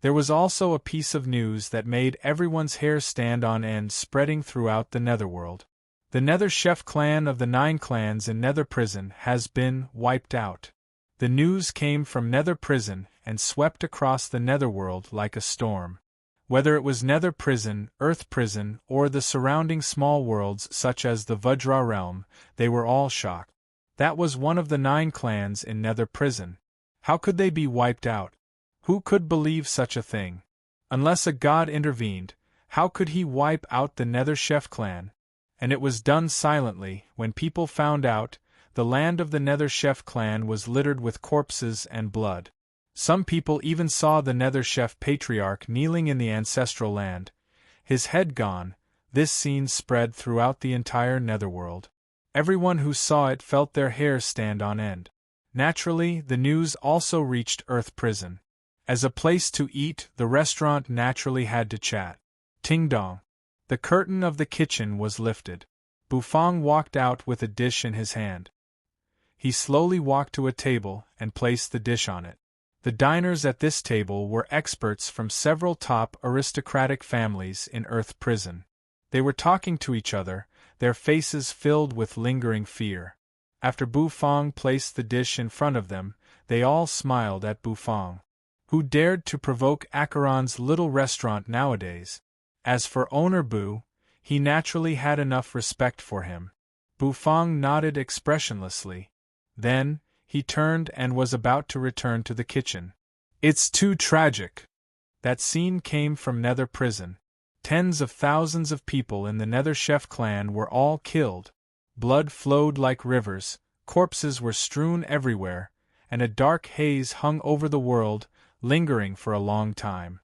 there was also a piece of news that made everyone's hair stand on end spreading throughout the netherworld. The Nether Chef clan of the 9 clans in Nether Prison has been wiped out. The news came from Nether Prison and swept across the netherworld like a storm. Whether it was Nether Prison, Earth Prison, or the surrounding small worlds such as the Vajra realm, they were all shocked. That was one of the 9 clans in Nether Prison. How could they be wiped out? Who could believe such a thing? Unless a god intervened, how could he wipe out the Nether Chef clan? And it was done silently. When people found out, the land of the Nether Chef clan was littered with corpses and blood. Some people even saw the Nether Chef patriarch kneeling in the ancestral land, his head gone. This scene spread throughout the entire netherworld. Everyone who saw it felt their hair stand on end. Naturally, the news also reached Earth Prison. As a place to eat, the restaurant naturally had to chat. Ting dong. The curtain of the kitchen was lifted. Bufang walked out with a dish in his hand. He slowly walked to a table and placed the dish on it. The diners at this table were experts from several top aristocratic families in Earth Prison. They were talking to each other, their faces filled with lingering fear. After Bufang placed the dish in front of them, they all smiled at Bufang. Who dared to provoke Acheron's little restaurant nowadays? As for owner Bu, he naturally had enough respect for him. Bufang nodded expressionlessly. Then, he turned and was about to return to the kitchen. It's too tragic. That scene came from Nether Prison. Tens of thousands of people in the Nether Chef clan were all killed. Blood flowed like rivers, corpses were strewn everywhere, and a dark haze hung over the world, lingering for a long time.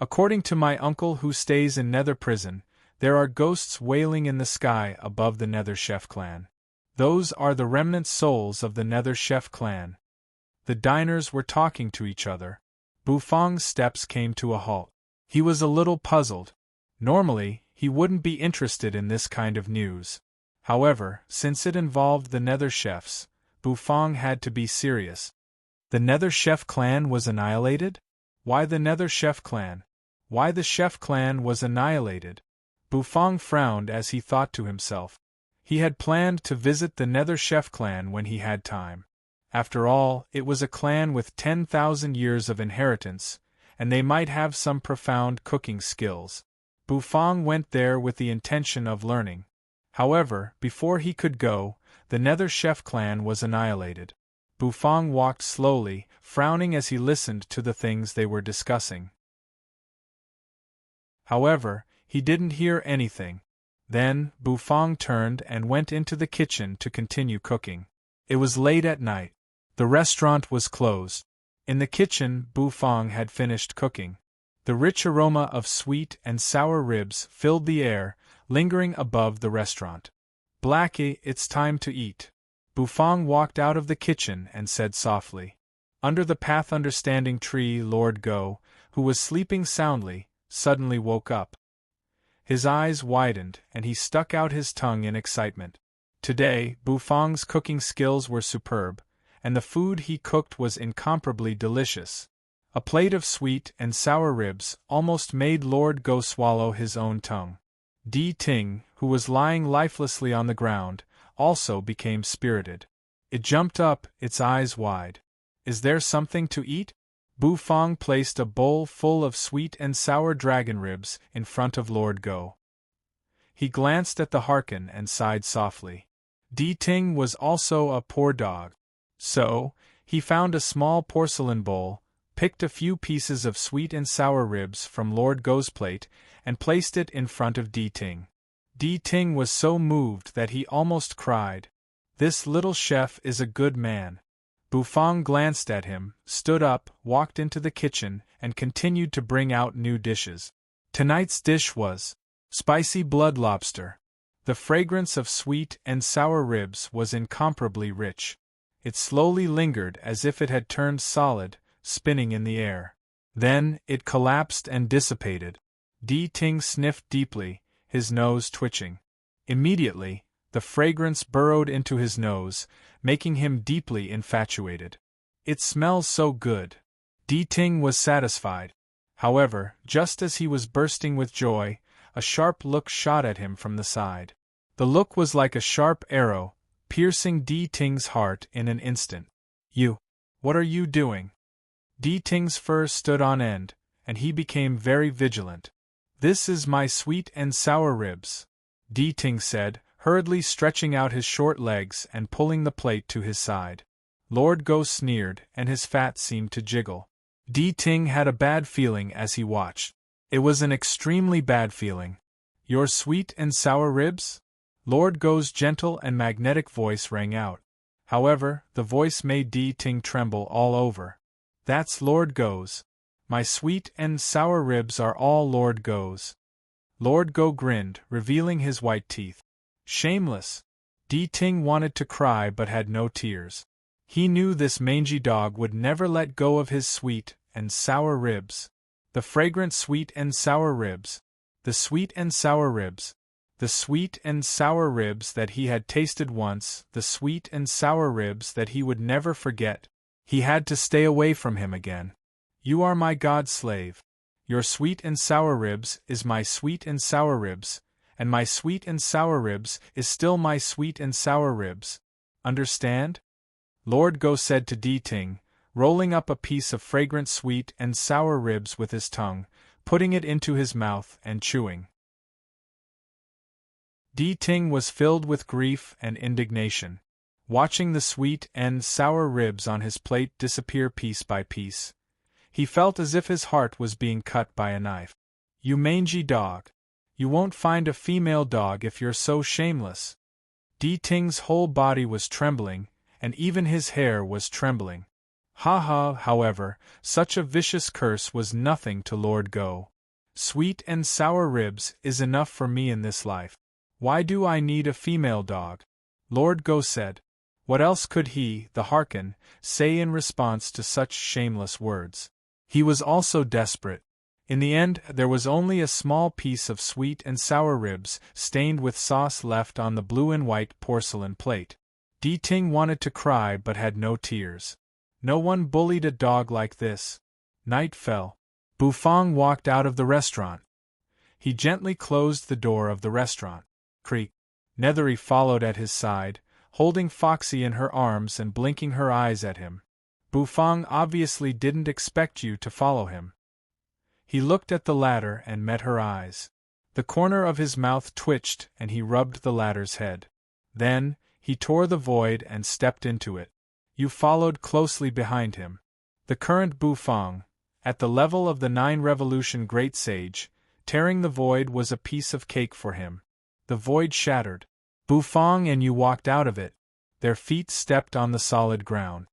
According to my uncle who stays in Nether Prison, there are ghosts wailing in the sky above the Nether Chef clan. Those are the remnant souls of the Nether Chef clan. The diners were talking to each other. Bufang's steps came to a halt. He was a little puzzled. Normally, he wouldn't be interested in this kind of news. However, since it involved the Nether Chefs, Bufang had to be serious. The Nether Chef clan was annihilated? Why the Nether Chef clan? Why the Chef clan was annihilated? Bufang frowned as he thought to himself. He had planned to visit the Nether Chef clan when he had time. After all, it was a clan with 10,000 years of inheritance, and they might have some profound cooking skills. Bufang went there with the intention of learning. However, before he could go, the Nether Chef clan was annihilated. Bufang walked slowly, frowning as he listened to the things they were discussing. However, he didn't hear anything. Then, Bufang turned and went into the kitchen to continue cooking. It was late at night. The restaurant was closed. In the kitchen, Bufang had finished cooking. The rich aroma of sweet and sour ribs filled the air, lingering above the restaurant. Blackie, it's time to eat. Bufang walked out of the kitchen and said softly. Under the path understanding tree, Lord Go, who was sleeping soundly, suddenly woke up. His eyes widened, and he stuck out his tongue in excitement. Today, Bufang's cooking skills were superb, and the food he cooked was incomparably delicious. A plate of sweet and sour ribs almost made Lord Go swallow his own tongue. Di Ting, who was lying lifelessly on the ground, also became spirited. It jumped up, its eyes wide. Is there something to eat? Bufang placed a bowl full of sweet and sour dragon ribs in front of Lord Go. He glanced at the Harkin and sighed softly. Di Ting was also a poor dog. So, he found a small porcelain bowl, picked a few pieces of sweet and sour ribs from Lord Go's plate, and placed it in front of Di Ting. Di Ting was so moved that he almost cried. This little chef is a good man. Bufang glanced at him, stood up, walked into the kitchen, and continued to bring out new dishes. Tonight's dish was spicy blood lobster. The fragrance of sweet and sour ribs was incomparably rich. It slowly lingered as if it had turned solid, spinning in the air. Then, it collapsed and dissipated. Di Ting sniffed deeply, his nose twitching. Immediately, the fragrance burrowed into his nose, making him deeply infatuated. It smells so good. Di Ting was satisfied. However, just as he was bursting with joy, a sharp look shot at him from the side. The look was like a sharp arrow, piercing Di Ting's heart in an instant. You! What are you doing? Di Ting's fur stood on end, and he became very vigilant. This is my sweet and sour ribs, Di Ting said, hurriedly stretching out his short legs and pulling the plate to his side. Lord Go sneered, and his fat seemed to jiggle. Di Ting had a bad feeling as he watched. It was an extremely bad feeling. Your sweet and sour ribs? Lord Go's gentle and magnetic voice rang out. However, the voice made Di Ting tremble all over. That's Lord Go's. My sweet and sour ribs are all Lord Go's. Lord Go grinned, revealing his white teeth. Shameless! Di Ting wanted to cry but had no tears. He knew this mangy dog would never let go of his sweet and sour ribs. The fragrant sweet and sour ribs. The sweet and sour ribs. The sweet and sour ribs that he had tasted once, the sweet and sour ribs that he would never forget. He had to stay away from him again. You are my god slave. Your sweet and sour ribs is my sweet and sour ribs, and my sweet and sour ribs is still my sweet and sour ribs. Understand? Lord Go said to Di Ting, rolling up a piece of fragrant sweet and sour ribs with his tongue, putting it into his mouth and chewing. Di Ting was filled with grief and indignation, watching the sweet and sour ribs on his plate disappear piece by piece. He felt as if his heart was being cut by a knife. You mangy dog! You won't find a female dog if you're so shameless. Di Ting's whole body was trembling, and even his hair was trembling. However, such a vicious curse was nothing to Lord Go. Sweet and sour ribs is enough for me in this life. Why do I need a female dog? Lord Go said. What else could he, the Harkin, say in response to such shameless words? He was also desperate. In the end, there was only a small piece of sweet and sour ribs stained with sauce left on the blue and white porcelain plate. Di Ting wanted to cry but had no tears. No one bullied a dog like this. Night fell. Bufang walked out of the restaurant. He gently closed the door of the restaurant. Creak. Nethery followed at his side, holding Foxy in her arms and blinking her eyes at him. Bufang obviously didn't expect you to follow him. He looked at the ladder and met her eyes. The corner of his mouth twitched and he rubbed the ladder's head. Then, he tore the void and stepped into it. You followed closely behind him. The current Bufang, at the level of the 9 Revolution Great Sage, tearing the void was a piece of cake for him. The void shattered. Bufang and you walked out of it. Their feet stepped on the solid ground.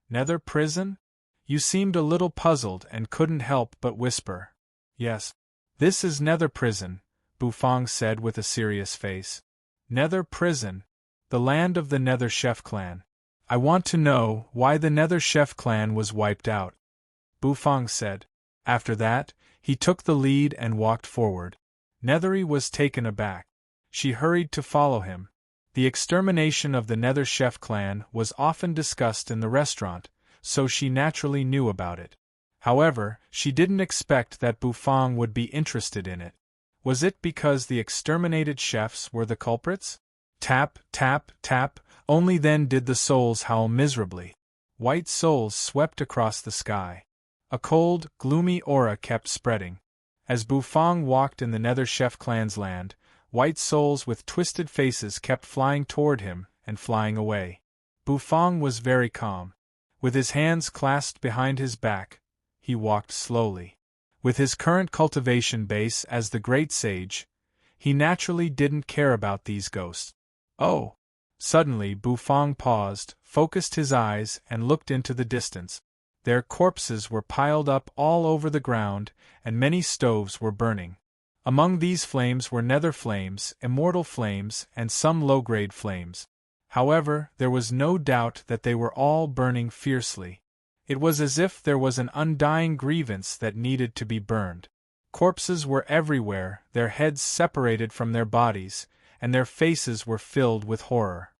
Nether prison? You seemed a little puzzled and couldn't help but whisper. Yes. This is Nether prison, Bufang said with a serious face. Nether prison, the land of the Nether Chef clan. I want to know why the Nether Chef clan was wiped out. Bufang said. After that, he took the lead and walked forward. Nethery was taken aback. She hurried to follow him. The extermination of the Nether Chef clan was often discussed in the restaurant, so she naturally knew about it. However, she didn't expect that Bufang would be interested in it. Was it because the exterminated chefs were the culprits? Tap, tap, tap, only then did the souls howl miserably. White souls swept across the sky. A cold, gloomy aura kept spreading. As Bufang walked in the Nether Chef clan's land, white souls with twisted faces kept flying toward him and flying away. Bufang was very calm. With his hands clasped behind his back, he walked slowly. With his current cultivation base as the Great Sage, he naturally didn't care about these ghosts. Oh! Suddenly Bufang paused, focused his eyes, and looked into the distance. Their corpses were piled up all over the ground, and many stoves were burning. Among these flames were nether flames, immortal flames, and some low-grade flames. However, there was no doubt that they were all burning fiercely. It was as if there was an undying grievance that needed to be burned. Corpses were everywhere, their heads separated from their bodies, and their faces were filled with horror.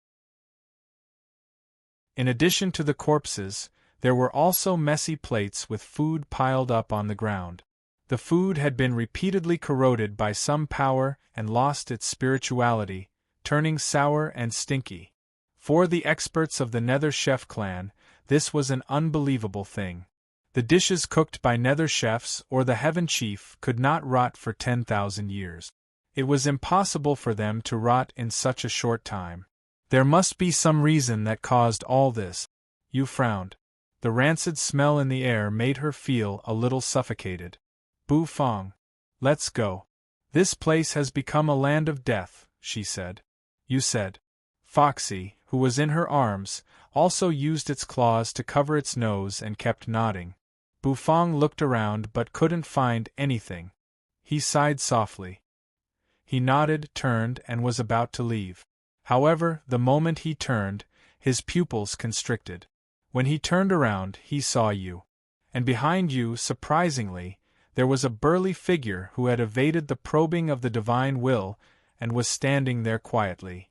In addition to the corpses, there were also messy plates with food piled up on the ground. The food had been repeatedly corroded by some power and lost its spirituality, turning sour and stinky. For the experts of the Nether Chef clan, this was an unbelievable thing. The dishes cooked by Nether chefs or the Heaven Chief could not rot for 10,000 years. It was impossible for them to rot in such a short time. There must be some reason that caused all this. You frowned. The rancid smell in the air made her feel a little suffocated. Bufang. Let's go. This place has become a land of death, she said. You said. Foxy, who was in her arms, also used its claws to cover its nose and kept nodding. Bufang looked around but couldn't find anything. He sighed softly. He nodded, turned, and was about to leave. However, the moment he turned, his pupils constricted. When he turned around, he saw you. And behind you, surprisingly, there was a burly figure who had evaded the probing of the divine will and was standing there quietly.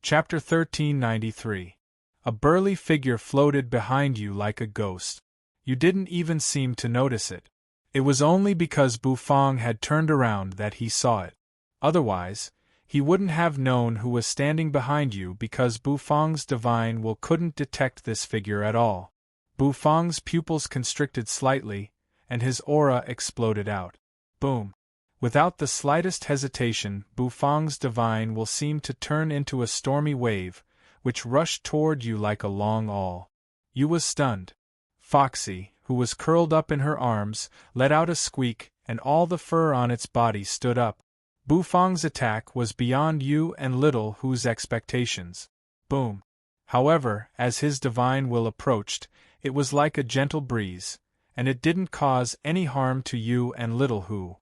Chapter 1393. A burly figure floated behind you like a ghost. You didn't even seem to notice it. It was only because Bufang had turned around that he saw it. Otherwise, he wouldn't have known who was standing behind you because Bufang's divine will couldn't detect this figure at all. Bufang's pupils constricted slightly, and his aura exploded out. Boom! Without the slightest hesitation, Bufang's divine will seemed to turn into a stormy wave, which rushed toward you like a long awl. You was stunned. Foxy, who was curled up in her arms, let out a squeak, and all the fur on its body stood up. Bufang's attack was beyond you and Little Who's expectations. Boom! However, as his divine will approached, it was like a gentle breeze, and it didn't cause any harm to you and Little Who.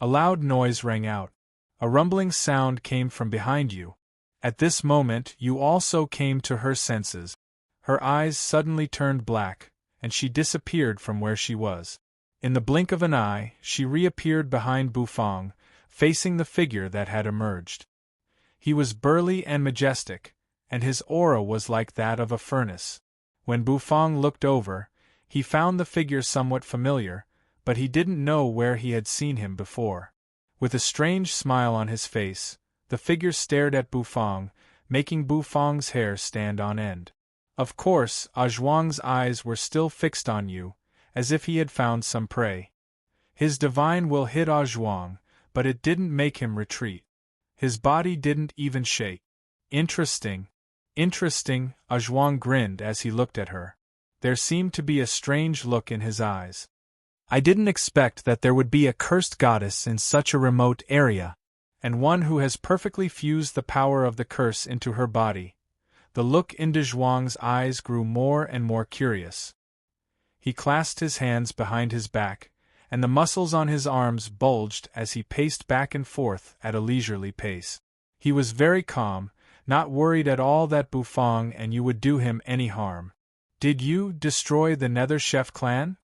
A loud noise rang out. A rumbling sound came from behind you. At this moment you also came to her senses. Her eyes suddenly turned black, and she disappeared from where she was. In the blink of an eye, she reappeared behind Bufang, facing the figure that had emerged. He was burly and majestic, and his aura was like that of a furnace. When Bufang looked over, he found the figure somewhat familiar, but he didn't know where he had seen him before. With a strange smile on his face, the figure stared at Bufang, making Bufang's hair stand on end. Of course, Zhuang's eyes were still fixed on you, as if he had found some prey. His divine will hit Zhuang, but it didn't make him retreat. His body didn't even shake. Interesting. Interesting, Zhuang grinned as he looked at her. There seemed to be a strange look in his eyes. I didn't expect that there would be a cursed goddess in such a remote area, and one who has perfectly fused the power of the curse into her body. The look in Zhuang's eyes grew more and more curious. He clasped his hands behind his back, and the muscles on his arms bulged as he paced back and forth at a leisurely pace. He was very calm, not worried at all that Bufang and you would do him any harm. Did you destroy the Nether Chef clan?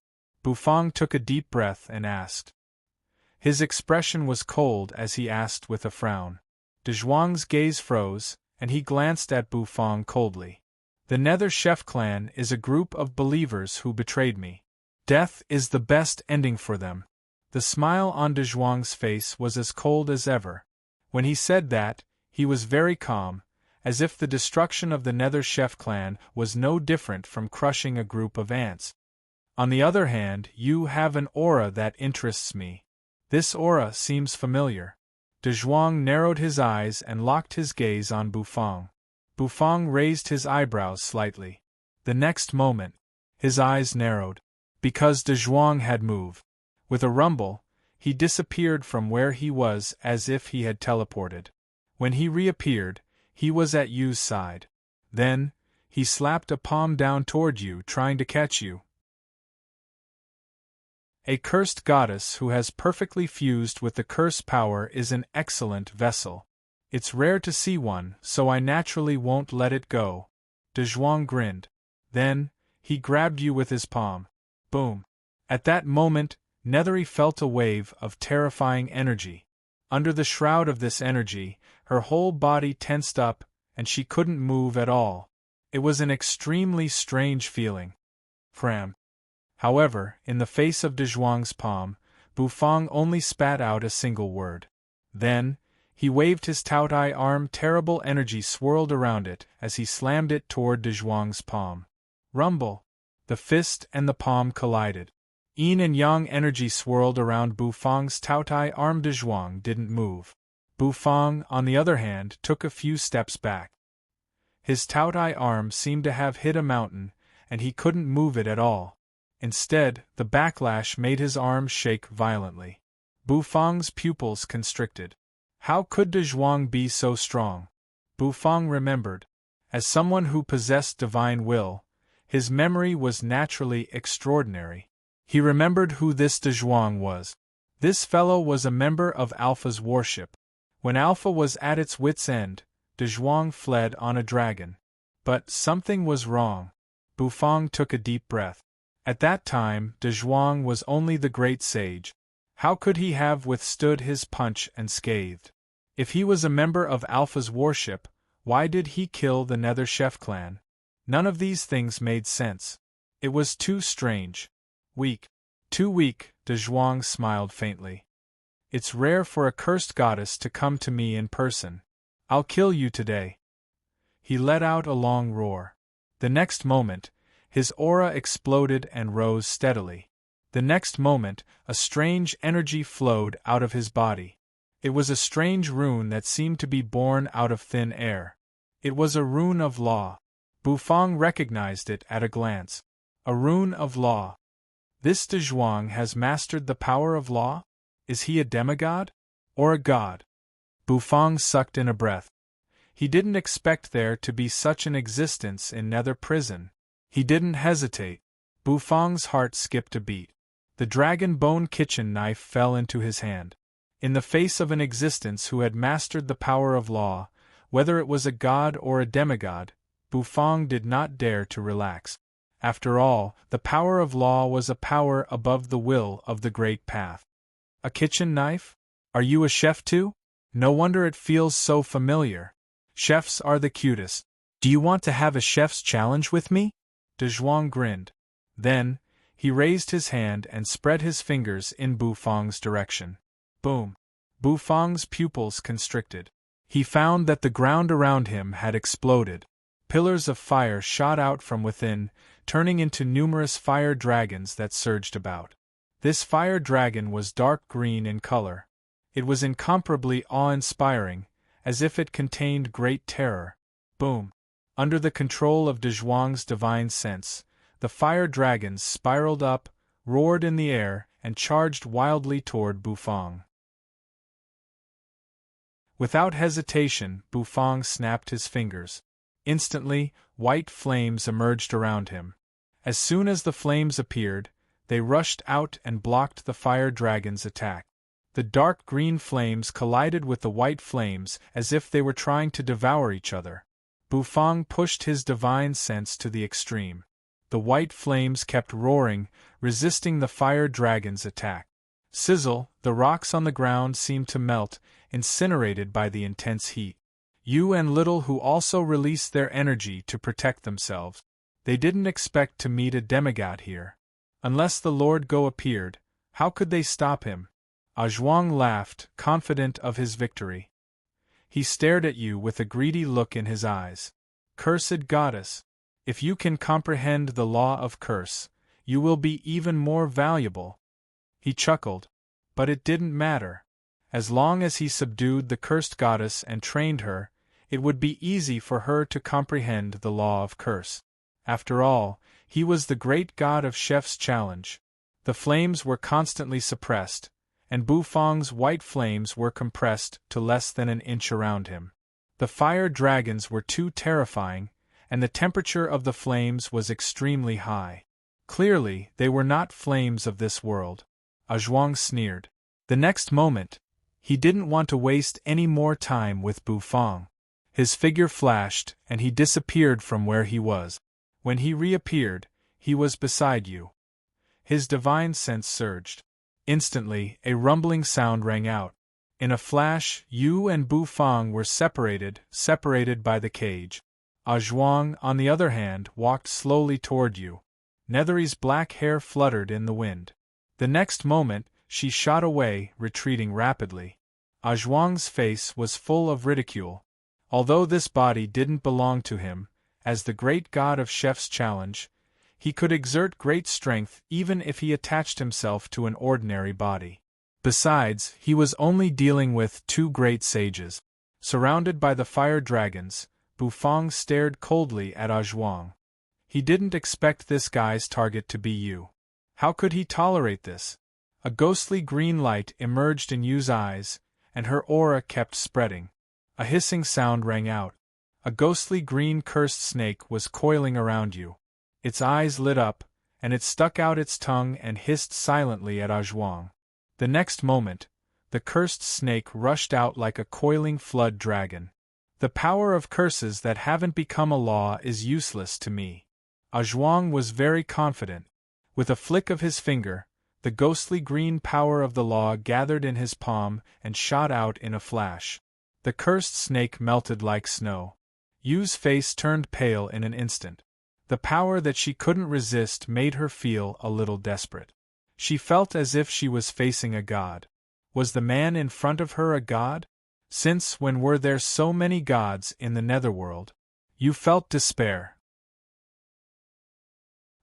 Bufang took a deep breath and asked. His expression was cold as he asked with a frown. Zhuang's gaze froze, and he glanced at Bufang coldly. The Nether Chef clan is a group of believers who betrayed me. Death is the best ending for them. The smile on Zhuang's face was as cold as ever. When he said that, he was very calm, as if the destruction of the Nether Chef clan was no different from crushing a group of ants. On the other hand, you have an aura that interests me. This aura seems familiar. Zhuang narrowed his eyes and locked his gaze on Bufang. Bufang raised his eyebrows slightly. The next moment, his eyes narrowed. Because Zhuang had moved. With a rumble, he disappeared from where he was as if he had teleported. When he reappeared, he was at Yu's side. Then, he slapped a palm down toward you, trying to catch you. A cursed goddess who has perfectly fused with the curse power is an excellent vessel. It's rare to see one, so I naturally won't let it go. Zhuang grinned. Then, he grabbed you with his palm. Boom. At that moment, Nethery felt a wave of terrifying energy. Under the shroud of this energy, her whole body tensed up, and she couldn't move at all. It was an extremely strange feeling. Fram. However, in the face of Zhuang's palm, Bufang only spat out a single word. Then, he waved his Taotai arm. Terrible energy swirled around it as he slammed it toward Zhuang's palm. Rumble! The fist and the palm collided. Yin and yang energy swirled around Bufang's Taotai arm. Zhuang didn't move. Bufang, on the other hand, took a few steps back. His Taotai arm seemed to have hit a mountain, and he couldn't move it at all. Instead, the backlash made his arm shake violently. Bufang's pupils constricted. How could De Zhuang be so strong? Bufang remembered. As someone who possessed divine will, his memory was naturally extraordinary. He remembered who this De Zhuang was. This fellow was a member of Alpha's warship. When Alpha was at its wit's end, De Zhuang fled on a dragon. But something was wrong. Bufang took a deep breath. At that time, De Zhuang was only the great sage. How could he have withstood his punch unscathed? If he was a member of Alpha's warship, why did he kill the Nether Chef clan? None of these things made sense. It was too strange. Weak. Too weak, De Zhuang smiled faintly. It's rare for a cursed goddess to come to me in person. I'll kill you today. He let out a long roar. The next moment, his aura exploded and rose steadily. The next moment, a strange energy flowed out of his body. It was a strange rune that seemed to be born out of thin air. It was a rune of law. Bufang recognized it at a glance. A rune of law. This De Zhuang has mastered the power of law? Is he a demigod? Or a god? Bufang sucked in a breath. He didn't expect there to be such an existence in Nether Prison. He didn't hesitate. Bufang's heart skipped a beat. The dragon bone kitchen knife fell into his hand. In the face of an existence who had mastered the power of law, whether it was a god or a demigod, Bufang did not dare to relax. After all, the power of law was a power above the will of the great path. A kitchen knife? Are you a chef too? No wonder it feels so familiar. Chefs are the cutest. Do you want to have a chef's challenge with me? De Zhuang grinned. Then, he raised his hand and spread his fingers in Bufang's direction. Boom! Bufang's pupils constricted. He found that the ground around him had exploded. Pillars of fire shot out from within, turning into numerous fire dragons that surged about. This fire dragon was dark green in color. It was incomparably awe-inspiring, as if it contained great terror. Boom! Under the control of De Zhuang's divine sense, the fire dragons spiraled up, roared in the air, and charged wildly toward Bufang. Without hesitation, Bufang snapped his fingers. Instantly, white flames emerged around him. As soon as the flames appeared, they rushed out and blocked the fire dragon's attack. The dark green flames collided with the white flames as if they were trying to devour each other. Bufang pushed his divine sense to the extreme. The white flames kept roaring, resisting the fire dragon's attack. Sizzle, the rocks on the ground seemed to melt, incinerated by the intense heat. Yu and Little Hu also released their energy to protect themselves. They didn't expect to meet a demigod here. Unless the Lord Go appeared, how could they stop him? Zhuang laughed, confident of his victory. He stared at Yu with a greedy look in his eyes. Cursed goddess! If you can comprehend the law of curse, you will be even more valuable. He chuckled. But it didn't matter. As long as he subdued the cursed goddess and trained her, it would be easy for her to comprehend the law of curse. After all, he was the great god of Chef's challenge. The flames were constantly suppressed, and Bufang's white flames were compressed to less than an inch around him. The fire dragons were too terrifying, and the temperature of the flames was extremely high. Clearly, they were not flames of this world. Zhuang sneered. The next moment, he didn't want to waste any more time with Bufang. His figure flashed, and he disappeared from where he was. When he reappeared, he was beside Yu. His divine sense surged. Instantly, a rumbling sound rang out. In a flash, Yu and Bufang were separated by the cage. Zhuang, on the other hand, walked slowly toward Yu. Nethery's black hair fluttered in the wind. The next moment, she shot away, retreating rapidly. Zhuang's face was full of ridicule. Although this body didn't belong to him, as the great god of Chef's challenge, he could exert great strength even if he attached himself to an ordinary body. Besides, he was only dealing with two great sages. Surrounded by the fire dragons, Bufang stared coldly at Zhuang. He didn't expect this guy's target to be Yu. How could he tolerate this? A ghostly green light emerged in Yu's eyes, and her aura kept spreading. A hissing sound rang out. A ghostly green cursed snake was coiling around you. Its eyes lit up, and it stuck out its tongue and hissed silently at Zhuang. The next moment, the cursed snake rushed out like a coiling flood dragon. The power of curses that haven't become a law is useless to me. Zhuang was very confident. With a flick of his finger, the ghostly green power of the law gathered in his palm and shot out in a flash. The cursed snake melted like snow. Yu's face turned pale in an instant. The power that she couldn't resist made her feel a little desperate. She felt as if she was facing a god. Was the man in front of her a god? Since when were there so many gods in the netherworld? Yu felt despair.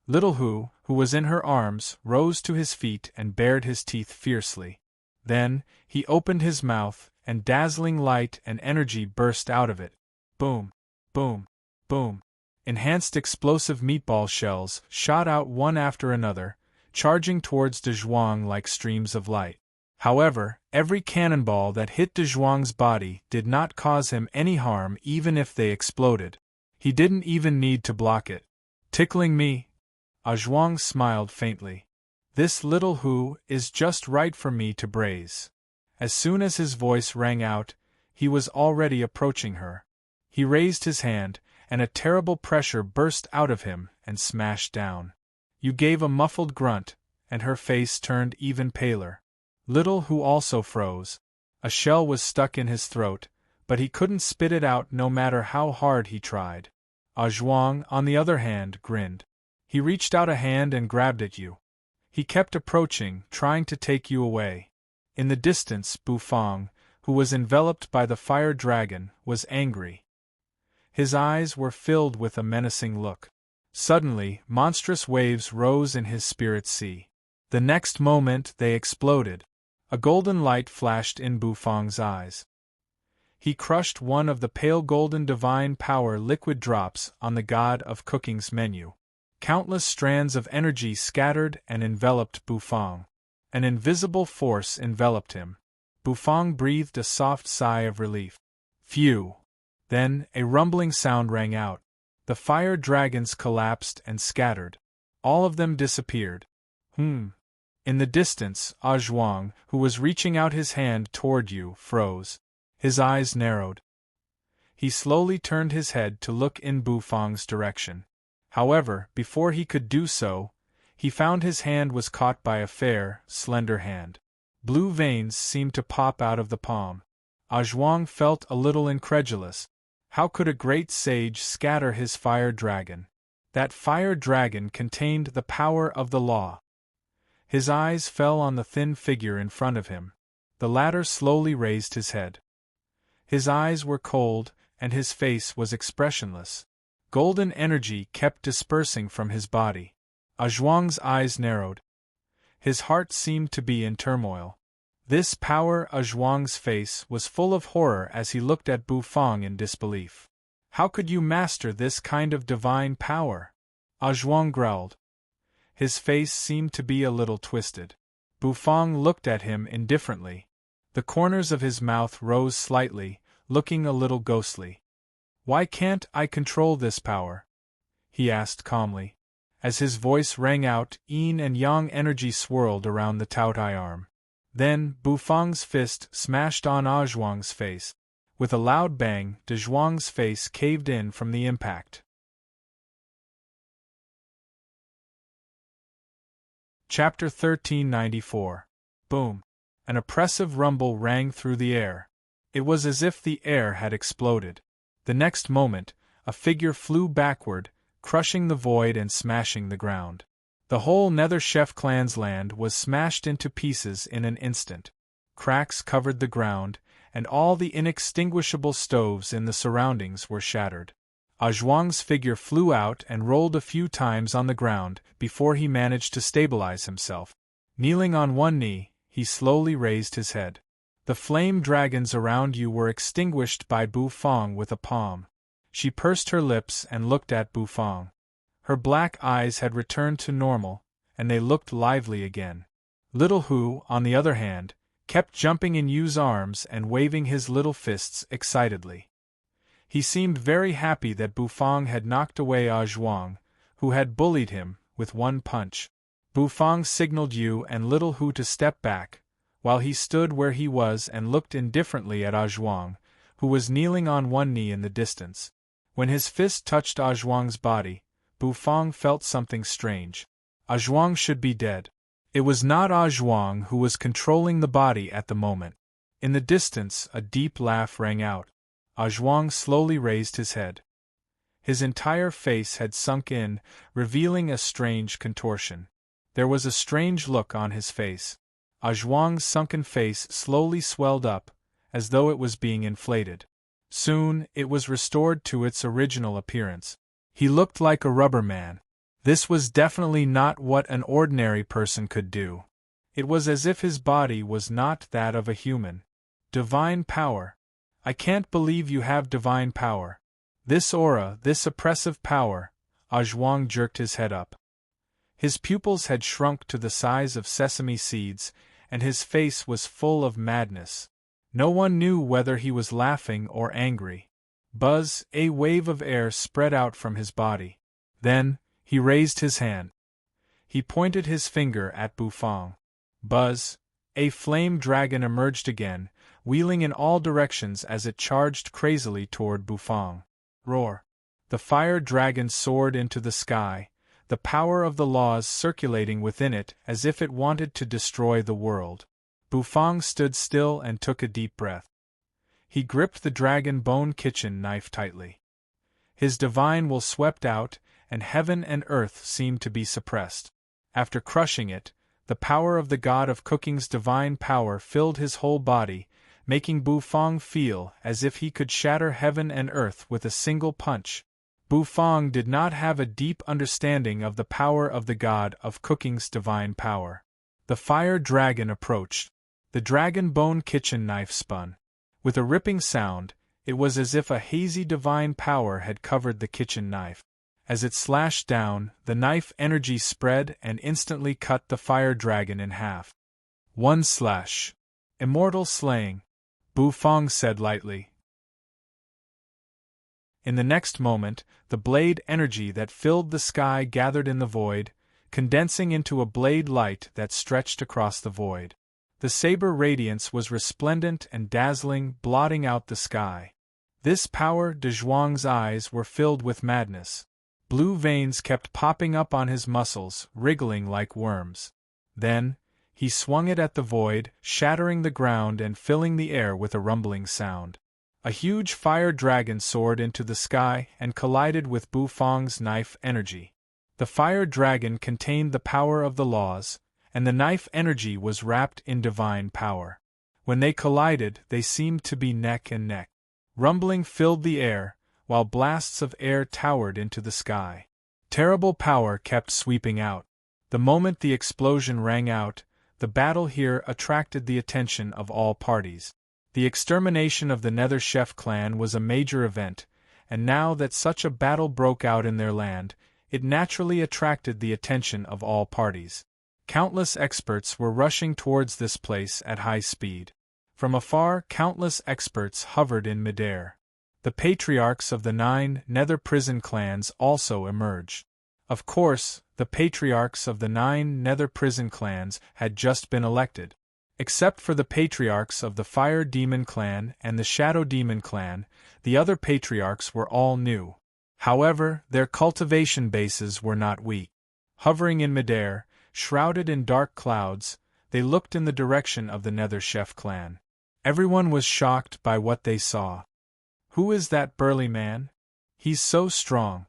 Little Hu, who was in her arms, rose to his feet and bared his teeth fiercely. Then, he opened his mouth, and dazzling light and energy burst out of it. Boom! Boom! Boom! Enhanced explosive meatball shells shot out one after another, charging towards De Zhuang like streams of light. However, every cannonball that hit De Zhuang's body did not cause him any harm even if they exploded. He didn't even need to block it. Tickling me? Zhuang smiled faintly. This little Hu is just right for me to braise. As soon as his voice rang out, he was already approaching her. He raised his hand, and a terrible pressure burst out of him and smashed down. Yu gave a muffled grunt, and her face turned even paler. Little Hu also froze. A shell was stuck in his throat, but he couldn't spit it out no matter how hard he tried. Zhuang, on the other hand, grinned. He reached out a hand and grabbed at Yu. He kept approaching, trying to take Yu away. In the distance, Bufang, who was enveloped by the fire dragon, was angry. His eyes were filled with a menacing look. Suddenly, monstrous waves rose in his spirit sea. The next moment they exploded. A golden light flashed in Bufang's eyes. He crushed one of the pale golden divine power liquid drops on the god of cooking's menu. Countless strands of energy scattered and enveloped Bufang. An invisible force enveloped him. Bufang breathed a soft sigh of relief. Phew! Then, a rumbling sound rang out. The fire dragons collapsed and scattered. All of them disappeared. In the distance, Zhuang, who was reaching out his hand toward Yu, froze. His eyes narrowed. He slowly turned his head to look in Bufang's direction. However, before he could do so, he found his hand was caught by a fair, slender hand. Blue veins seemed to pop out of the palm. Zhuang felt a little incredulous. How could a great sage scatter his fire dragon? That fire dragon contained the power of the law. His eyes fell on the thin figure in front of him. The latter slowly raised his head. His eyes were cold, and his face was expressionless. Golden energy kept dispersing from his body. Zhuang's eyes narrowed. His heart seemed to be in turmoil. This power, Zhuang's face was full of horror as he looked at Bufang in disbelief. How could you master this kind of divine power? Zhuang growled. His face seemed to be a little twisted. Bufang looked at him indifferently. The corners of his mouth rose slightly, looking a little ghostly. Why can't I control this power? He asked calmly. As his voice rang out, yin and yang energy swirled around the Taotai arm. Then, Bufang's fist smashed on Zhuang's face. With a loud bang, De Zhuang's face caved in from the impact. Chapter 1394. Boom! An oppressive rumble rang through the air. It was as if the air had exploded. The next moment, a figure flew backward, crushing the void and smashing the ground. The whole Nether Chef clan's land was smashed into pieces in an instant. Cracks covered the ground, and all the inextinguishable stoves in the surroundings were shattered. Zhuang's figure flew out and rolled a few times on the ground before he managed to stabilize himself. Kneeling on one knee, he slowly raised his head. The flame dragons around you were extinguished by Bufang with a palm. She pursed her lips and looked at Bufang. Her black eyes had returned to normal, and they looked lively again. Little Hu, on the other hand, kept jumping in Yu's arms and waving his little fists excitedly. He seemed very happy that Bufang had knocked away Ah Zhuang, who had bullied him, with one punch. Bufang signaled Yu and little Hu to step back, while he stood where he was and looked indifferently at Ah Zhuang, who was kneeling on one knee in the distance. When his fist touched Ah Zhuang's body, Bufang felt something strange. Ah Zhuang should be dead. It was not Ah Zhuang who was controlling the body at the moment. In the distance, a deep laugh rang out. Ah Zhuang slowly raised his head. His entire face had sunk in, revealing a strange contortion. There was a strange look on his face. Ah Zhuang's sunken face slowly swelled up, as though it was being inflated. Soon, it was restored to its original appearance. He looked like a rubber man. This was definitely not what an ordinary person could do. It was as if his body was not that of a human. Divine power. I can't believe you have divine power. This aura, this oppressive power. Ah Zhuang jerked his head up. His pupils had shrunk to the size of sesame seeds, and his face was full of madness. No one knew whether he was laughing or angry. Buzz, a wave of air spread out from his body. Then, he raised his hand. He pointed his finger at Bufang. Buzz, a flame dragon emerged again, wheeling in all directions as it charged crazily toward Bufang. Roar! The fire dragon soared into the sky, the power of the laws circulating within it as if it wanted to destroy the world. Bufang stood still and took a deep breath. He gripped the dragon bone kitchen knife tightly. His divine will swept out, and heaven and earth seemed to be suppressed. After crushing it, the power of the god of cooking's divine power filled his whole body, making Bufang feel as if he could shatter heaven and earth with a single punch. Bufang did not have a deep understanding of the power of the god of cooking's divine power. The fire dragon approached. The dragon bone kitchen knife spun. With a ripping sound, it was as if a hazy divine power had covered the kitchen knife. As it slashed down, the knife energy spread and instantly cut the fire dragon in half. One slash. Immortal slaying, Bufang said lightly. In the next moment, the blade energy that filled the sky gathered in the void, condensing into a blade light that stretched across the void. The saber radiance was resplendent and dazzling, blotting out the sky. This power, De Zhuang's eyes were filled with madness. Blue veins kept popping up on his muscles, wriggling like worms. Then, he swung it at the void, shattering the ground and filling the air with a rumbling sound. A huge fire dragon soared into the sky and collided with Bufang's knife energy. The fire dragon contained the power of the laws, and the knife energy was wrapped in divine power. When they collided, they seemed to be neck and neck. Rumbling filled the air, while blasts of air towered into the sky. Terrible power kept sweeping out. The moment the explosion rang out, the battle here attracted the attention of all parties. The extermination of the Nether Chef clan was a major event, and now that such a battle broke out in their land, it naturally attracted the attention of all parties. Countless experts were rushing towards this place at high speed. From afar, countless experts hovered in midair. The patriarchs of the 9 Nether prison clans also emerged. Of course, the patriarchs of the 9 Nether prison clans had just been elected. Except for the patriarchs of the Fire Demon clan and the Shadow Demon clan, the other patriarchs were all new. However, their cultivation bases were not weak. Hovering in midair, shrouded in dark clouds, they looked in the direction of the Nether Chef clan. Everyone was shocked by what they saw. Who is that burly man? He's so strong.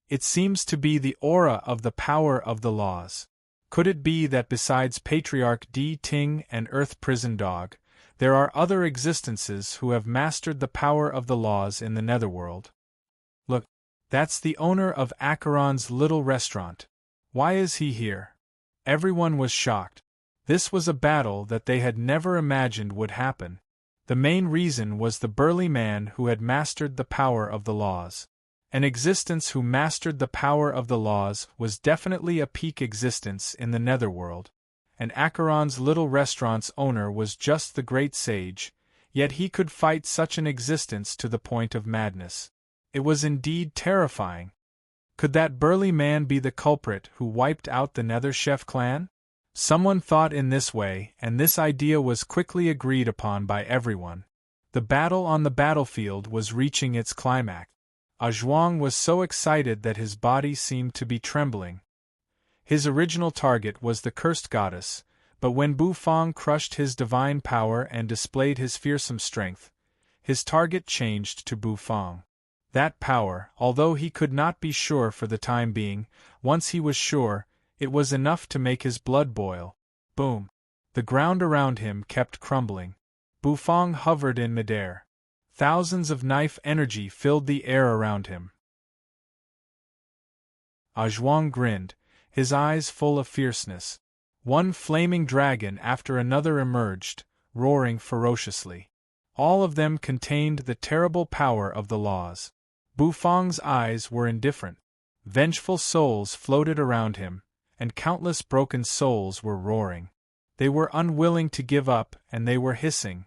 It seems to be the aura of the power of the laws. Could it be that besides Patriarch D. Ting and Earth Prison Dog, there are other existences who have mastered the power of the laws in the Netherworld? Look, that's the owner of Acheron's little restaurant. Why is he here? Everyone was shocked. This was a battle that they had never imagined would happen. The main reason was the burly man who had mastered the power of the laws. An existence who mastered the power of the laws was definitely a peak existence in the Netherworld. and Acheron's little restaurant's owner was just the great sage, yet he could fight such an existence to the point of madness. It was indeed terrifying. Could that burly man be the culprit who wiped out the Netherchef clan? Someone thought in this way, and this idea was quickly agreed upon by everyone. The battle on the battlefield was reaching its climax. Zhuang was so excited that his body seemed to be trembling. His original target was the cursed goddess, but when Bufang crushed his divine power and displayed his fearsome strength, his target changed to Bufang. That power, although he could not be sure for the time being, once he was sure, it was enough to make his blood boil. Boom! The ground around him kept crumbling. Bufang hovered in midair. Thousands of knife energy filled the air around him. Zhuang grinned, his eyes full of fierceness. One flaming dragon after another emerged, roaring ferociously. All of them contained the terrible power of the laws. Bufang's eyes were indifferent. Vengeful souls floated around him, and countless broken souls were roaring. They were unwilling to give up, and they were hissing.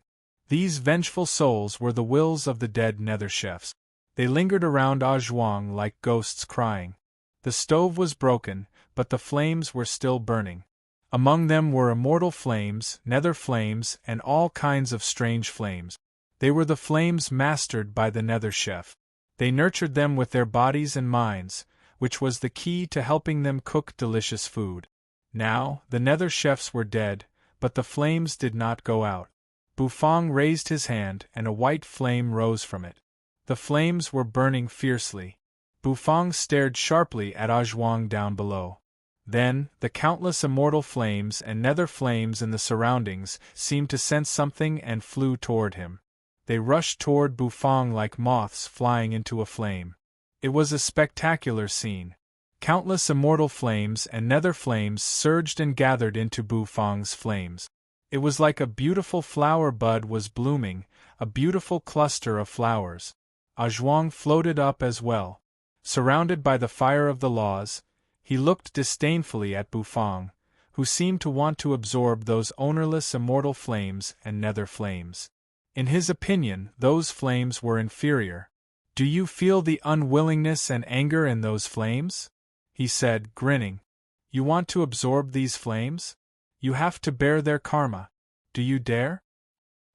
These vengeful souls were the wills of the dead Netherchefs. They lingered around Zhuang like ghosts crying. The stove was broken, but the flames were still burning. Among them were immortal flames, nether flames, and all kinds of strange flames. They were the flames mastered by the Netherchef. They nurtured them with their bodies and minds, which was the key to helping them cook delicious food. Now, the Netherchefs were dead, but the flames did not go out. Bufang raised his hand and a white flame rose from it. The flames were burning fiercely. Bufang stared sharply at Zhuang down below. Then, the countless immortal flames and nether flames in the surroundings seemed to sense something and flew toward him. They rushed toward Bufang like moths flying into a flame. It was a spectacular scene. Countless immortal flames and nether flames surged and gathered into Bufang's flames. It was like a beautiful flower bud was blooming, a beautiful cluster of flowers. Zhuang floated up as well. Surrounded by the fire of the laws, he looked disdainfully at Bufang, who seemed to want to absorb those ownerless immortal flames and nether flames. In his opinion, those flames were inferior. "Do you feel the unwillingness and anger in those flames?" he said, grinning. "You want to absorb these flames? You have to bear their karma. Do you dare?"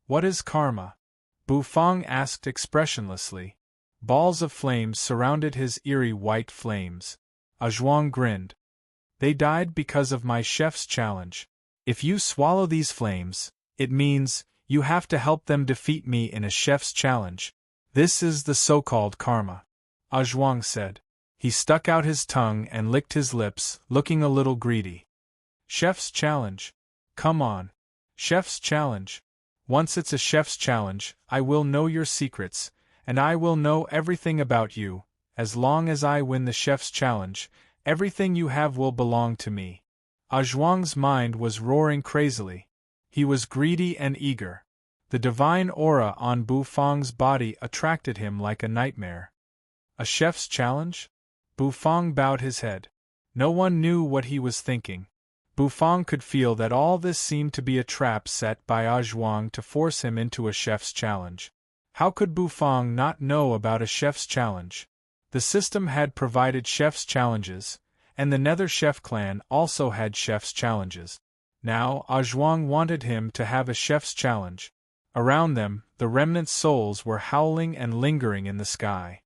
"What is karma?" Bufang asked expressionlessly. Balls of flames surrounded his eerie white flames. Zhuang grinned. "They died because of my chef's challenge. If you swallow these flames, it means you have to help them defeat me in a chef's challenge. This is the so-called karma," Zhuang said. He stuck out his tongue and licked his lips, looking a little greedy. "Chef's challenge? Come on. Chef's challenge. Once it's a chef's challenge, I will know your secrets, and I will know everything about you. As long as I win the chef's challenge, everything you have will belong to me." Zhuang's mind was roaring crazily. He was greedy and eager. The divine aura on Bufang's body attracted him like a nightmare. A chef's challenge? Bufang bowed his head. No one knew what he was thinking. Bufang could feel that all this seemed to be a trap set by Zhuang to force him into a chef's challenge. How could Bufang not know about a chef's challenge? The system had provided chef's challenges, and the Netherchef clan also had chef's challenges. Now Zhuang wanted him to have a chef's challenge. Around them, the remnant souls were howling and lingering in the sky.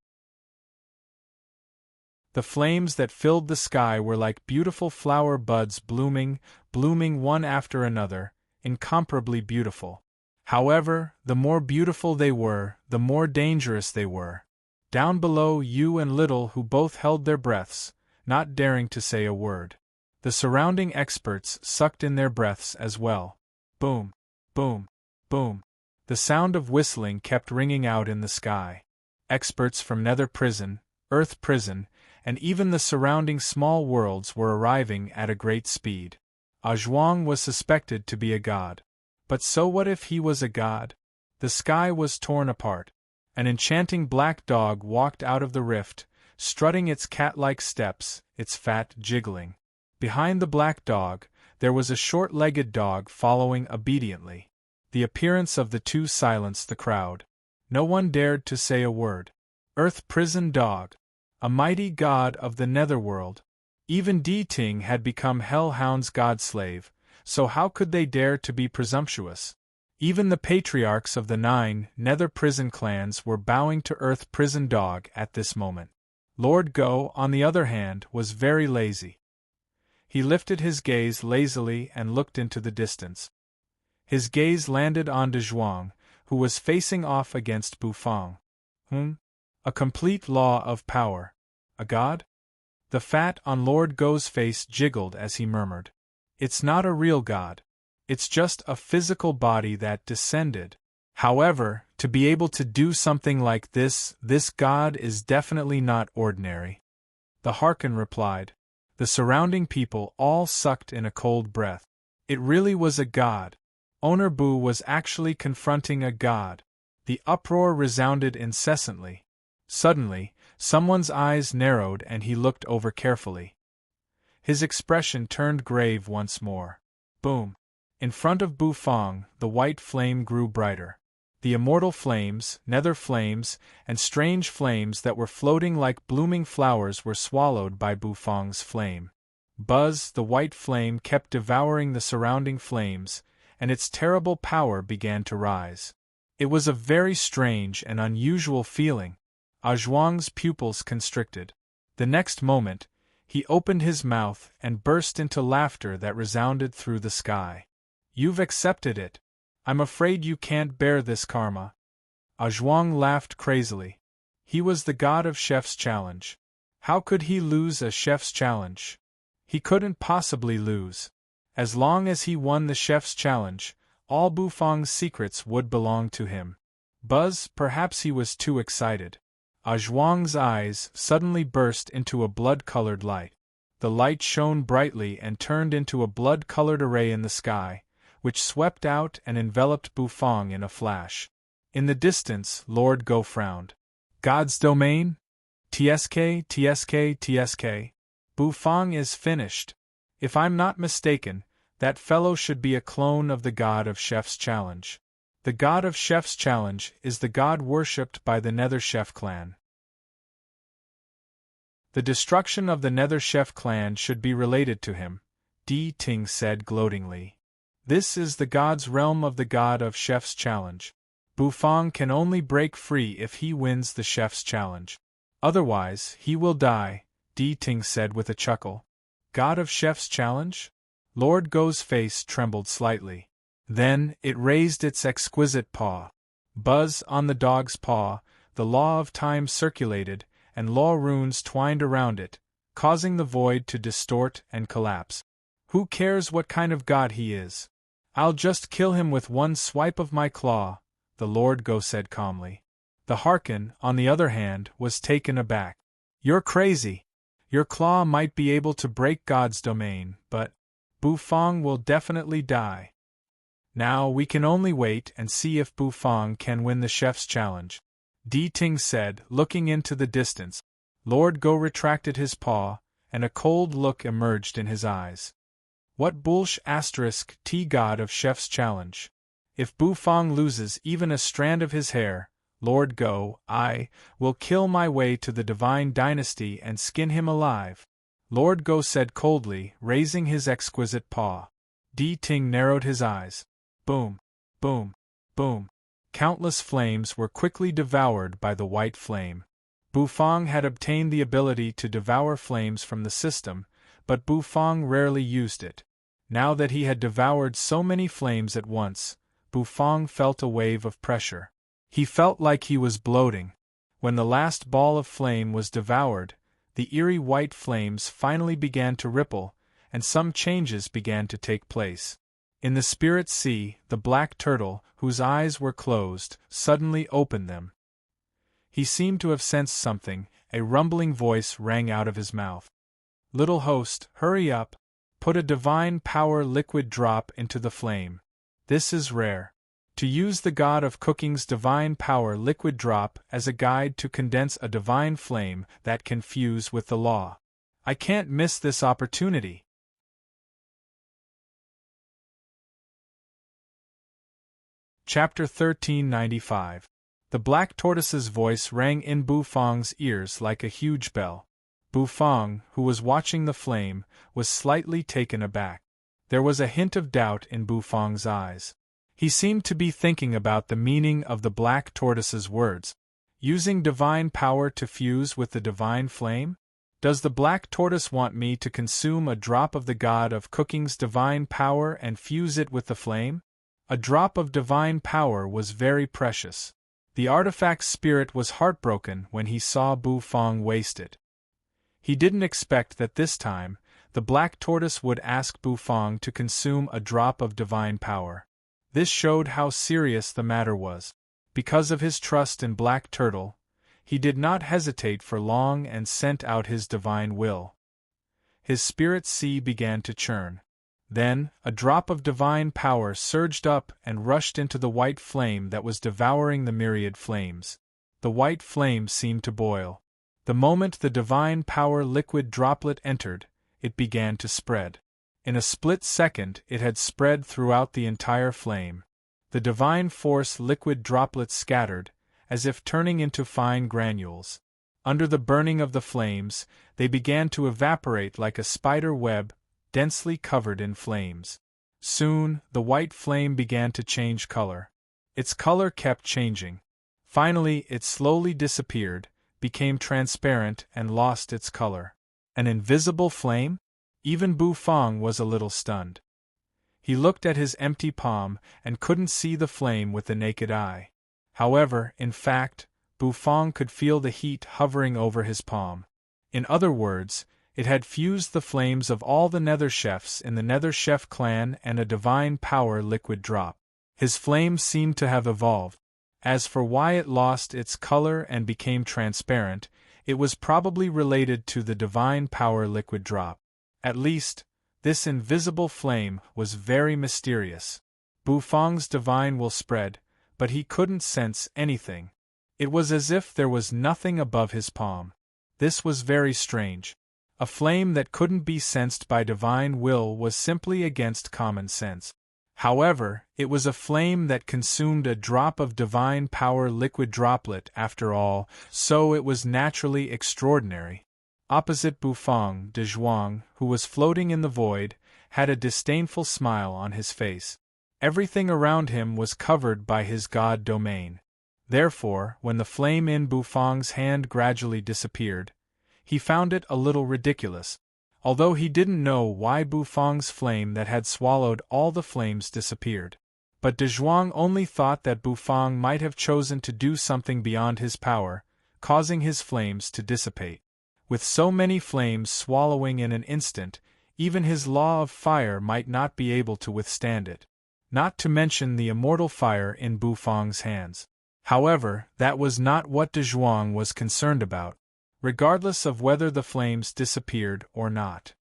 The flames that filled the sky were like beautiful flower buds blooming one after another, incomparably beautiful. However, the more beautiful they were, the more dangerous they were. Down below, you and Little who both held their breaths, not daring to say a word. The surrounding experts sucked in their breaths as well. Boom, boom, boom. The sound of whistling kept ringing out in the sky. Experts from Nether Prison, Earth Prison, and even the surrounding small worlds were arriving at a great speed. Zhuang was suspected to be a god. But so what if he was a god? The sky was torn apart. An enchanting black dog walked out of the rift, strutting its cat-like steps, its fat jiggling. Behind the black dog, There was a short-legged dog following obediently. The appearance of the two silenced the crowd. No one dared to say a word. Earth prison dog. A mighty god of the netherworld. Even Di Ting had become Hellhound's god-slave, so how could they dare to be presumptuous? Even the patriarchs of the 9 nether prison clans were bowing to Earth prison dog at this moment. Lord Go, on the other hand, was very lazy. He lifted his gaze lazily and looked into the distance. His gaze landed on De Zhuang, who was facing off against Bufang. A complete law of power. A god? The fat on Lord Go's face jiggled as he murmured. It's not a real god. It's just a physical body that descended. However, to be able to do something like this god is definitely not ordinary. The Harkin replied. The surrounding people all sucked in a cold breath. It really was a god. Owner Bu was actually confronting a god. The uproar resounded incessantly. Suddenly, someone's eyes narrowed and he looked over carefully. His expression turned grave once more. Boom! In front of Bu Fang, the white flame grew brighter. The immortal flames, nether flames, and strange flames that were floating like blooming flowers were swallowed by Bu Fang's flame. Buzz, the white flame, kept devouring the surrounding flames, and its terrible power began to rise. It was a very strange and unusual feeling. Zhuang's pupils constricted. The next moment, he opened his mouth and burst into laughter that resounded through the sky. You've accepted it. I'm afraid you can't bear this karma. Zhuang laughed crazily. He was the god of Chef's Challenge. How could he lose a Chef's Challenge? He couldn't possibly lose. As long as he won the Chef's Challenge, all Bufang's secrets would belong to him. Buzz, perhaps he was too excited. Zhuang's eyes suddenly burst into a blood-colored light. The light shone brightly and turned into a blood-colored array in the sky, which swept out and enveloped Bufang in a flash. In the distance, Lord Go frowned. God's domain? TSK, TSK, TSK. Bufang is finished. If I'm not mistaken, that fellow should be a clone of the god of Chef's Challenge. The god of Chef's Challenge is the god worshipped by the Nether Chef clan. The destruction of the Nether Chef clan should be related to him, Di Ting said gloatingly. This is the god's realm of the god of Chef's Challenge. Bufang can only break free if he wins the Chef's Challenge. Otherwise, he will die, Di Ting said with a chuckle. God of Chef's Challenge? Lord Go's face trembled slightly. Then, it raised its exquisite paw. Buzz on the dog's paw, the law of time circulated, and law runes twined around it, causing the void to distort and collapse. Who cares what kind of god he is? I'll just kill him with one swipe of my claw, the Lord Go said calmly. The Harkin, on the other hand, was taken aback. You're crazy. Your claw might be able to break God's domain, but Bufang will definitely die. Now we can only wait and see if Bufang can win the Chef's Challenge, Di Ting said, looking into the distance. Lord Go retracted his paw, and a cold look emerged in his eyes. What bullsh *T god of Chef's Challenge. If Bufang loses even a strand of his hair, Lord Go, I will kill my way to the divine dynasty and skin him alive. Lord Go said coldly, raising his exquisite paw. Di Ting narrowed his eyes. Boom, boom, boom. Countless flames were quickly devoured by the white flame. Bufang had obtained the ability to devour flames from the system, but Bufang rarely used it. Now that he had devoured so many flames at once, Bufang felt a wave of pressure. He felt like he was bloating. When the last ball of flame was devoured, the eerie white flames finally began to ripple, and some changes began to take place. In the spirit sea, the black turtle, whose eyes were closed, suddenly opened them. He seemed to have sensed something. A rumbling voice rang out of his mouth. Little host, hurry up. Put a divine power liquid drop into the flame. This is rare. To use the god of cooking's divine power liquid drop as a guide to condense a divine flame that can fuse with the law. I can't miss this opportunity. Chapter 1395. The Black Tortoise's voice rang in Bu Fang's ears like a huge bell. Bu Fang, who was watching the flame, was slightly taken aback. There was a hint of doubt in Bu Fang's eyes. He seemed to be thinking about the meaning of the Black Tortoise's words. Using divine power to fuse with the divine flame? Does the Black Tortoise want me to consume a drop of the god of cooking's divine power and fuse it with the flame? A drop of divine power was very precious. The artifact's spirit was heartbroken when he saw Bu Fang waste it. He didn't expect that this time, the Black Tortoise would ask Bu Fang to consume a drop of divine power. This showed how serious the matter was. Because of his trust in Black Turtle, he did not hesitate for long and sent out his divine will. His spirit sea began to churn. Then, a drop of divine power surged up and rushed into the white flame that was devouring the myriad flames. The white flame seemed to boil. The moment the divine power liquid droplet entered, it began to spread. In a split second it had spread throughout the entire flame. The divine force liquid droplets scattered, as if turning into fine granules. Under the burning of the flames, they began to evaporate like a spider web, densely covered in flames. Soon, the white flame began to change color. Its color kept changing. Finally, it slowly disappeared, became transparent and lost its color. An invisible flame? Even Bu Fang was a little stunned. He looked at his empty palm and couldn't see the flame with the naked eye. However, in fact, Bu Fang could feel the heat hovering over his palm. In other words, it had fused the flames of all the Nether Chefs in the Nether Chef clan and a divine power liquid drop. His flame seemed to have evolved. As for why it lost its color and became transparent, it was probably related to the divine power liquid drop. At least, this invisible flame was very mysterious. Bu Fang's divine will spread, but he couldn't sense anything. It was as if there was nothing above his palm. This was very strange. A flame that couldn't be sensed by divine will was simply against common sense. However, it was a flame that consumed a drop of divine power liquid droplet after all, so it was naturally extraordinary. Opposite Bu Fang, De Zhuang, who was floating in the void, had a disdainful smile on his face. Everything around him was covered by his god domain. Therefore, when the flame in Bu Fang's hand gradually disappeared, he found it a little ridiculous, although he didn't know why Bu Fang's flame that had swallowed all the flames disappeared. But De Zhuang only thought that Bu Fang might have chosen to do something beyond his power, causing his flames to dissipate. With so many flames swallowing in an instant, even his law of fire might not be able to withstand it. Not to mention the immortal fire in Bu Fang's hands. However, that was not what De Zhuang was concerned about, regardless of whether the flames disappeared or not.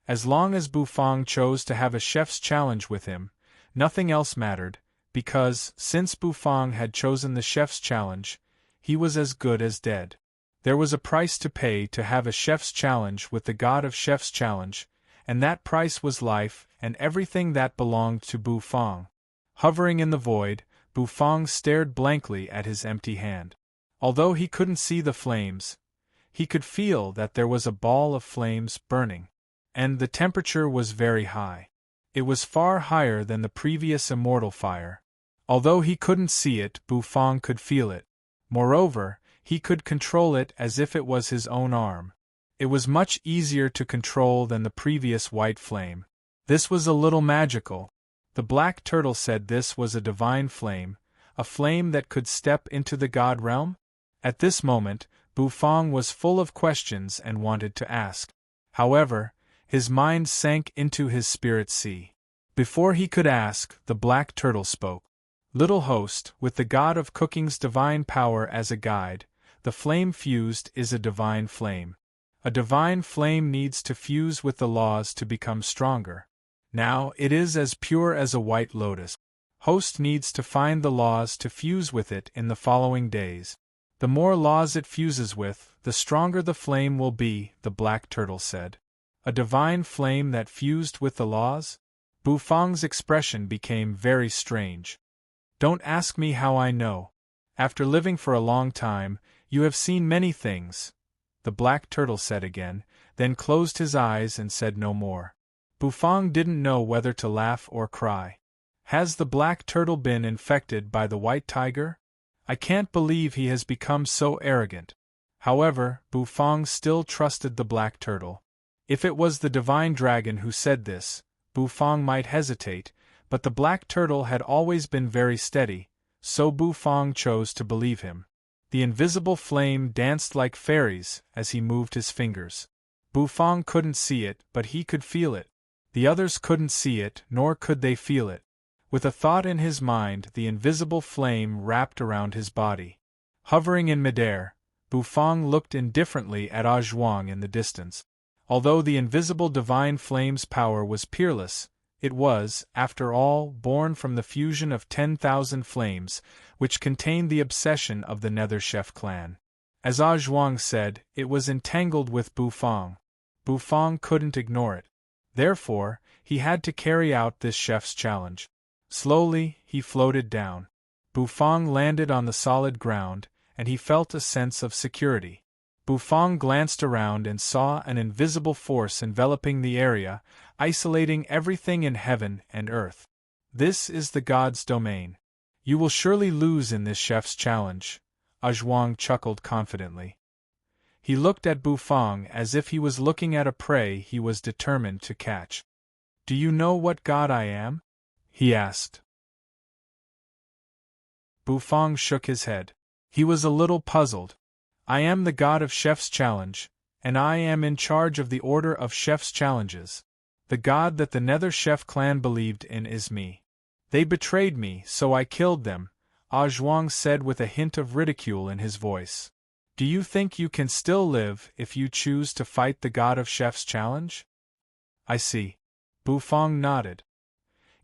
As long as Bu Fang chose to have a chef's challenge with him, nothing else mattered, because, since Bu Fang had chosen the chef's challenge, he was as good as dead. There was a price to pay to have a chef's challenge with the god of chef's challenge, and that price was life and everything that belonged to Bu Fang. Hovering in the void, Bu Fang stared blankly at his empty hand. Although he couldn't see the flames, he could feel that there was a ball of flames burning. And the temperature was very high. It was far higher than the previous immortal fire. Although he couldn't see it, Bu Fang could feel it. Moreover, he could control it as if it was his own arm. It was much easier to control than the previous white flame. This was a little magical. The Black Turtle said this was a divine flame, a flame that could step into the god realm? At this moment, Bu Fang was full of questions and wanted to ask. However, his mind sank into his spirit sea. Before he could ask, the Black Turtle spoke. Little host, with the god of cooking's divine power as a guide, the flame fused is a divine flame. A divine flame needs to fuse with the laws to become stronger. Now, it is as pure as a white lotus. Host needs to find the laws to fuse with it in the following days. The more laws it fuses with, the stronger the flame will be, the Black Turtle said. A divine flame that fused with the laws? Bufang's expression became very strange. Don't ask me how I know. After living for a long time, you have seen many things, the black turtle said again, then closed his eyes and said no more. Bufang didn't know whether to laugh or cry. Has the black turtle been infected by the white tiger? I can't believe he has become so arrogant. However, Bufang still trusted the black turtle. If it was the divine dragon who said this, Bufang might hesitate, but the black turtle had always been very steady, so Bufang chose to believe him. The invisible flame danced like fairies as he moved his fingers. Bufang couldn't see it, but he could feel it. The others couldn't see it, nor could they feel it. With a thought in his mind, the invisible flame wrapped around his body. Hovering in midair, Bufang looked indifferently at Zhuang in the distance. Although the invisible divine flame's power was peerless, it was, after all, born from the fusion of 10,000 flames, which contained the obsession of the Nether Chef clan. As Zhuang said, it was entangled with Bufang. Bufang couldn't ignore it. Therefore, he had to carry out this chef's challenge. Slowly, he floated down. Bufang landed on the solid ground, and he felt a sense of security. Bufang glanced around and saw an invisible force enveloping the area, isolating everything in heaven and earth. This is the god's domain. You will surely lose in this chef's challenge, Zhuang chuckled confidently. He looked at Bufang as if he was looking at a prey he was determined to catch. Do you know what god I am? He asked. Bufang shook his head. He was a little puzzled. I am the god of Chef's Challenge, and I am in charge of the Order of Chef's Challenges. The god that the Nether Chef clan believed in is me. They betrayed me, so I killed them, Zhuang said with a hint of ridicule in his voice. Do you think you can still live if you choose to fight the god of Chef's Challenge? I see. Bufang nodded.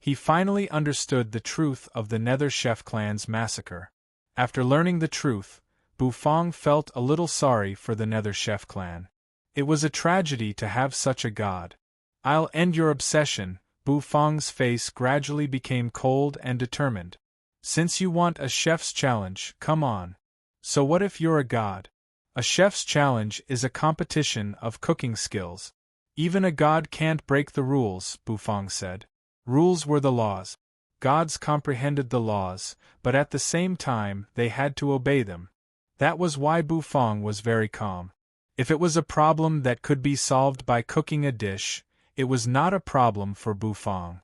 He finally understood the truth of the Nether Chef clan's massacre. After learning the truth, Bufang felt a little sorry for the Nether Chef clan. It was a tragedy to have such a god. I'll end your obsession. Bufang's face gradually became cold and determined. Since you want a chef's challenge, come on. So what if you're a god? A chef's challenge is a competition of cooking skills. Even a god can't break the rules, Bufang said. Rules were the laws. Gods comprehended the laws, but at the same time they had to obey them. That was why Bufang was very calm. If it was a problem that could be solved by cooking a dish, it was not a problem for Bufang.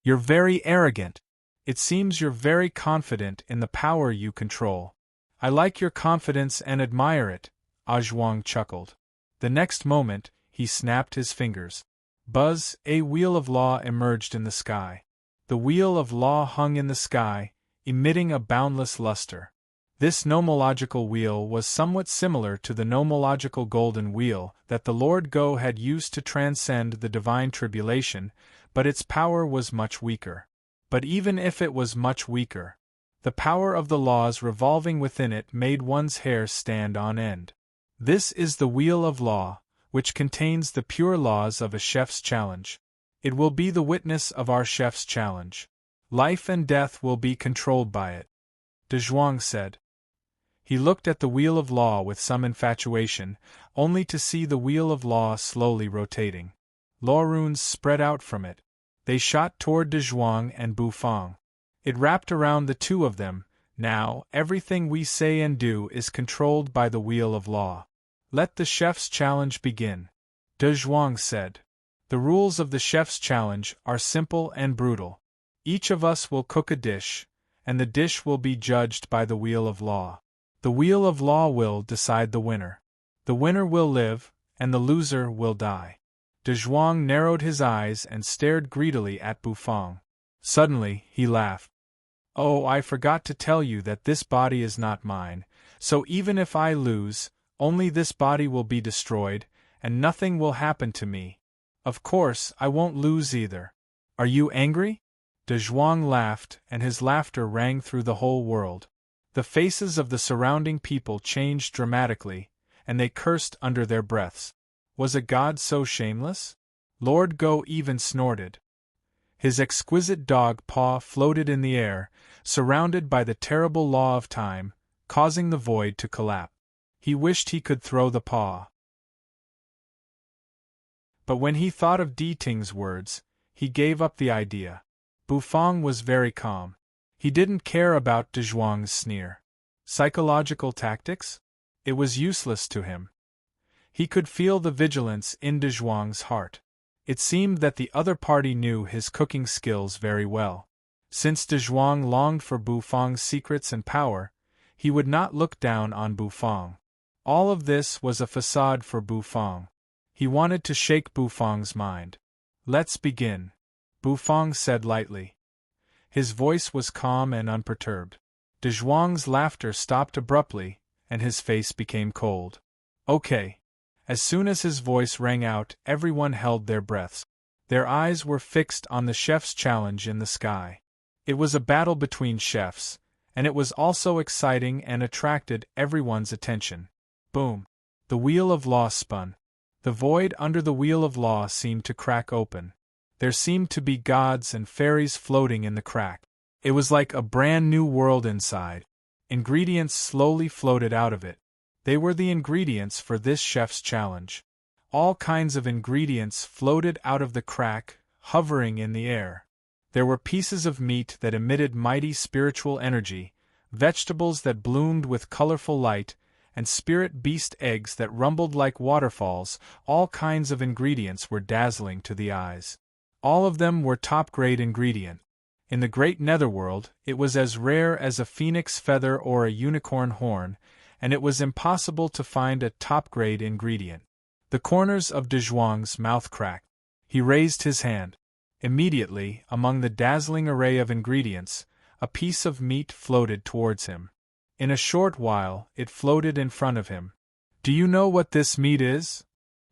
You're very arrogant. It seems you're very confident in the power you control. I like your confidence and admire it, Zhuang chuckled. The next moment, he snapped his fingers. Buzz, a wheel of law emerged in the sky. The wheel of law hung in the sky, emitting a boundless luster. This nomological wheel was somewhat similar to the nomological golden wheel that the Lord Go had used to transcend the divine tribulation, but its power was much weaker. But even if it was much weaker, the power of the laws revolving within it made one's hair stand on end. This is the wheel of law, which contains the pure laws of a chef's challenge. It will be the witness of our chef's challenge. Life and death will be controlled by it. Zhuang said. He looked at the wheel of law with some infatuation, only to see the wheel of law slowly rotating. Law runes spread out from it. They shot toward Zhuang and Bufang. It wrapped around the two of them. Now, everything we say and do is controlled by the wheel of law. Let the chef's challenge begin. Zhuang said. The rules of the chef's challenge are simple and brutal. Each of us will cook a dish, and the dish will be judged by the wheel of law. The wheel of law will decide the winner. The winner will live, and the loser will die. Zhuang narrowed his eyes and stared greedily at Bufang. Suddenly, he laughed. Oh, I forgot to tell you that this body is not mine, so even if I lose, only this body will be destroyed, and nothing will happen to me. Of course, I won't lose either. Are you angry? Zhuang laughed, and his laughter rang through the whole world. The faces of the surrounding people changed dramatically, and they cursed under their breaths. Was a god so shameless? Lord Go even snorted. His exquisite dog paw floated in the air, surrounded by the terrible law of time, causing the void to collapse. He wished he could throw the paw. But when he thought of Di Ting's words, he gave up the idea. Bufang was very calm. He didn't care about De Zhuang's sneer. Psychological tactics? It was useless to him. He could feel the vigilance in De Zhuang's heart. It seemed that the other party knew his cooking skills very well. Since De Zhuang longed for Bufang's secrets and power, he would not look down on Bufang. All of this was a facade for Bufang. He wanted to shake Bufang's mind. "Let's begin," Bufang said lightly. His voice was calm and unperturbed. De Zhuang's laughter stopped abruptly, and his face became cold. "Okay." As soon as his voice rang out, everyone held their breaths. Their eyes were fixed on the chef's challenge in the sky. It was a battle between chefs, and it was also exciting and attracted everyone's attention. Boom! The wheel of law spun. The void under the wheel of law seemed to crack open. There seemed to be gods and fairies floating in the crack. It was like a brand new world inside. Ingredients slowly floated out of it. They were the ingredients for this chef's challenge. All kinds of ingredients floated out of the crack, hovering in the air. There were pieces of meat that emitted mighty spiritual energy, vegetables that bloomed with colorful light, and spirit beast eggs that rumbled like waterfalls. All kinds of ingredients were dazzling to the eyes. All of them were top-grade ingredient. In the great netherworld, it was as rare as a phoenix feather or a unicorn horn, and it was impossible to find a top-grade ingredient. The corners of De Zhuang's mouth cracked. He raised his hand. Immediately, among the dazzling array of ingredients, a piece of meat floated towards him. In a short while, it floated in front of him. "Do you know what this meat is?"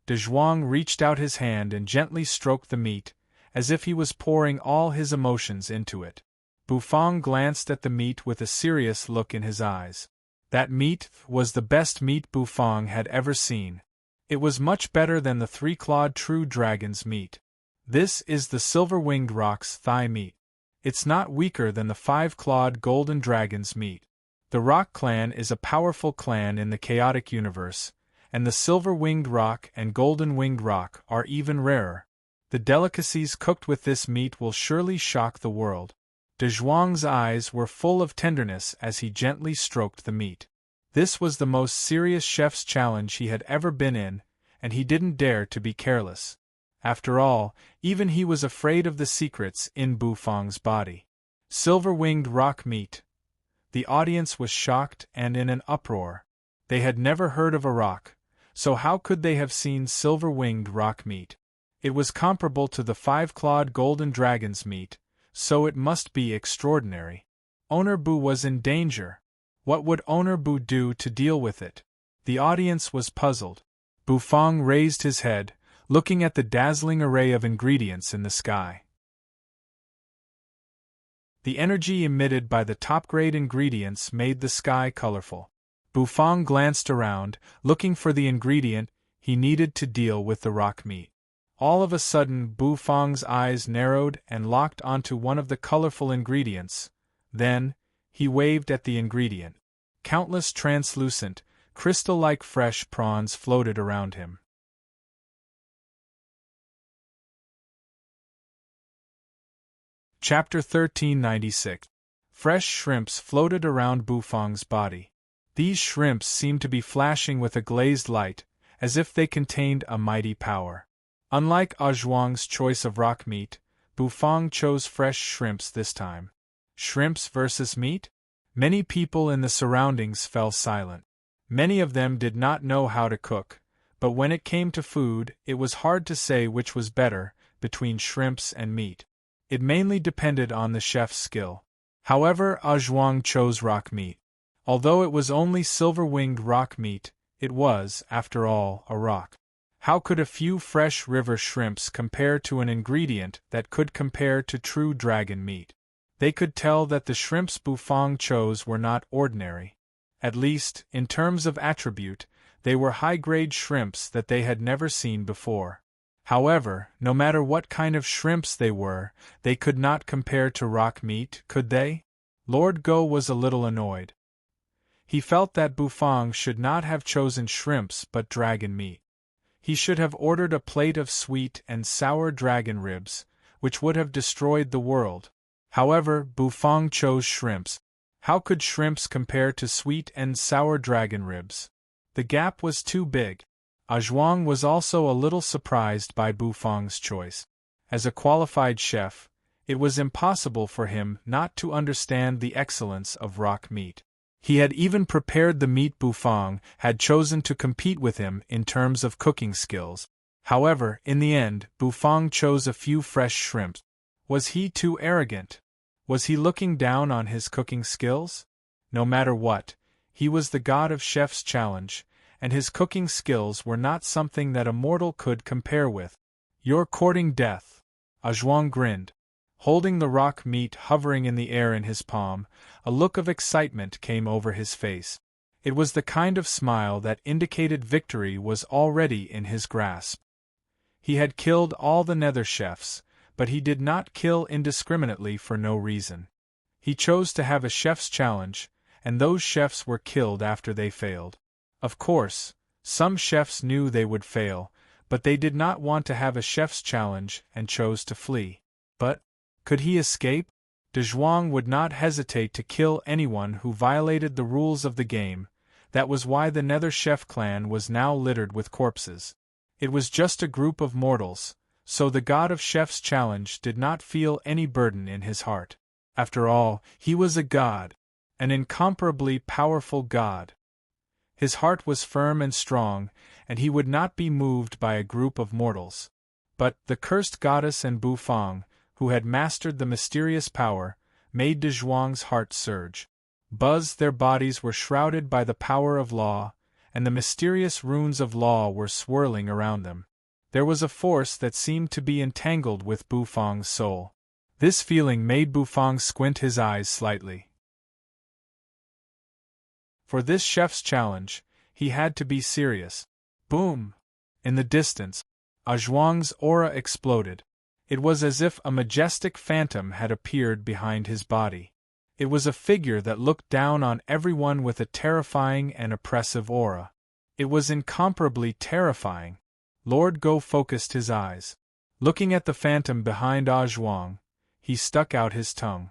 De Zhuang reached out his hand and gently stroked the meat, as if he was pouring all his emotions into it. Bufang glanced at the meat with a serious look in his eyes. That meat was the best meat Bufang had ever seen. It was much better than the three-clawed true dragon's meat. "This is the silver-winged rock's thigh meat. It's not weaker than the five-clawed golden dragon's meat. The Rock clan is a powerful clan in the chaotic universe, and the silver-winged rock and golden-winged rock are even rarer. The delicacies cooked with this meat will surely shock the world." De Zhuang's eyes were full of tenderness as he gently stroked the meat. This was the most serious chef's challenge he had ever been in, and he didn't dare to be careless. After all, even he was afraid of the secrets in Bufang's body. Silver-winged rock meat. The audience was shocked and in an uproar. They had never heard of a rock, so how could they have seen silver-winged rock meat? It was comparable to the five-clawed golden dragon's meat, so it must be extraordinary. Owner Bu was in danger. What would Owner Bu do to deal with it? The audience was puzzled. Bufang raised his head, looking at the dazzling array of ingredients in the sky. The energy emitted by the top-grade ingredients made the sky colorful. Bufang glanced around, looking for the ingredient he needed to deal with the rock meat. All of a sudden, Bufang's eyes narrowed and locked onto one of the colorful ingredients. Then, he waved at the ingredient. Countless translucent, crystal-like fresh prawns floated around him. Chapter 1396. Fresh shrimps floated around Bufang's body. These shrimps seemed to be flashing with a glazed light, as if they contained a mighty power. Unlike Zhuang's choice of rock meat, Bufang chose fresh shrimps this time. Shrimps versus meat? Many people in the surroundings fell silent. Many of them did not know how to cook, but when it came to food, it was hard to say which was better, between shrimps and meat. It mainly depended on the chef's skill. However, Zhuang chose rock meat. Although it was only silver-winged rock meat, it was, after all, a rock. How could a few fresh river shrimps compare to an ingredient that could compare to true dragon meat? They could tell that the shrimps Bufang chose were not ordinary. At least, in terms of attribute, they were high-grade shrimps that they had never seen before. However, no matter what kind of shrimps they were, they could not compare to rock meat, could they? Lord Go was a little annoyed. He felt that Bufang should not have chosen shrimps but dragon meat. He should have ordered a plate of sweet and sour dragon ribs, which would have destroyed the world. However, Bufang chose shrimps. How could shrimps compare to sweet and sour dragon ribs? The gap was too big. Zhuang was also a little surprised by Bufang's choice. As a qualified chef, it was impossible for him not to understand the excellence of rock meat. He had even prepared the meat Bufang had chosen to compete with him in terms of cooking skills. However, in the end, Bufang chose a few fresh shrimps. Was he too arrogant? Was he looking down on his cooking skills? No matter what, he was the god of Chef's Challenge, and his cooking skills were not something that a mortal could compare with. "You're courting death." Zhuang grinned. Holding the rock meat hovering in the air in his palm, a look of excitement came over his face. It was the kind of smile that indicated victory was already in his grasp. He had killed all the nether chefs, but he did not kill indiscriminately for no reason. He chose to have a chef's challenge, and those chefs were killed after they failed. Of course, some chefs knew they would fail, but they did not want to have a chef's challenge and chose to flee. But could he escape? De Zhuang would not hesitate to kill anyone who violated the rules of the game. That was why the Nether Chef clan was now littered with corpses. It was just a group of mortals, so the god of Chef's Challenge did not feel any burden in his heart. After all, he was a god, an incomparably powerful god. His heart was firm and strong, and he would not be moved by a group of mortals. But the cursed goddess and Bufang, who had mastered the mysterious power, made De Zhuang's heart surge. Their bodies were shrouded by the power of law, and the mysterious runes of law were swirling around them. There was a force that seemed to be entangled with Bufang's soul. This feeling made Bufang squint his eyes slightly. For this chef's challenge, he had to be serious. Boom! In the distance, Zhuang's aura exploded. It was as if a majestic phantom had appeared behind his body. It was a figure that looked down on everyone with a terrifying and oppressive aura. It was incomparably terrifying. Lord Go focused his eyes. Looking at the phantom behind Zhuang, he stuck out his tongue.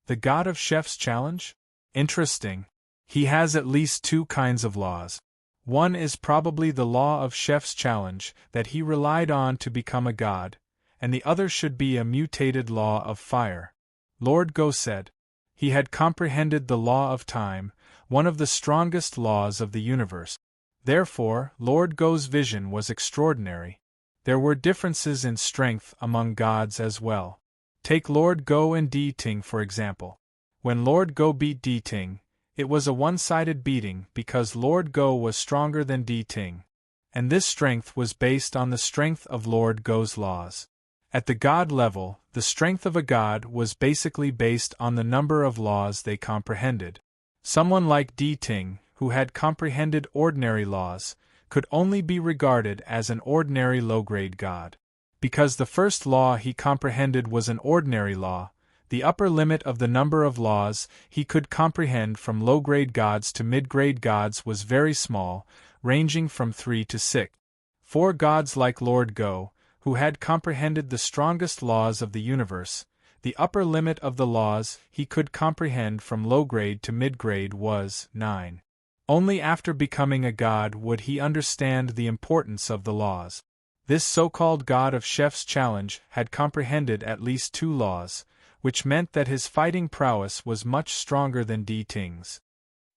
The god of Chef's Challenge? Interesting. He has at least two kinds of laws. One is probably the law of Chef's Challenge that he relied on to become a god, and the other should be a mutated law of fire. Lord Go said. He had comprehended the law of time, one of the strongest laws of the universe. Therefore, Lord Go's vision was extraordinary. There were differences in strength among gods as well. Take Lord Go and Di Ting for example. When Lord Go beat Di Ting, it was a one-sided beating because Lord Go was stronger than Di Ting. And this strength was based on the strength of Lord Go's laws. At the god level, the strength of a god was basically based on the number of laws they comprehended. Someone like Di Ting, who had comprehended ordinary laws, could only be regarded as an ordinary low-grade god. Because the first law he comprehended was an ordinary law, the upper limit of the number of laws he could comprehend from low-grade gods to mid-grade gods was very small, ranging from 3 to 6. For gods like Lord Go, who had comprehended the strongest laws of the universe, the upper limit of the laws he could comprehend from low-grade to mid-grade was 9. Only after becoming a god would he understand the importance of the laws. This so-called god of Chef's Challenge had comprehended at least 2 laws, which meant that his fighting prowess was much stronger than Di Ting's.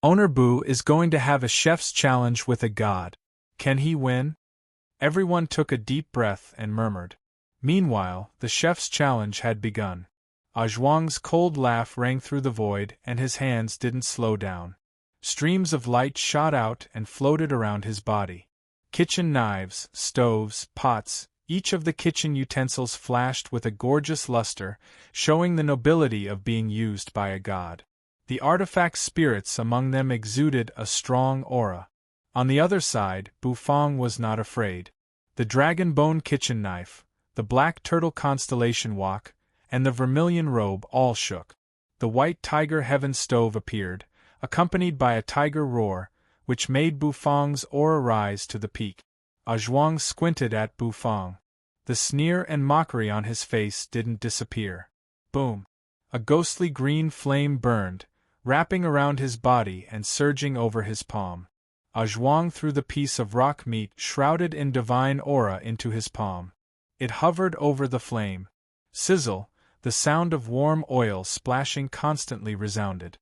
Owner Bu is going to have a Chef's Challenge with a god. Can he win? Everyone took a deep breath and murmured. Meanwhile, the Chef's Challenge had begun. Zhuang's cold laugh rang through the void and his hands didn't slow down. Streams of light shot out and floated around his body. Kitchen knives, stoves, pots, each of the kitchen utensils flashed with a gorgeous luster, showing the nobility of being used by a god. The artifact spirits among them exuded a strong aura. On the other side, Bufang was not afraid. the dragon bone kitchen knife, the black turtle constellation wok, and the vermilion robe all shook. The white tiger heaven stove appeared, accompanied by a tiger roar, which made Bufang's aura rise to the peak. Zhuang squinted at Bufang. The sneer and mockery on his face didn't disappear. Boom! A ghostly green flame burned, wrapping around his body and surging over his palm. Zhuang threw the piece of rock meat shrouded in divine aura into his palm. It hovered over the flame. Sizzle, the sound of warm oil splashing constantly resounded.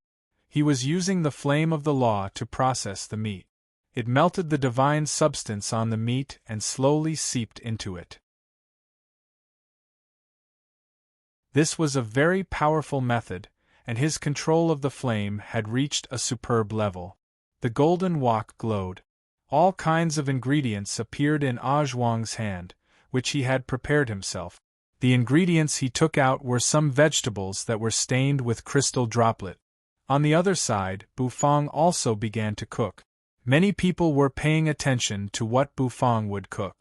He was using the flame of the law to process the meat. It melted the divine substance on the meat and slowly seeped into it. This was a very powerful method, and his control of the flame had reached a superb level. The golden wok glowed. All kinds of ingredients appeared in Zhuang's hand, which he had prepared himself. The ingredients he took out were some vegetables that were stained with crystal droplet. On the other side, Bufang also began to cook. Many people were paying attention to what Bufang would cook.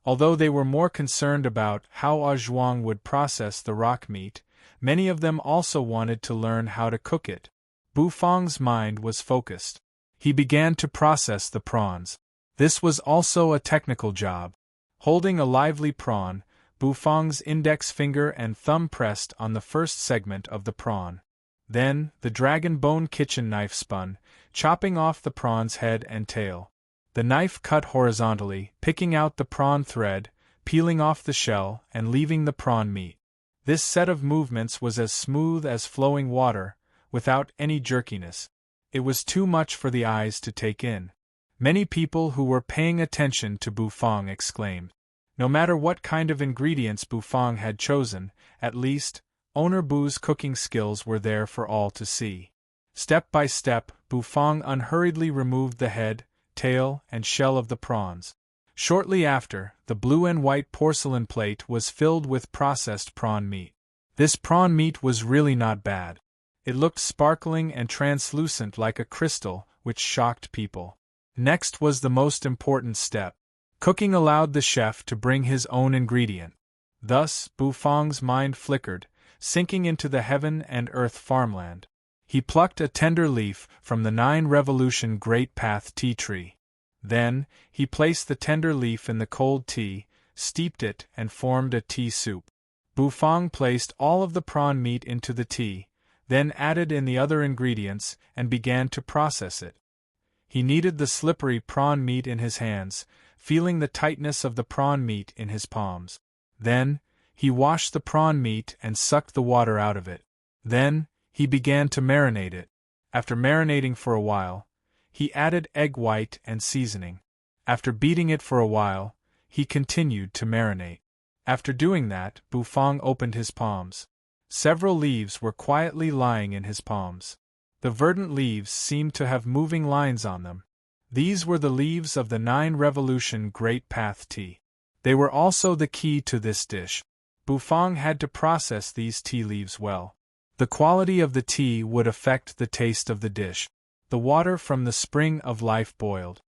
Although they were more concerned about how Zhuang would process the rock meat, many of them also wanted to learn how to cook it. Bufang's mind was focused. He began to process the prawns. This was also a technical job. Holding a lively prawn, Bufang's index finger and thumb pressed on the first segment of the prawn. Then, the dragon bone kitchen knife spun, chopping off the prawn's head and tail. The knife cut horizontally, picking out the prawn thread, peeling off the shell, and leaving the prawn meat. This set of movements was as smooth as flowing water, without any jerkiness. It was too much for the eyes to take in. Many people who were paying attention to Bufang exclaimed. No matter what kind of ingredients Bufang had chosen, at least, Owner Bu's cooking skills were there for all to see. Step by step, Bufang unhurriedly removed the head, tail, and shell of the prawns. Shortly after, the blue and white porcelain plate was filled with processed prawn meat. This prawn meat was really not bad. It looked sparkling and translucent like a crystal, which shocked people. Next was the most important step. Cooking allowed the chef to bring his own ingredient. Thus, Bufang's mind flickered, sinking into the heaven and earth farmland. He plucked a tender leaf from the 9-revolution Great Path tea tree. Then, he placed the tender leaf in the cold tea, steeped it, and formed a tea soup. Bufang placed all of the prawn meat into the tea, then added in the other ingredients, and began to process it. He kneaded the slippery prawn meat in his hands, feeling the tightness of the prawn meat in his palms. Then, he washed the prawn meat and sucked the water out of it. Then, he began to marinate it. After marinating for a while, he added egg white and seasoning. After beating it for a while, he continued to marinate. After doing that, Bufang opened his palms. Several leaves were quietly lying in his palms. The verdant leaves seemed to have moving lines on them. These were the leaves of the 9-revolution Great Path tea. They were also the key to this dish. Bufang had to process these tea leaves well. The quality of the tea would affect the taste of the dish. The water from the spring of life boiled.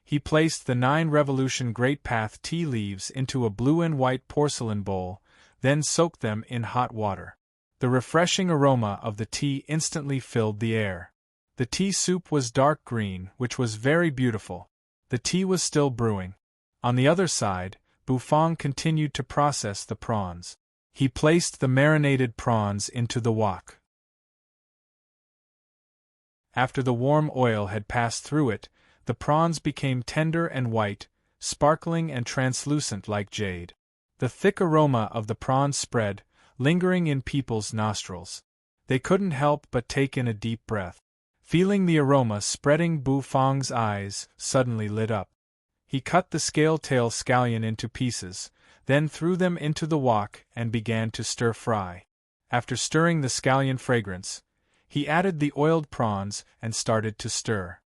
He placed the 9-revolution Great Path tea leaves into a blue and white porcelain bowl, then soaked them in hot water. The refreshing aroma of the tea instantly filled the air. The tea soup was dark green, which was very beautiful. The tea was still brewing. On the other side, Bufang continued to process the prawns. He placed the marinated prawns into the wok. After the warm oil had passed through it, the prawns became tender and white, sparkling and translucent like jade. The thick aroma of the prawns spread, lingering in people's nostrils. They couldn't help but take in a deep breath. Feeling the aroma spreading, Bufang's eyes suddenly lit up. He cut the scale-tail scallion into pieces, then threw them into the wok and began to stir-fry. After stirring the scallion fragrance, he added the oiled prawns and started to stir.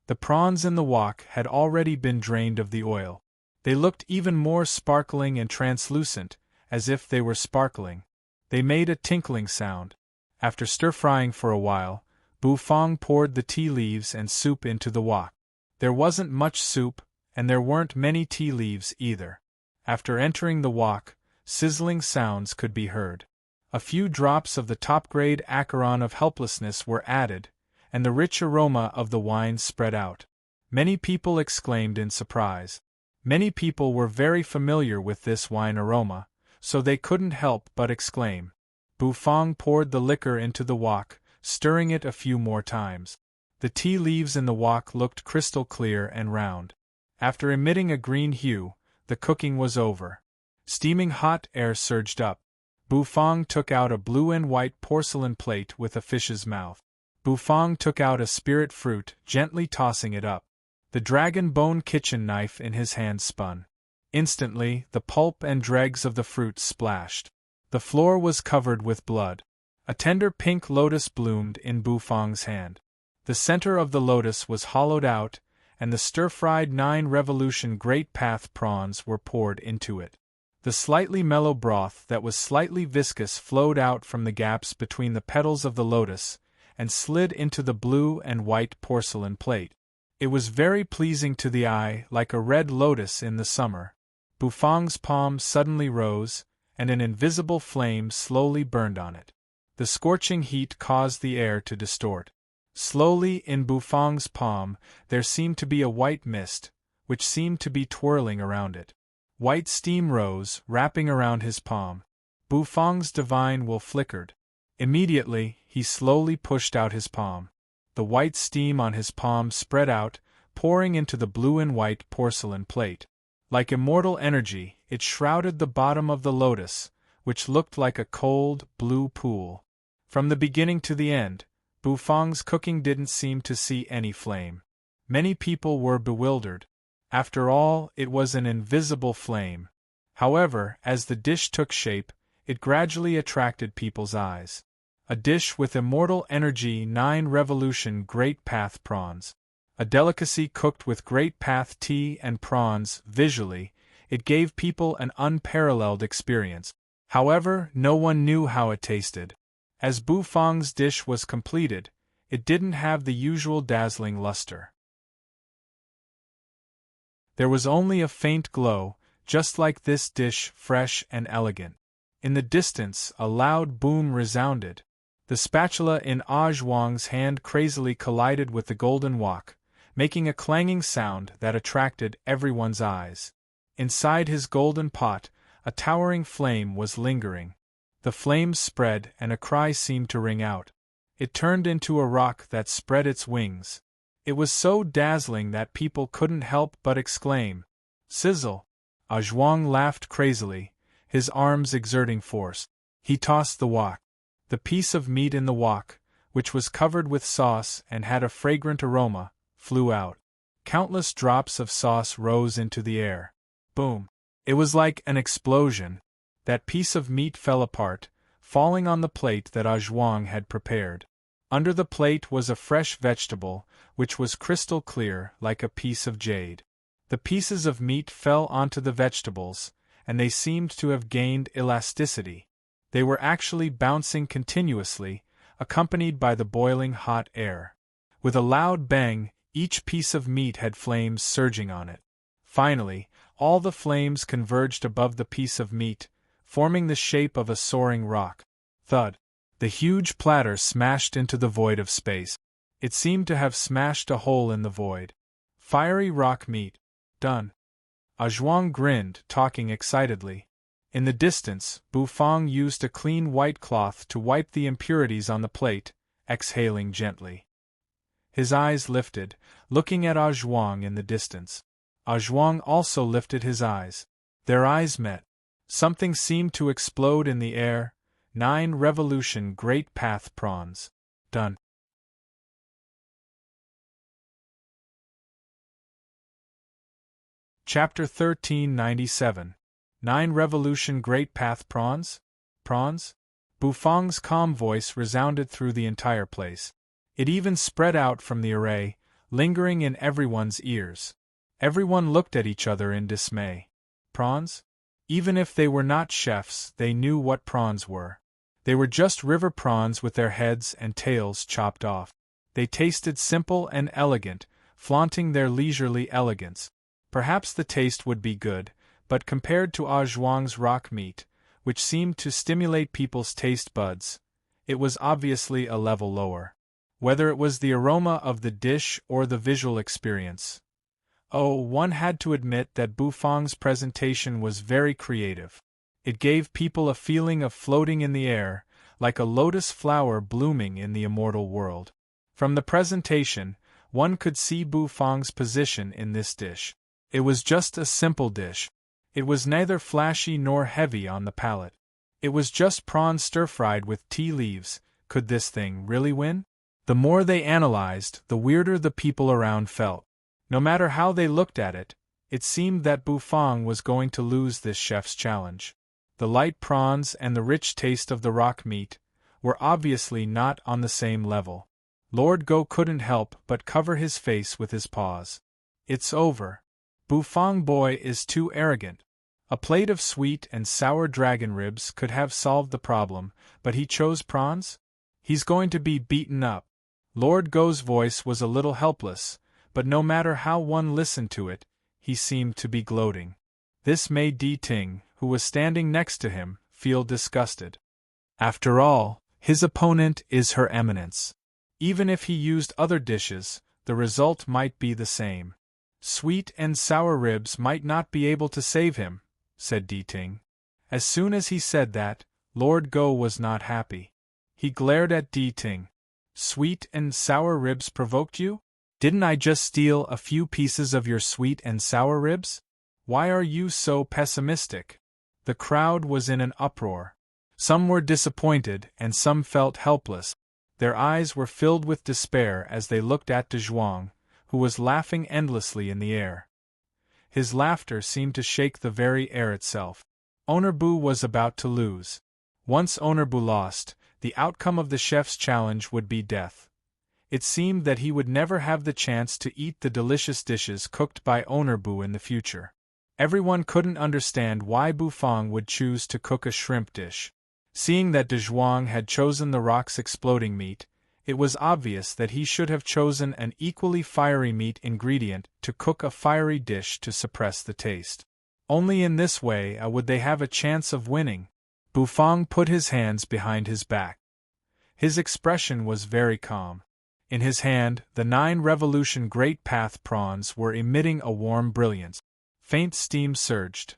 The prawns in the wok had already been drained of the oil. They looked even more sparkling and translucent, as if they were sparkling. They made a tinkling sound. After stir-frying for a while, Bufang poured the tea leaves and soup into the wok. There wasn't much soup, and there weren't many tea leaves either. After entering the wok, sizzling sounds could be heard. A few drops of the top-grade acheron of helplessness were added, and the rich aroma of the wine spread out. Many people exclaimed in surprise. Many people were very familiar with this wine aroma, so they couldn't help but exclaim. Bufang poured the liquor into the wok, stirring it a few more times. The tea leaves in the wok looked crystal clear and round. After emitting a green hue, the cooking was over. Steaming hot air surged up. Bufang took out a blue and white porcelain plate with a fish's mouth. Bufang took out a spirit fruit, gently tossing it up. The dragon bone kitchen knife in his hand spun. Instantly, the pulp and dregs of the fruit splashed. The floor was covered with blood. A tender pink lotus bloomed in Bufang's hand. The center of the lotus was hollowed out, and the stir-fried 9-revolution Great Path prawns were poured into it. The slightly mellow broth that was slightly viscous flowed out from the gaps between the petals of the lotus, and slid into the blue and white porcelain plate. It was very pleasing to the eye, like a red lotus in the summer. Bufang's palm suddenly rose, and an invisible flame slowly burned on it. The scorching heat caused the air to distort. Slowly in Bufang's palm there seemed to be a white mist, which seemed to be twirling around it. White steam rose, wrapping around his palm. Bufang's divine will flickered. Immediately, he slowly pushed out his palm. The white steam on his palm spread out, pouring into the blue and white porcelain plate. Like immortal energy, it shrouded the bottom of the lotus, which looked like a cold, blue pool. From the beginning to the end, Bufang's cooking didn't seem to see any flame. Many people were bewildered. After all, it was an invisible flame. However, as the dish took shape, it gradually attracted people's eyes. A dish with immortal energy 9-revolution Great Path prawns. A delicacy cooked with Great Path tea and prawns. Visually, it gave people an unparalleled experience. However, no one knew how it tasted. As Bufang's dish was completed, it didn't have the usual dazzling luster. There was only a faint glow, just like this dish, fresh and elegant. In the distance, a loud boom resounded. The spatula in Zhuang's hand crazily collided with the golden wok, making a clanging sound that attracted everyone's eyes. Inside his golden pot, a towering flame was lingering. The flames spread and a cry seemed to ring out. It turned into a rock that spread its wings. It was so dazzling that people couldn't help but exclaim, "Sizzle!" Zhuang laughed crazily, his arms exerting force. He tossed the wok. The piece of meat in the wok, which was covered with sauce and had a fragrant aroma, flew out. Countless drops of sauce rose into the air. Boom! It was like an explosion. That piece of meat fell apart, falling on the plate that Zhuang had prepared. Under the plate was a fresh vegetable, which was crystal clear like a piece of jade. The pieces of meat fell onto the vegetables, and they seemed to have gained elasticity. They were actually bouncing continuously, accompanied by the boiling hot air. With a loud bang, each piece of meat had flames surging on it. Finally, all the flames converged above the piece of meat, forming the shape of a soaring rock. Thud! The huge platter smashed into the void of space. It seemed to have smashed a hole in the void. Fiery rock meat. Done. Zhuang grinned, talking excitedly. In the distance, Bufang used a clean white cloth to wipe the impurities on the plate, exhaling gently. His eyes lifted, looking at Zhuang in the distance. Zhuang also lifted his eyes. Their eyes met. Something seemed to explode in the air. 9-revolution Great Path prawns. Done. Chapter 1397. 9-revolution Great Path prawns? Prawns? Bufang's calm voice resounded through the entire place. It even spread out from the array, lingering in everyone's ears. Everyone looked at each other in dismay. Prawns? Even if they were not chefs, they knew what prawns were. They were just river prawns with their heads and tails chopped off. They tasted simple and elegant, flaunting their leisurely elegance. Perhaps the taste would be good, but compared to Ah Zhuang's rock meat, which seemed to stimulate people's taste buds, it was obviously a level lower. Whether it was the aroma of the dish or the visual experience. Oh, one had to admit that Bufang's presentation was very creative. It gave people a feeling of floating in the air, like a lotus flower blooming in the immortal world. From the presentation, one could see Bufang's position in this dish. It was just a simple dish. It was neither flashy nor heavy on the palate. It was just prawns stir-fried with tea leaves. Could this thing really win? The more they analyzed, the weirder the people around felt. No matter how they looked at it, it seemed that Bufang was going to lose this chef's challenge. The light prawns and the rich taste of the rock meat were obviously not on the same level. Lord Go couldn't help but cover his face with his paws. It's over. Bufang boy is too arrogant. A plate of sweet and sour dragon ribs could have solved the problem, but he chose prawns? He's going to be beaten up. Lord Go's voice was a little helpless, but no matter how one listened to it, he seemed to be gloating. This made Di Ting, who was standing next to him, feel disgusted. After all, his opponent is Her Eminence. Even if he used other dishes, the result might be the same. Sweet and sour ribs might not be able to save him, said Di Ting. As soon as he said that, Lord Go was not happy. He glared at Di Ting. Sweet and sour ribs provoked you? Didn't I just steal a few pieces of your sweet and sour ribs? Why are you so pessimistic? The crowd was in an uproar. Some were disappointed and some felt helpless. Their eyes were filled with despair as they looked at De Zhuang, who was laughing endlessly in the air. His laughter seemed to shake the very air itself. Owner Bu was about to lose. Once Owner Bu lost, the outcome of the chef's challenge would be death. It seemed that he would never have the chance to eat the delicious dishes cooked by Owner Bu in the future. Everyone couldn't understand why Bufang would choose to cook a shrimp dish. Seeing that De Zhuang had chosen the rock's exploding meat, it was obvious that he should have chosen an equally fiery meat ingredient to cook a fiery dish to suppress the taste. Only in this way would they have a chance of winning. Bufang put his hands behind his back. His expression was very calm. In his hand, the 9 Revolution Great Path prawns were emitting a warm brilliance. Faint steam surged.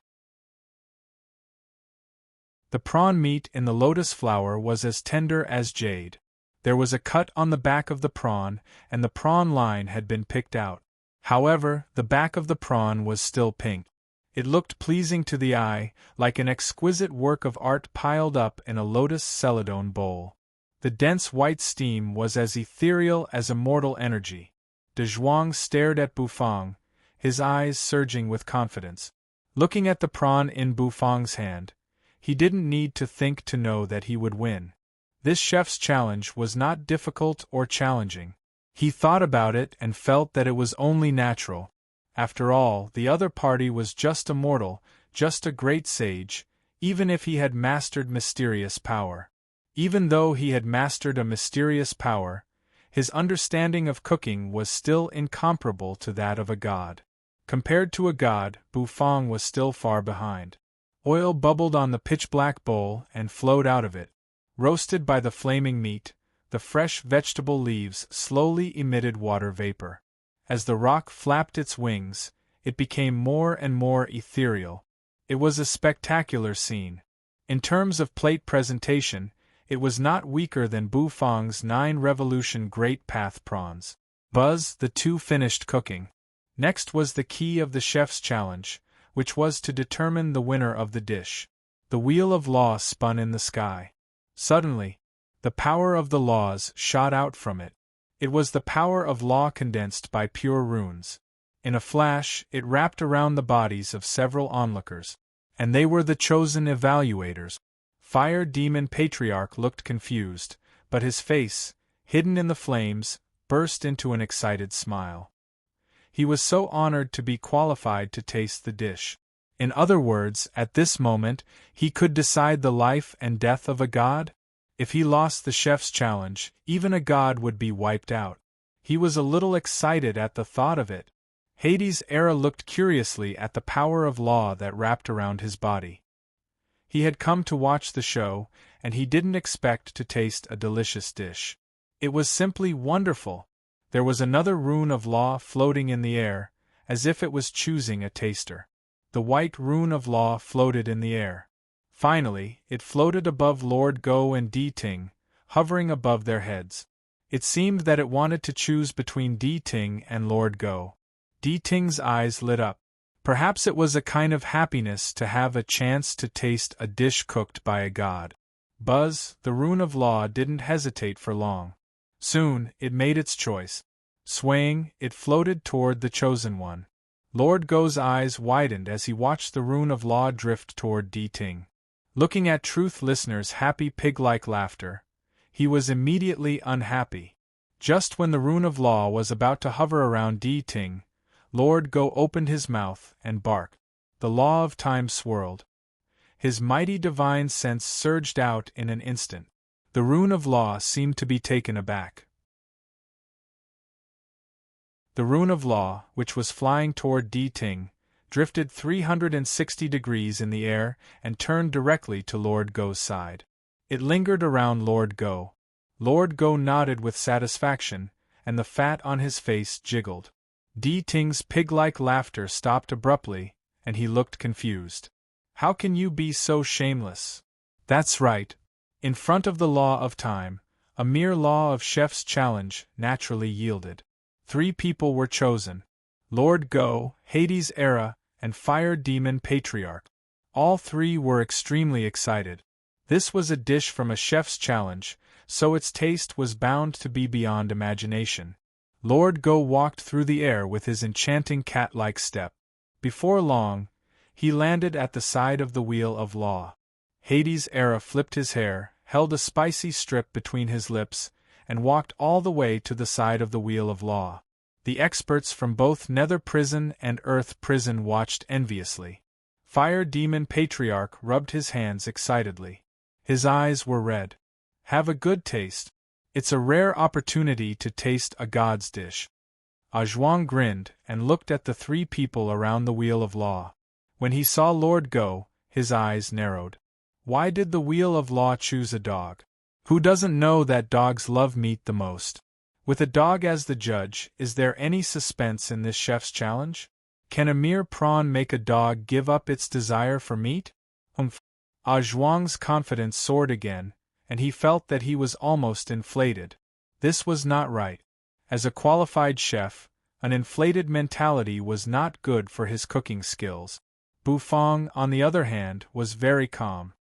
The prawn meat in the lotus flower was as tender as jade. There was a cut on the back of the prawn, and the prawn line had been picked out. However, the back of the prawn was still pink. It looked pleasing to the eye, like an exquisite work of art piled up in a lotus celadone bowl. The dense white steam was as ethereal as immortal energy. De Zhuang stared at Bufang, his eyes surging with confidence. Looking at the prawn in Bufang's hand, he didn't need to think to know that he would win. This chef's challenge was not difficult or challenging. He thought about it and felt that it was only natural. After all, the other party was just a mortal, just a great sage, even if he had mastered mysterious power. Even though he had mastered a mysterious power, his understanding of cooking was still incomparable to that of a god. Compared to a god, Bufang was still far behind. Oil bubbled on the pitch-black bowl and flowed out of it. Roasted by the flaming meat, the fresh vegetable leaves slowly emitted water vapor. As the rock flapped its wings, it became more and more ethereal. It was a spectacular scene. In terms of plate presentation, it was not weaker than Bufang's 9 Revolution Great Path prawns. The 2 finished cooking. Next was the key of the chef's challenge, which was to determine the winner of the dish. The wheel of law spun in the sky. Suddenly, the power of the laws shot out from it. It was the power of law condensed by pure runes. In a flash, it wrapped around the bodies of several onlookers. And they were the chosen evaluators. Fire Demon Patriarch looked confused, but his face, hidden in the flames, burst into an excited smile. He was so honored to be qualified to taste the dish. In other words, at this moment, he could decide the life and death of a god? If he lost the chef's challenge, even a god would be wiped out. He was a little excited at the thought of it. Hades' era looked curiously at the power of law that wrapped around his body. He had come to watch the show, and he didn't expect to taste a delicious dish. It was simply wonderful. There was another rune of law floating in the air, as if it was choosing a taster. The white rune of law floated in the air. Finally, it floated above Lord Go and Di Ting, hovering above their heads. It seemed that it wanted to choose between Di Ting and Lord Go. Di Ting's eyes lit up. Perhaps it was a kind of happiness to have a chance to taste a dish cooked by a god. Buzz, the rune of law, didn't hesitate for long. Soon, it made its choice. Swaying, it floated toward the chosen one. Lord Go's eyes widened as he watched the rune of law drift toward Di Ting. Looking at Truth Listener's happy pig-like laughter, he was immediately unhappy. Just when the rune of law was about to hover around Di Ting, Lord Go opened his mouth and barked. The law of time swirled. His mighty divine sense surged out in an instant. The rune of law seemed to be taken aback. The rune of law, which was flying toward Di Ting, drifted 360 degrees in the air and turned directly to Lord Go's side. It lingered around Lord Go. Lord Go nodded with satisfaction, and the fat on his face jiggled. Di Ting's pig-like laughter stopped abruptly, and he looked confused. How can you be so shameless? That's right. In front of the law of time, a mere law of chef's challenge naturally yielded. 3 people were chosen: Lord Go, Hades' era, and Fire Demon Patriarch. All 3 were extremely excited. This was a dish from a chef's challenge, so its taste was bound to be beyond imagination. Lord Go walked through the air with his enchanting cat-like step. Before long, he landed at the side of the wheel of law. Hades' era flipped his hair, held a spicy strip between his lips, and walked all the way to the side of the wheel of law. The experts from both Nether Prison and Earth Prison watched enviously. Fire Demon Patriarch rubbed his hands excitedly. His eyes were red. Have a good taste. It's a rare opportunity to taste a god's dish. Zhuang grinned and looked at the 3 people around the wheel of law. When he saw Lord Go, his eyes narrowed. Why did the wheel of law choose a dog? Who doesn't know that dogs love meat the most? With a dog as the judge, is there any suspense in this chef's challenge? Can a mere prawn make a dog give up its desire for meat? Zhuang's confidence soared again, and he felt that he was almost inflated. This was not right. As a qualified chef, an inflated mentality was not good for his cooking skills. Bufong, on the other hand, was very calm.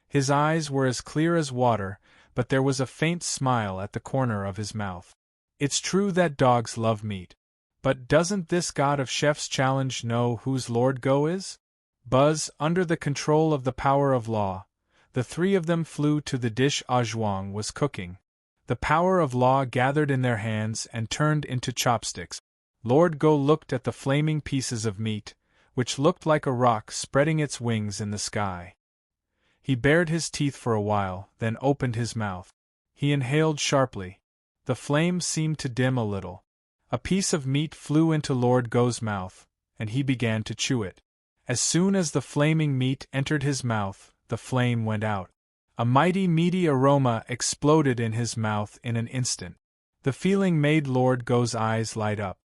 His eyes were as clear as water, but there was a faint smile at the corner of his mouth. It's true that dogs love meat. But doesn't this god of chef's challenge know whose Lord Go is? Buzz, under the control of the power of law, the 3 of them flew to the dish Zhuang was cooking. The power of law gathered in their hands and turned into chopsticks. Lord Go looked at the flaming pieces of meat, which looked like a rock spreading its wings in the sky. He bared his teeth for a while, then opened his mouth. He inhaled sharply. The flame seemed to dim a little. A piece of meat flew into Lord Go's mouth, and he began to chew it. As soon as the flaming meat entered his mouth, the flame went out. A mighty meaty aroma exploded in his mouth in an instant. The feeling made Lord Go's eyes light up.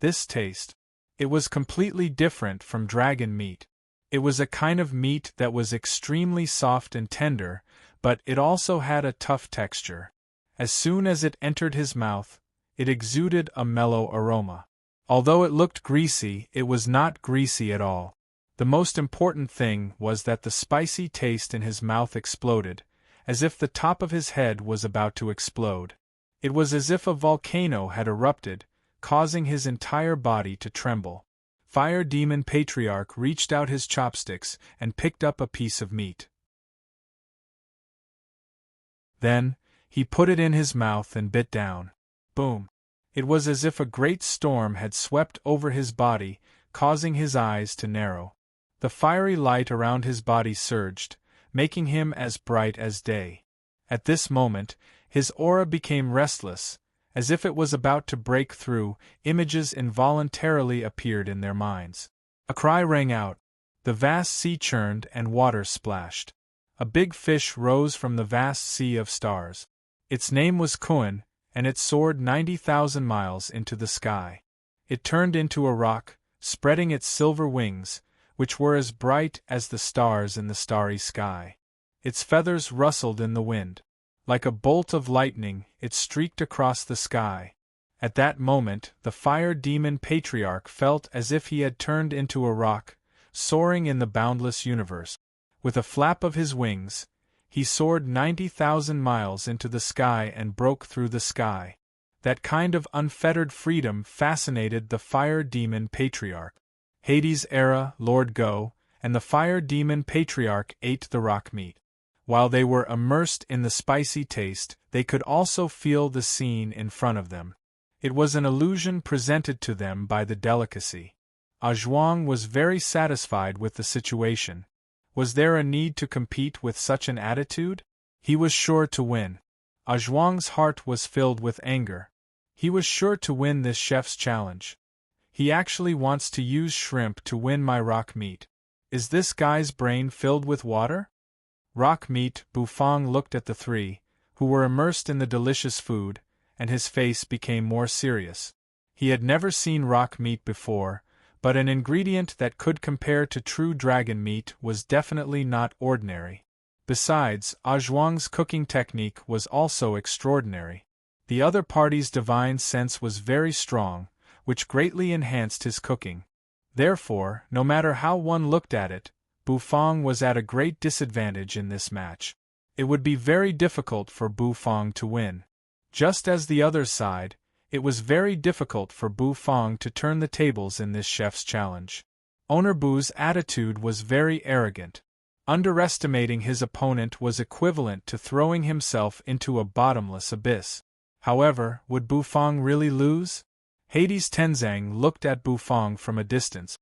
This taste. It was completely different from dragon meat. It was a kind of meat that was extremely soft and tender, but it also had a tough texture. As soon as it entered his mouth, it exuded a mellow aroma. Although it looked greasy, it was not greasy at all. The most important thing was that the spicy taste in his mouth exploded, as if the top of his head was about to explode. It was as if a volcano had erupted, causing his entire body to tremble. Fire Demon Patriarch reached out his chopsticks and picked up a piece of meat. Then, he put it in his mouth and bit down. Boom! It was as if a great storm had swept over his body, causing his eyes to narrow. The fiery light around his body surged, making him as bright as day. At this moment, his aura became restless, As if it was about to break through, images involuntarily appeared in their minds. A cry rang out. The vast sea churned and water splashed. A big fish rose from the vast sea of stars. Its name was Kuan, and it soared 90,000 miles into the sky. It turned into a rock, spreading its silver wings, which were as bright as the stars in the starry sky. Its feathers rustled in the wind. Like a bolt of lightning, it streaked across the sky. At that moment, the fire demon patriarch felt as if he had turned into a rock, soaring in the boundless universe. With a flap of his wings, he soared 90,000 miles into the sky and broke through the sky. That kind of unfettered freedom fascinated the fire demon patriarch. Hades' era, Lord Go, and the fire demon patriarch ate the rock meat. While they were immersed in the spicy taste, they could also feel the scene in front of them. It was an illusion presented to them by the delicacy. Zhuang was very satisfied with the situation. Was there a need to compete with such an attitude? He was sure to win. Zhuang's heart was filled with anger. He was sure to win this chef's challenge. He actually wants to use shrimp to win my rock meat. Is this guy's brain filled with water? Rock meat. Bufang looked at the three, who were immersed in the delicious food, and his face became more serious. He had never seen rock meat before, but an ingredient that could compare to true dragon meat was definitely not ordinary. Besides, Zhuang's cooking technique was also extraordinary. The other party's divine sense was very strong, which greatly enhanced his cooking. Therefore, no matter how one looked at it, Bufang was at a great disadvantage in this match. It would be very difficult for Bufang to win. Just as the other side, it was very difficult for Bufang to turn the tables in this chef's challenge. Owner Bu's attitude was very arrogant. Underestimating his opponent was equivalent to throwing himself into a bottomless abyss. However, would Bufang really lose? Hades Tenzang looked at Bufang from a distance.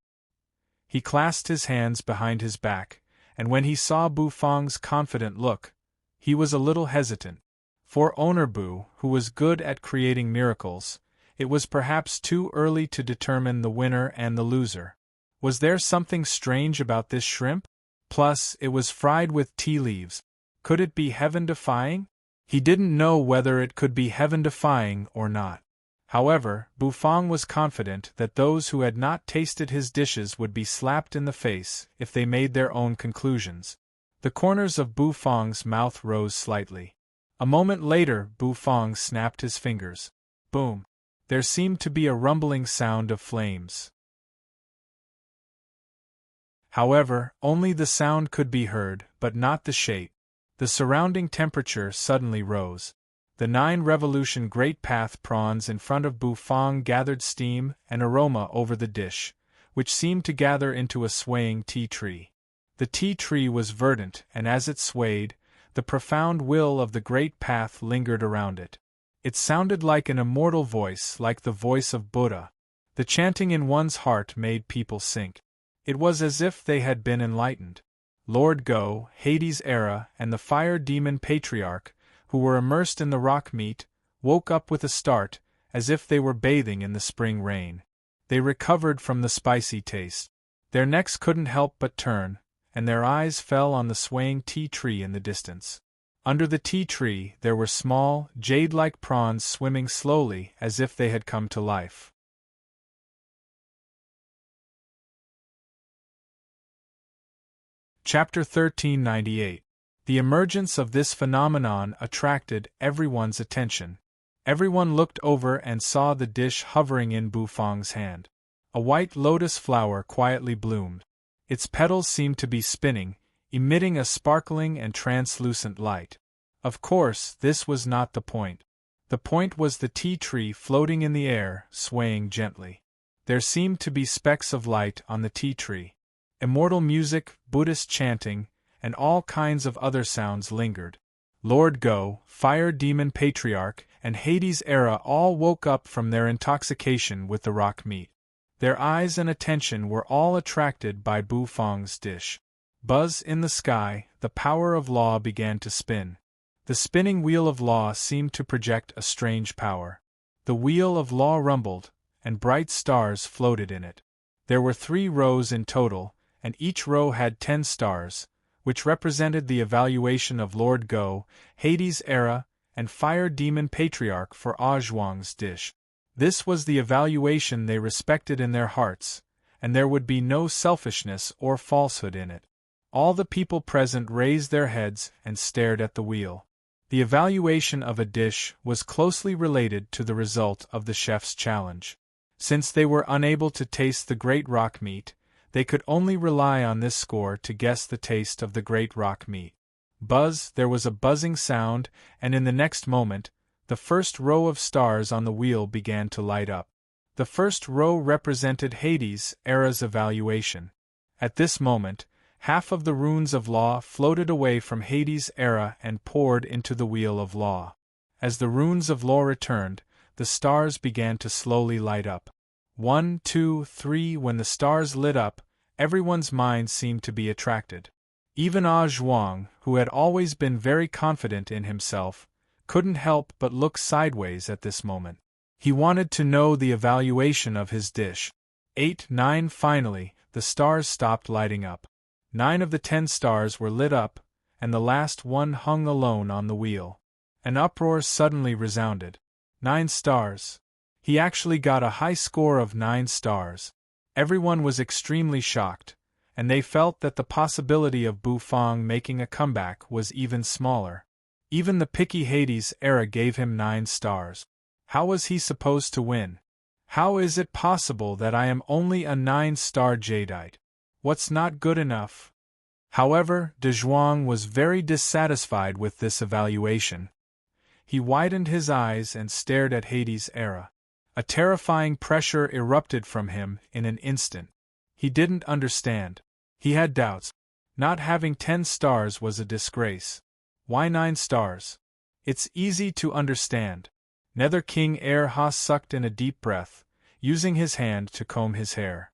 He clasped his hands behind his back, and when he saw Bufang's confident look, he was a little hesitant. For Owner Bu, who was good at creating miracles, it was perhaps too early to determine the winner and the loser. Was there something strange about this shrimp? Plus, it was fried with tea leaves. Could it be heaven-defying? He didn't know whether it could be heaven-defying or not. However, Bufang was confident that those who had not tasted his dishes would be slapped in the face if they made their own conclusions. The corners of Bufang's mouth rose slightly. A moment later, Bufang snapped his fingers. Boom! There seemed to be a rumbling sound of flames. However, only the sound could be heard, but not the shape. The surrounding temperature suddenly rose. The 9-revolution great path prawns in front of Bufang gathered steam and aroma over the dish, which seemed to gather into a swaying tea tree. The tea tree was verdant, and as it swayed, the profound will of the great path lingered around it. It sounded like an immortal voice, like the voice of Buddha. The chanting in one's heart made people sink. It was as if they had been enlightened. Lord Go, Hades' era, and the fire demon patriarch, who were immersed in the rock meat, woke up with a start, as if they were bathing in the spring rain. They recovered from the spicy taste. Their necks couldn't help but turn, and their eyes fell on the swaying tea tree in the distance. Under the tea tree there were small, jade-like prawns swimming slowly as if they had come to life. Chapter 1398. The emergence of this phenomenon attracted everyone's attention. Everyone looked over and saw the dish hovering in Bufang's hand. A white lotus flower quietly bloomed. Its petals seemed to be spinning, emitting a sparkling and translucent light. Of course, this was not the point. The point was the tea tree floating in the air, swaying gently. There seemed to be specks of light on the tea tree. Immortal music, Buddhist chanting, and all kinds of other sounds lingered. Lord Go, Fire Demon Patriarch, and Hades' era all woke up from their intoxication with the rock meat. Their eyes and attention were all attracted by Bufang's dish. Buzz in the sky, the power of law began to spin. The spinning wheel of law seemed to project a strange power. The wheel of law rumbled, and bright stars floated in it. There were 3 rows in total, and each row had 10 stars, which represented the evaluation of Lord Go, Hades' era, and Fire Demon Patriarch for Ah Zhuang's dish. This was the evaluation they respected in their hearts, and there would be no selfishness or falsehood in it. All the people present raised their heads and stared at the wheel. The evaluation of a dish was closely related to the result of the chef's challenge. Since they were unable to taste the great rock meat, they could only rely on this score to guess the taste of the great rock meat. Buzz, there was a buzzing sound, and in the next moment, the first row of stars on the wheel began to light up. The first row represented Hades' era's evaluation. At this moment, half of the runes of law floated away from Hades' era and poured into the wheel of law. As the runes of law returned, the stars began to slowly light up. 1, 2, 3. When the stars lit up, everyone's mind seemed to be attracted. Even Ah Zhuang, who had always been very confident in himself, couldn't help but look sideways at this moment. He wanted to know the evaluation of his dish. 8, 9. Finally, the stars stopped lighting up. 9 of the 10 stars were lit up, and the last one hung alone on the wheel. An uproar suddenly resounded. 9 stars. He actually got a high score of 9 stars. Everyone was extremely shocked, and they felt that the possibility of Bu Fang making a comeback was even smaller. Even the picky Hades era gave him 9 stars. How was he supposed to win? How is it possible that I am only a 9-star jadeite? What's not good enough? However, De Zhuang was very dissatisfied with this evaluation. He widened his eyes and stared at Hades' era. A terrifying pressure erupted from him in an instant. He didn't understand. He had doubts. Not having 10 stars was a disgrace. Why 9 stars? It's easy to understand. Nether King Ha sucked in a deep breath, using his hand to comb his hair.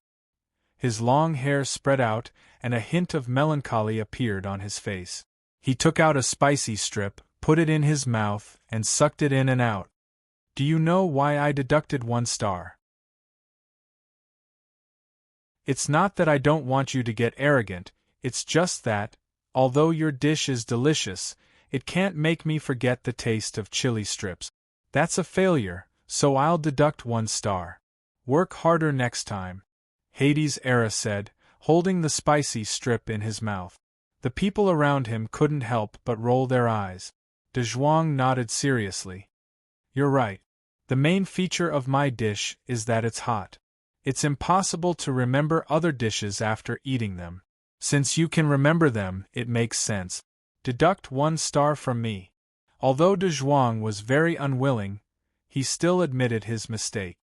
His long hair spread out, and a hint of melancholy appeared on his face. He took out a spicy strip, put it in his mouth, and sucked it in and out. Do you know why I deducted 1 star? It's not that I don't want you to get arrogant, it's just that, although your dish is delicious, it can't make me forget the taste of chili strips. That's a failure, so I'll deduct 1 star. Work harder next time, Hades' era said, holding the spicy strip in his mouth. The people around him couldn't help but roll their eyes. De Zhuang nodded seriously. You're right. The main feature of my dish is that it's hot. It's impossible to remember other dishes after eating them. Since you can remember them, it makes sense. Deduct 1 star from me. Although De Zhuang was very unwilling, he still admitted his mistake.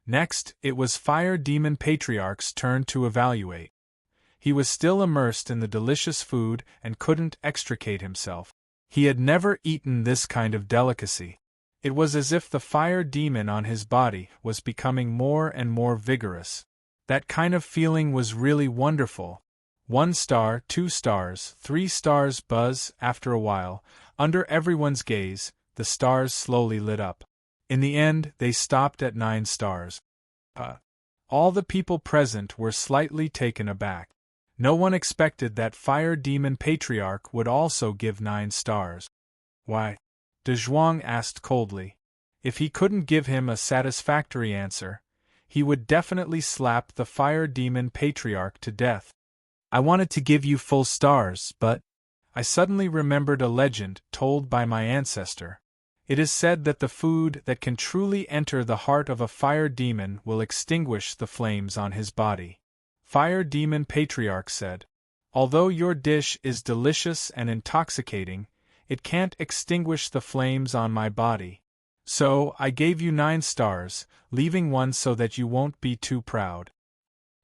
Next, it was Fire Demon Patriarch's turn to evaluate. He was still immersed in the delicious food and couldn't extricate himself. He had never eaten this kind of delicacy. It was as if the fire demon on his body was becoming more and more vigorous. That kind of feeling was really wonderful. 1 star, 2 stars, 3 stars. Buzz. After a while, under everyone's gaze, the stars slowly lit up. In the end, they stopped at 9 stars. All the people present were slightly taken aback. No one expected that Fire Demon Patriarch would also give 9 stars. Why? De Zhuang asked coldly. If he couldn't give him a satisfactory answer, he would definitely slap the Fire Demon Patriarch to death. I wanted to give you full stars, but I suddenly remembered a legend told by my ancestor. It is said that the food that can truly enter the heart of a fire demon will extinguish the flames on his body. Fire Demon Patriarch said, although your dish is delicious and intoxicating, it can't extinguish the flames on my body. So, I gave you 9 stars, leaving 1 so that you won't be too proud.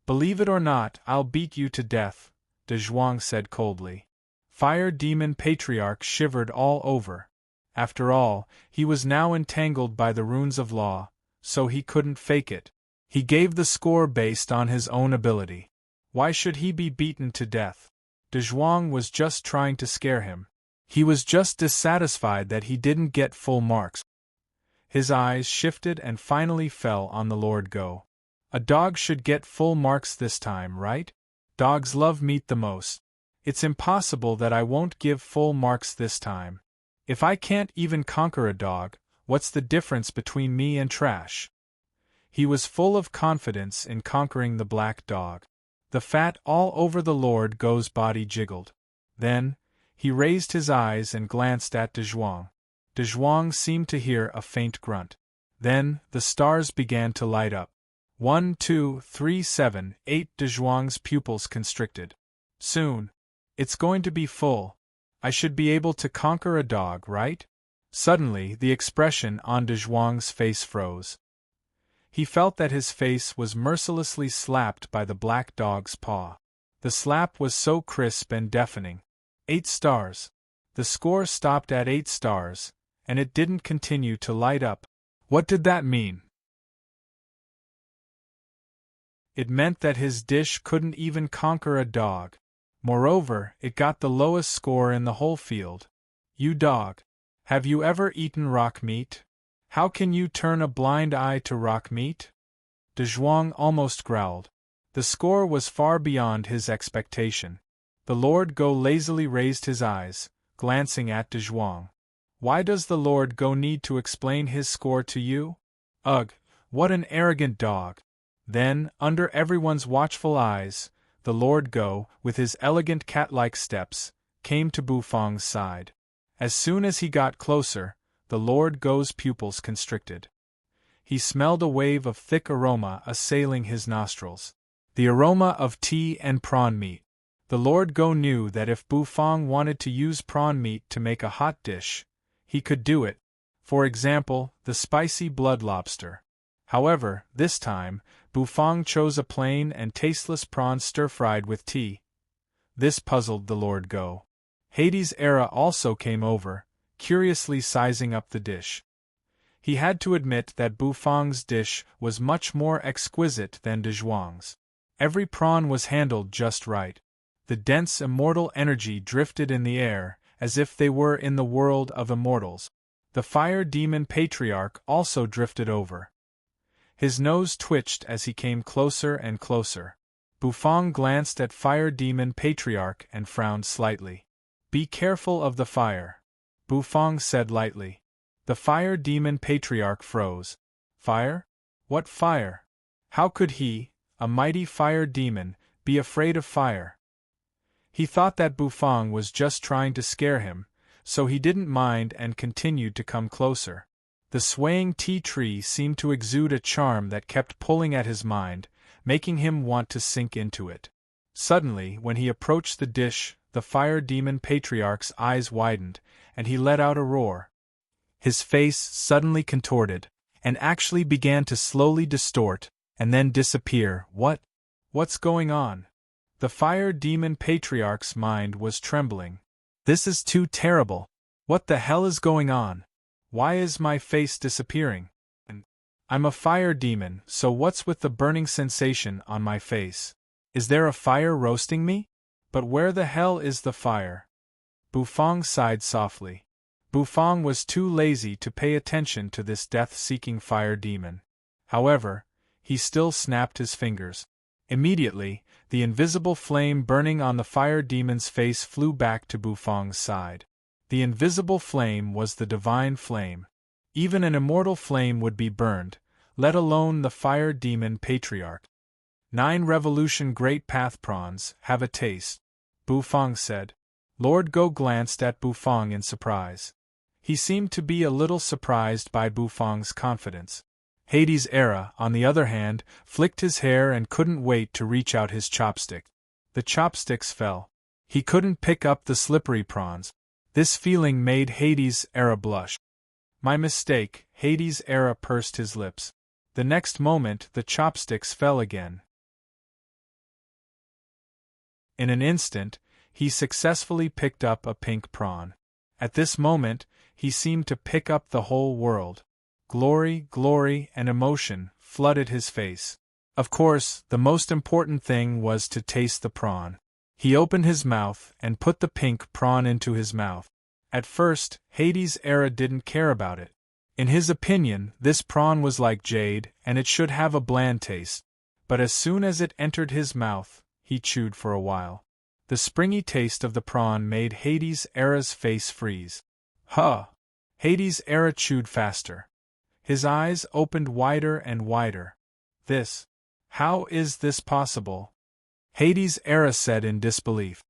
Believe it or not, I'll beat you to death, De Zhuang said coldly. Fire Demon Patriarch shivered all over. After all, he was now entangled by the runes of law, so he couldn't fake it. He gave the score based on his own ability. Why should he be beaten to death? De Zhuang was just trying to scare him. He was just dissatisfied that he didn't get full marks. His eyes shifted and finally fell on the Lord Go. A dog should get full marks this time, right? Dogs love meat the most. It's impossible that I won't give full marks this time. If I can't even conquer a dog, what's the difference between me and trash? He was full of confidence in conquering the black dog. The fat all over the Lord Go's body jiggled. Then, he raised his eyes and glanced at De Zhuang. De Zhuang seemed to hear a faint grunt. Then, the stars began to light up. 1, 2, 3, 7, 8. De Zhuang's pupils constricted. Soon. It's going to be full. I should be able to conquer a dog, right? Suddenly, the expression on De Zhuang's face froze. He felt that his face was mercilessly slapped by the black dog's paw. The slap was so crisp and deafening. 8 stars. The score stopped at 8 stars, and it didn't continue to light up. What did that mean? It meant that his dish couldn't even conquer a dog. Moreover, it got the lowest score in the whole field. You dog. Have you ever eaten rock meat? How can you turn a blind eye to rock meat? De Zhuang almost growled. The score was far beyond his expectation. The Lord Go lazily raised his eyes, glancing at De Zhuang. Why does the Lord Go need to explain his score to you? Ugh, what an arrogant dog! Then, under everyone's watchful eyes, the Lord Go, with his elegant cat-like steps, came to Bufang's side. As soon as he got closer, the Lord Go's pupils constricted. He smelled a wave of thick aroma assailing his nostrils. The aroma of tea and prawn meat. The Lord Go knew that if Bufang wanted to use prawn meat to make a hot dish, he could do it. For example, the spicy blood lobster. However, this time, Bufang chose a plain and tasteless prawn stir-fried with tea. This puzzled the Lord Go. Hades' era also came over, curiously sizing up the dish. He had to admit that Bufang's dish was much more exquisite than De Zhuang's. Every prawn was handled just right. The dense immortal energy drifted in the air, as if they were in the world of immortals. The fire demon patriarch also drifted over. His nose twitched as he came closer and closer. Bufang glanced at fire demon patriarch and frowned slightly. Be careful of the fire, Bufang said lightly. The fire demon patriarch froze. Fire? What fire? How could he, a mighty fire demon, be afraid of fire? He thought that Bufang was just trying to scare him, so he didn't mind and continued to come closer. The swaying tea tree seemed to exude a charm that kept pulling at his mind, making him want to sink into it. Suddenly, when he approached the dish, the fire demon patriarch's eyes widened, and he let out a roar. His face suddenly contorted, and actually began to slowly distort, and then disappear. What's going on? The fire demon patriarch's mind was trembling. This is too terrible. What the hell is going on? Why is my face disappearing? I'm a fire demon, so what's with the burning sensation on my face? Is there a fire roasting me? But where the hell is the fire? Bufang sighed softly. Bufang was too lazy to pay attention to this death-seeking fire demon. However, he still snapped his fingers. Immediately, the invisible flame burning on the fire demon's face flew back to Bufang's side. The invisible flame was the divine flame. Even an immortal flame would be burned, let alone the fire demon patriarch. 9 Revolution Great Path Prawns, have a taste, Bufang said. Lord Go glanced at Bufang in surprise. He seemed to be a little surprised by Bufang's confidence. Hades' era, on the other hand, flicked his hair and couldn't wait to reach out his chopstick. The chopsticks fell. He couldn't pick up the slippery prawns. This feeling made Hades' era blush. My mistake, Hades' era pursed his lips. The next moment the chopsticks fell again. In an instant, he successfully picked up a pink prawn. At this moment, he seemed to pick up the whole world. Glory, glory, and emotion flooded his face. Of course, the most important thing was to taste the prawn. He opened his mouth and put the pink prawn into his mouth. At first, Hades' era didn't care about it. In his opinion, this prawn was like jade, and it should have a bland taste. But as soon as it entered his mouth, he chewed for a while. The springy taste of the prawn made Hades' face freeze. Huh! Hades' chewed faster. His eyes opened wider and wider. How is this possible? Hades' said in disbelief.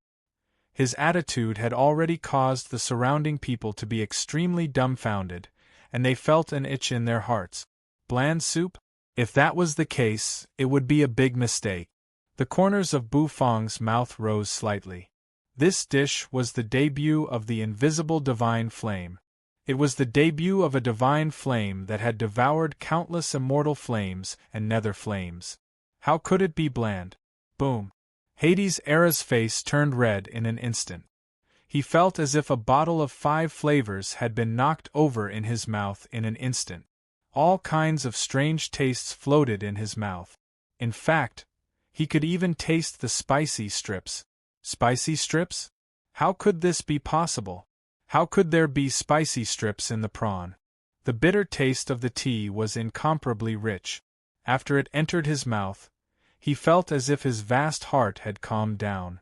His attitude had already caused the surrounding people to be extremely dumbfounded, and they felt an itch in their hearts. Bland soup? If that was the case, it would be a big mistake. The corners of Bu Feng's mouth rose slightly. This dish was the debut of the invisible divine flame. It was the debut of a divine flame that had devoured countless immortal flames and nether flames. How could it be bland? Boom! Hades' face turned red in an instant. He felt as if a bottle of 5 flavors had been knocked over in his mouth in an instant. All kinds of strange tastes floated in his mouth. In fact, he could even taste the spicy strips. Spicy strips? How could this be possible? How could there be spicy strips in the prawn? The bitter taste of the tea was incomparably rich. After it entered his mouth, he felt as if his vast heart had calmed down.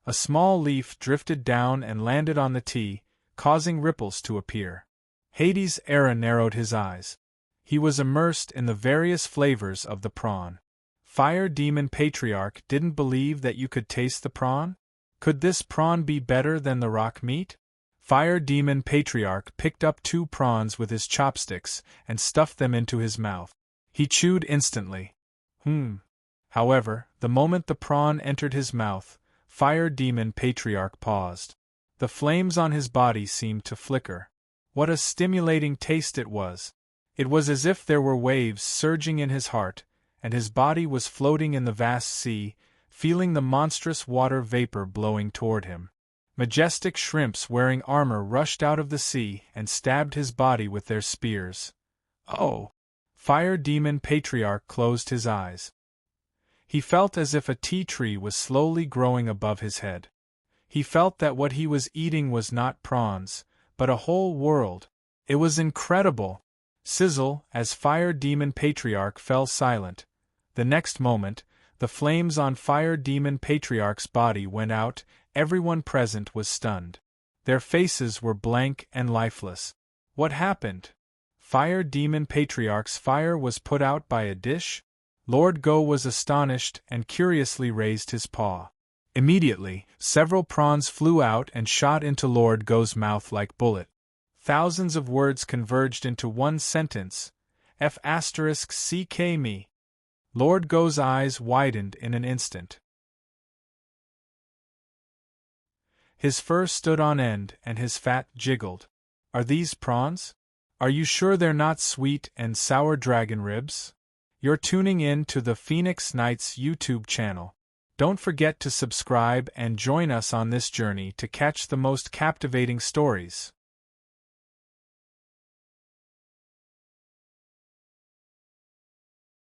A small leaf drifted down and landed on the tea, causing ripples to appear. Hades' narrowed his eyes. He was immersed in the various flavors of the prawn. Fire Demon Patriarch didn't believe that you could taste the prawn? Could this prawn be better than the rock meat? Fire Demon Patriarch picked up 2 prawns with his chopsticks and stuffed them into his mouth. He chewed instantly. However, the moment the prawn entered his mouth, Fire Demon Patriarch paused. The flames on his body seemed to flicker. What a stimulating taste it was! It was as if there were waves surging in his heart, and his body was floating in the vast sea, feeling the monstrous water vapor blowing toward him. Majestic shrimps wearing armor rushed out of the sea and stabbed his body with their spears. Oh! Fire Demon Patriarch closed his eyes. He felt as if a tea tree was slowly growing above his head. He felt that what he was eating was not prawns, but a whole world. It was incredible! Sizzle, as Fire Demon Patriarch fell silent. The next moment, the flames on Fire Demon Patriarch's body went out. Everyone present was stunned. Their faces were blank and lifeless. What happened? Fire Demon Patriarch's fire was put out by a dish? Lord Go was astonished and curiously raised his paw. Immediately, several prawns flew out and shot into Lord Go's mouth like bullets. Thousands of words converged into one sentence. F***ck me. Lord Go's eyes widened in an instant. His fur stood on end and his fat jiggled. Are these prawns? Are you sure they're not sweet and sour dragon ribs? You're tuning in to the Phoenix Nights YouTube channel. Don't forget to subscribe and join us on this journey to catch the most captivating stories.